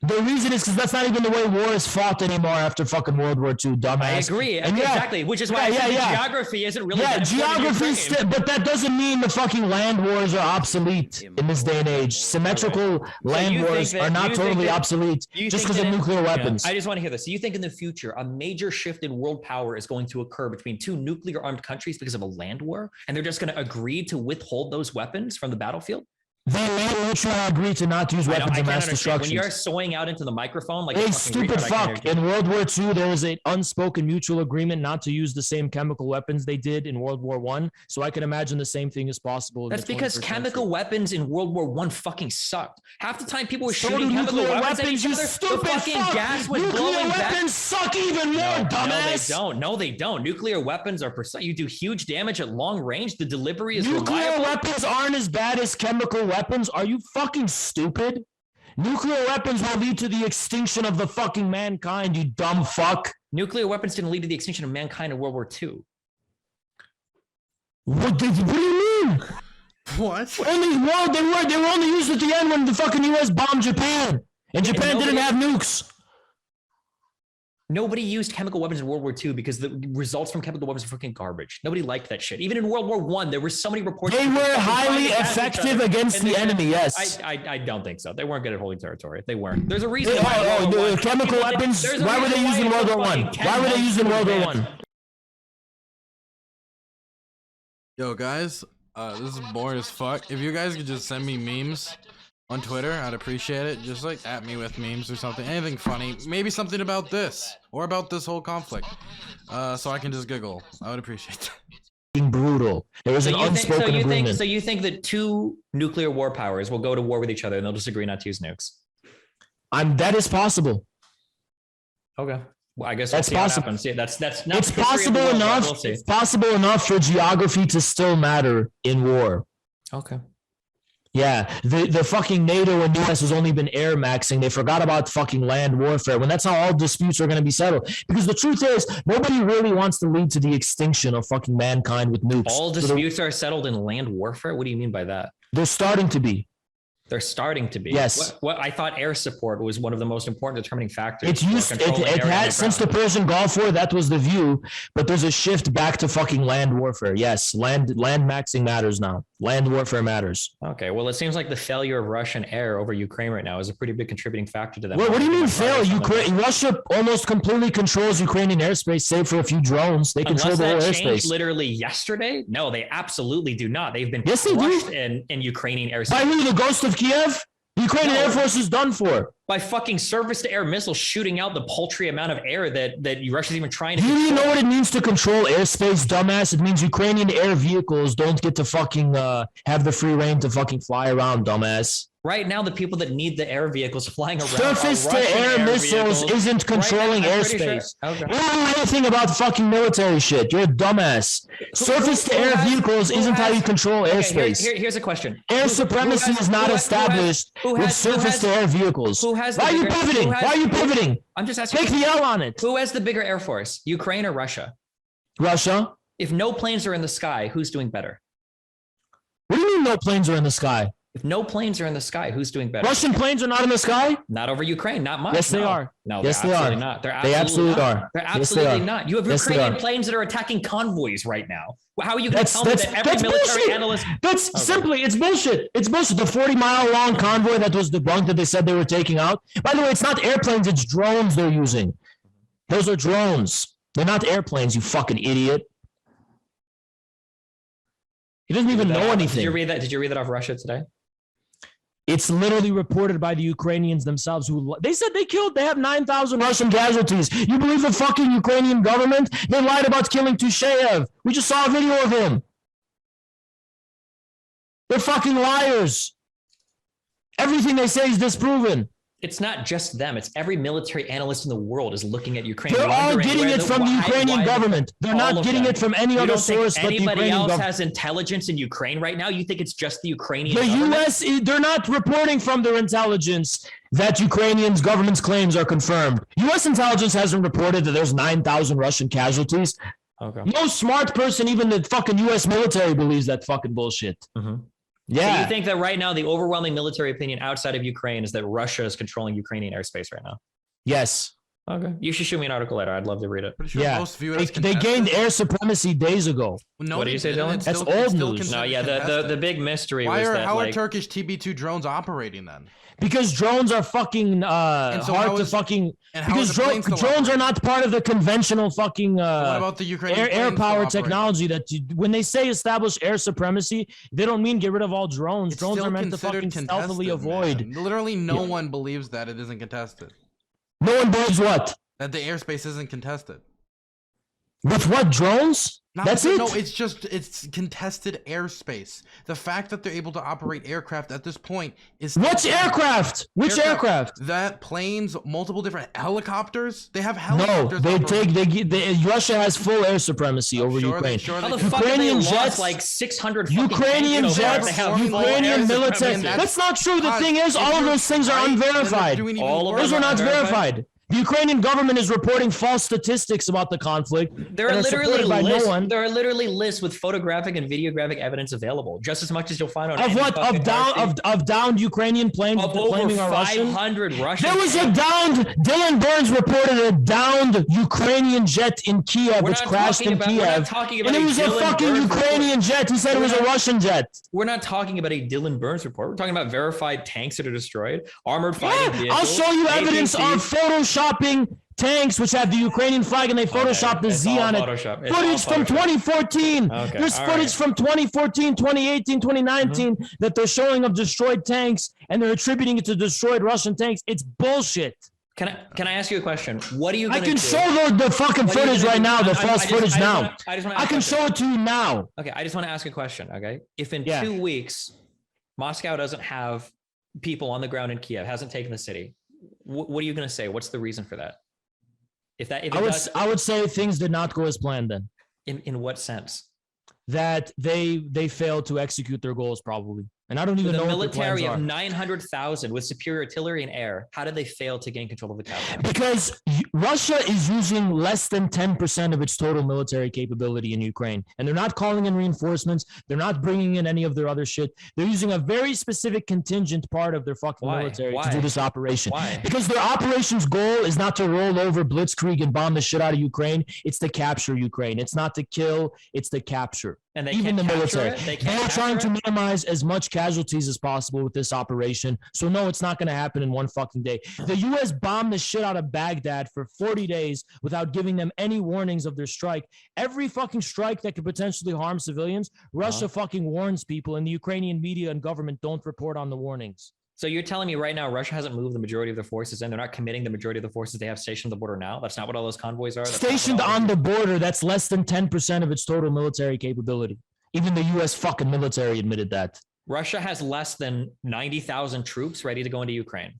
The reason is because that's not even the way war is fought anymore after fucking World War II, dumbass. I agree. Exactly. Which is why geography isn't really geography, but that doesn't mean the fucking land wars are obsolete in this day and age. Symmetrical land wars are not totally obsolete just because of nuclear weapons. I just want to hear this. So you think in the future, a major shift in world power is going to occur between two nuclear armed countries because of a land war, and they're just going to agree to withhold those weapons from the battlefield? They may mutually agree to not use weapons of mass destruction. When you're soying out into the microphone like a stupid fuck. In World War II, there was an unspoken mutual agreement not to use the same chemical weapons they did in World War I. So I can imagine the same thing is possible. That's because chemical weapons in World War I fucking sucked. Half the time people were shooting chemical weapons at each other. Stupid the fucking fuck. gas was nuclear blowing weapons suck even more, dumbass. No, they don't. Nuclear weapons are precise. You do huge damage at long range. The delivery is nuclear weapons aren't as bad as chemical weapons. Are you fucking stupid? Nuclear weapons will lead to the extinction of the fucking mankind, you dumb fuck. Nuclear weapons didn't lead to the extinction of mankind in World War II. What do you mean? What? They were only used at the end when the fucking US bombed Japan. And Japan didn't have nukes. Nobody used chemical weapons in World War II because the results from chemical weapons are fucking garbage. Nobody liked that shit. Even in World War I, there were so many reports. They were highly effective against the enemy, yes. I don't think so. They weren't good at holding territory. They weren't. There's a reason. Chemical weapons, why were they used in World War I? Why were they used in World War I? Yo, guys, this is boring as fuck. If you guys could just send me memes on Twitter, I'd appreciate it. Just like at me with memes or something, anything funny, maybe something about this or about this whole conflict, so I can just giggle. I would appreciate that. Brutal. There was an unspoken agreement. So you think that two nuclear war powers will go to war with each other and they'll just agree not to use nukes? That is possible. Okay. Well, I guess that's possible. That's not. It's possible enough. It's possible enough for geography to still matter in war. Okay. Yeah, the fucking NATO and US has only been air maxing. They forgot about fucking land warfare when that's how all disputes are going to be settled. Because the truth is, nobody really wants to lead to the extinction of fucking mankind with nukes. All disputes are settled in land warfare? What do you mean by that? They're starting to be. They're starting to be. Yes. What I thought air support was one of the most important determining factors. It had since the Persian Gulf War, that was the view, but there's a shift back to fucking land warfare. Yes, land maxing matters now. Land warfare matters. Okay, well, it seems like the failure of Russian air over Ukraine right now is a pretty big contributing factor to that. Well, what do you mean fail? Russia almost completely controls Ukrainian airspace, save for a few drones. They control the whole airspace. Literally yesterday? No, they absolutely do not. They've been crushed in Ukrainian airspace. By who? The ghost of Kiev? The Ukrainian Air Force is done for. By fucking surface-to-air missiles shooting out the paltry amount of air that Russia's even trying to control. Do you know what it means to control airspace, dumbass? It means Ukrainian air vehicles don't get to fucking have the free reign to fucking fly around, dumbass. Right now, the people that need the air vehicles flying around surface-to-air missiles isn't controlling airspace. Sure. Okay. You don't know anything about fucking military shit. You're a dumbass. Surface-to-air vehicles isn't how you control airspace. Here's a question. Air supremacy is not established with surface-to-air vehicles. Why are you pivoting? Why are you pivoting? I'm just asking. Take the L on it. Who has the bigger air force, Ukraine or Russia? Russia. If no planes are in the sky, who's doing better? What do you mean no planes are in the sky? If no planes are in the sky, who's doing better? Russian planes are not in the sky? Not over Ukraine, not much. Yes, they are. No, yes, they are. Not. They're absolutely are. They're absolutely not. You have Ukrainian planes that are attacking convoys right now. How are you going to tell me that every military analyst? That's simply, it's bullshit. It's bullshit. The 40-mile long convoy that was debunked that they said they were taking out. By the way, it's not airplanes, it's drones they're using. Those are drones. They're not airplanes, you fucking idiot. He doesn't even know anything. Did you read that? Did you read that off Russia today? It's literally reported by the Ukrainians themselves who they said they have 9,000 Russian casualties. You believe the fucking Ukrainian government? They lied about killing Tusheyev. We just saw a video of him. They're fucking liars. Everything they say is disproven. It's not just them. It's every military analyst in the world is looking at Ukraine. They're all getting it from the Ukrainian government. They're not getting it from any other source but the Ukrainian government. Anybody else has intelligence in Ukraine right now? You think it's just the Ukrainian government? The U.S., they're not reporting from their intelligence that Ukrainians' government's claims are confirmed. U.S. intelligence hasn't reported that there's 9,000 Russian casualties. Okay. No smart person, even the fucking U.S. military, believes that fucking bullshit. Mm-hmm. Yeah. So you think that right now the overwhelming military opinion outside of Ukraine is that Russia is controlling Ukrainian airspace right now? Yes. Okay. You should shoot me an article later. I'd love to read it. Sure yeah. They gained air supremacy days ago. No, what do you say, Dylan? That's old news. No, yeah. The big mystery was that how are Turkish TB2 drones operating then? Because drones are fucking hard to fucking. Because drones are not part of the conventional fucking what about the Ukrainian air power technology that when they say establish air supremacy, they don't mean get rid of all drones. Drones are meant to fucking stealthily avoid. Man. Literally, no one believes that it isn't contested. No one believes what? That the airspace isn't contested. With what, drones? That's it? No, it's contested airspace. The fact that they're able to operate aircraft at this point is... What's aircraft? Which aircraft? That planes, multiple different helicopters. They have helicopters. No, Russia has full air supremacy over Ukraine. How the fuck have they lost like 600 Ukrainian jets, Ukrainian military. That's not true. The thing is, all of those things are unverified. Those are not verified. The Ukrainian government is reporting false statistics about the conflict. There are literally lists with photographic and videographic evidence available, just as much as you'll find on of what of downed Ukrainian planes of over 500 Russian. There was a downed. Dylan Burns reported a downed Ukrainian jet in Kiev, which crashed in Kiev, and it was a fucking Ukrainian jet. He said it was a Russian jet. We're not talking about a Dylan Burns report. We're talking about verified tanks that are destroyed, armored fighting vehicles. I'll show you evidence of Photoshop. Tanks which have the Ukrainian flag and they photoshopped the Z on it. Footage from 2014. There's footage from 2014, 2018, 2019 that they're showing of destroyed tanks and they're attributing it to destroyed Russian tanks. It's bullshit. Can I ask you a question? What are you going to do? I can show the fucking footage right now, the false footage now. I can show it to you now. Okay, I just want to ask a question, okay? If in 2 weeks, Moscow doesn't have people on the ground in Kiev, hasn't taken the city, what are you going to say? What's the reason for that? I would say things did not go as planned then. In what sense? That they failed to execute their goals probably. And I don't even know what the military of 900,000 with superior artillery and air. How did they fail to gain control of the capital? Because Russia is using less than 10% of its total military capability in Ukraine. And they're not calling in reinforcements. They're not bringing in any of their other shit. They're using a very specific contingent part of their fucking military to do this operation. Why? Because their operation's goal is not to roll over blitzkrieg and bomb the shit out of Ukraine. It's to capture Ukraine. It's not to kill. It's to capture. And they even the military. They're trying to it? minimize as much casualties as possible with this operation. So no, it's not going to happen in one fucking day. The U.S. bombed the shit out of Baghdad for 40 days without giving them any warnings of their strike. Every fucking strike that could potentially harm civilians, Russia fucking warns people, and the Ukrainian media and government don't report on the warnings. So you're telling me right now Russia hasn't moved the majority of their forces in? They're not committing the majority of the forces they have stationed on the border now? That's not what all those convoys are? Stationed on the border, that's less than 10% of its total military capability. Even the U.S. fucking military admitted that. Russia has less than 90,000 troops ready to go into Ukraine.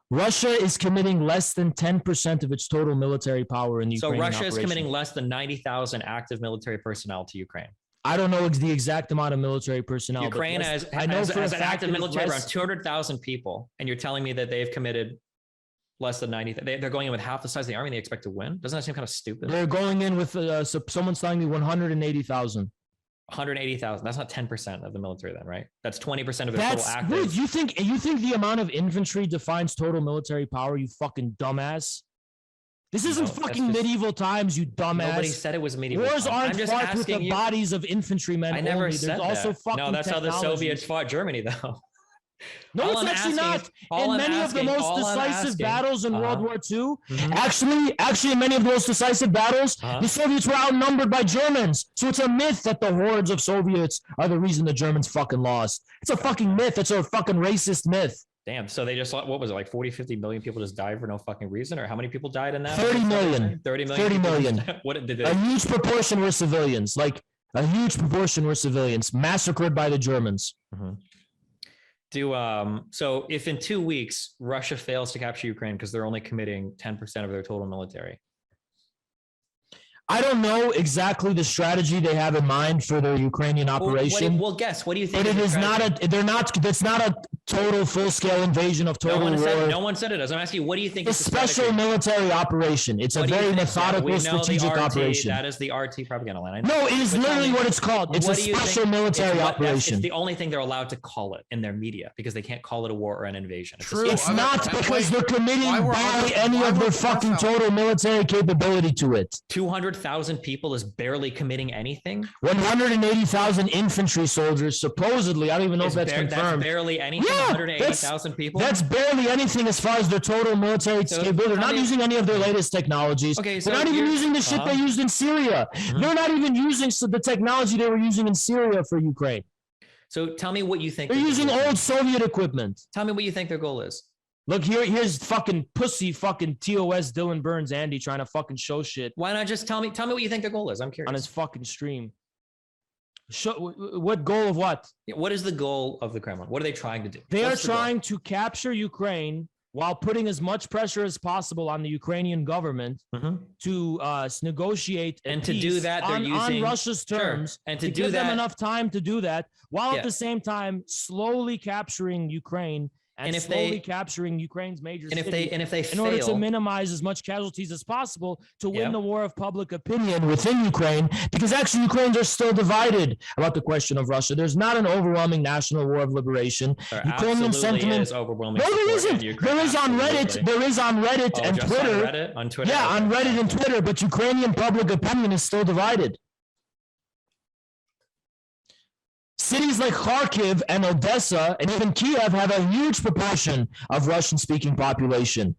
Russia is committing less than 10% of its total military power in the Ukrainian Russia operation. is committing less than 90,000 active military personnel to Ukraine. I don't know the exact amount of military personnel. Ukraine has an active military around 200,000 people, and you're telling me that they've committed less than 90. They're going in with half the size of the army. They expect to win. Doesn't that seem kind of stupid? They're going in with someone's telling me 180,000. 180,000. That's not 10% of the military, then, right? That's 20% of their total active. Wait, you think the amount of infantry defines total military power? You fucking dumbass. This isn't fucking medieval times, you dumbass. Nobody said it was medieval. Wars aren't fought with the bodies of infantrymen. I never said There's also fucking no, that's technologies. how the Soviets fought Germany, though. No, it's actually not. In many of the most decisive battles in World War II, actually, in many of the most decisive battles, the Soviets were outnumbered by Germans. So it's a myth that the hordes of Soviets are the reason the Germans fucking lost. It's a fucking myth. It's a fucking racist myth. Damn. So they just, what was it, like 40, 50 million people just died for no fucking reason? Or how many people died in that? 30 million. 30 million. 30 million. What did they? A huge proportion were civilians. Like a huge proportion were civilians massacred by the Germans. So if in 2 weeks Russia fails to capture Ukraine because they're only committing 10% of their total military, I don't know exactly the strategy they have in mind for their Ukrainian operation. Well, guess. What do you think? But it is not a. They're not. That's not a total full-scale invasion of total war. No one said it. I'm asking you, what do you think? It's a special military operation. It's a very methodical, strategic operation. That is the RT propaganda line. No, it is literally what it's called. It's a special military operation. It's the only thing they're allowed to call it in their media because they can't call it a war or an invasion. True. It's not because they're committing barely any of their fucking total military capability to it. 200,000 people is barely committing anything. 180,000 infantry soldiers, supposedly. I don't even know if that's confirmed. That's barely anything. 180,000 people. That's barely anything as far as their total military capability. They're not using any of their latest technologies. Okay, so they're not even using the shit they used in Syria. They're not even using the technology they were using in Syria for Ukraine. So tell me what you think. They're using old Soviet equipment. Tell me what you think their goal is. Look, here's fucking pussy fucking TOS Dylan Burns Andy trying to fucking show shit. Why not just tell me what you think their goal is? I'm curious. On his fucking stream. What goal of what? What is the goal of the Kremlin? What are they trying to do? They are trying to capture Ukraine while putting as much pressure as possible on the Ukrainian government to negotiate and to do that on Russia's terms, and to give them enough time to do that, while at the same time slowly capturing Ukraine and slowly capturing Ukraine's major cities in order to minimize as much casualties as possible to win the war of public opinion within Ukraine, because actually Ukrainians are still divided about the question of Russia. There's not an overwhelming national war of liberation. Ukrainian sentiment is overwhelming. No, there isn't. There is on Reddit. There is on Reddit and Twitter. On Twitter. Yeah, on Reddit and Twitter, but Ukrainian public opinion is still divided. Cities like Kharkiv and Odessa and even Kiev have a huge proportion of Russian-speaking population.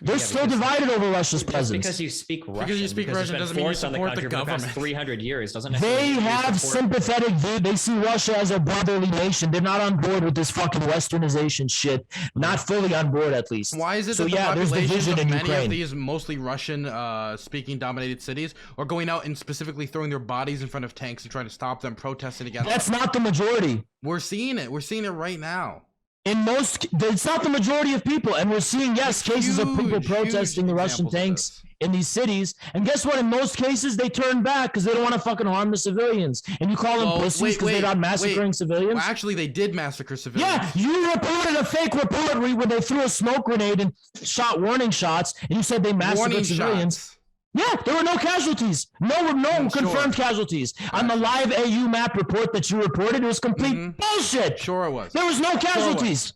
They're still divided over Russia's presence. Because you speak Russian. Because you speak Russian doesn't mean you support the government. For the past 300 years, doesn't they have sympathetic view. They see Russia as a brotherly nation. They're not on board with this fucking westernization shit. Not fully on board, at least. Why is it that the populations of many of these mostly Russian speaking dominated cities are going out and specifically throwing their bodies in front of tanks and trying to stop them protesting against them? That's not the majority. We're seeing it. We're seeing it right now. It's not the majority of people, and we're seeing cases of people protesting the Russian tanks in these cities, and guess what? In most cases, they turn back because they don't want to fucking harm the civilians. And you call them pussies because they're not massacring civilians. Well, actually, they did massacre civilians. Yeah, you reported a fake report where they threw a smoke grenade and shot warning shots, and you said they massacred civilians. Yeah, there were no casualties. No confirmed casualties. On the live AU map report that you reported, it was complete bullshit. Sure it was. There was no casualties.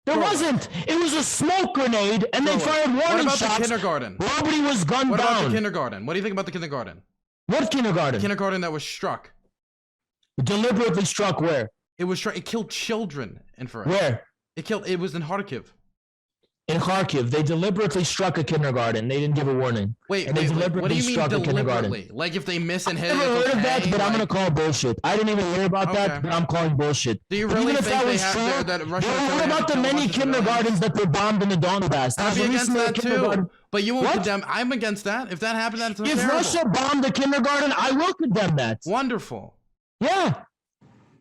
There wasn't. It was a smoke grenade, and they fired warning shots. What about the kindergarten? Nobody was gunned down. What about the kindergarten? What do you think about the kindergarten? What kindergarten? The kindergarten that was struck. Deliberately struck where? It was struck. It killed children in Farah. Where? It was in Kharkiv. In Kharkiv, they deliberately struck a kindergarten. They didn't give a warning. Wait, what do you mean deliberately? Like if they miss and hit it, I've never heard of that, but I'm going to call bullshit. I didn't even hear about that, but I'm calling bullshit. Do you really think that Russia... What about the many kindergartens that were bombed in the Donbass? I'd be against that too. But you won't condemn... I'm against that. If that happened, that's terrible. If Russia bombed a kindergarten, I will condemn that. Wonderful. Yeah.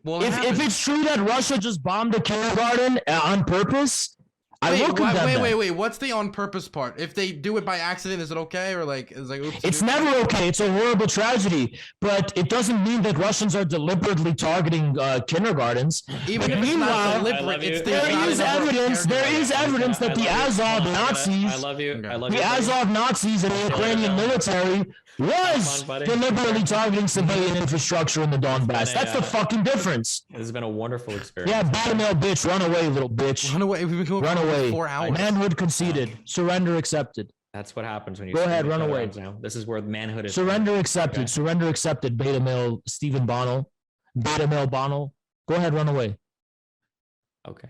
Well, if it's true that Russia just bombed a kindergarten on purpose, wait. What's the on purpose part? If they do it by accident, is it okay? Or like, oops. It's never okay. It's a horrible tragedy, but it doesn't mean that Russians are deliberately targeting kindergartens. Even if it's not deliberate, there is evidence that the Azov Nazis, the Azov Nazis and the Ukrainian military was deliberately targeting civilian infrastructure in the Donbass. That's the fucking difference. This has been a wonderful experience. Yeah, beta male bitch, run away, little bitch. Run away. We've been going for 4 hours. Manhood conceded. Surrender accepted. That's what happens when you go ahead, run away. Now. This is where manhood is. Surrender accepted. Okay. Surrender accepted. Beta male Stephen Bonnell. Beta male Bonnell. Go ahead, run away. Okay.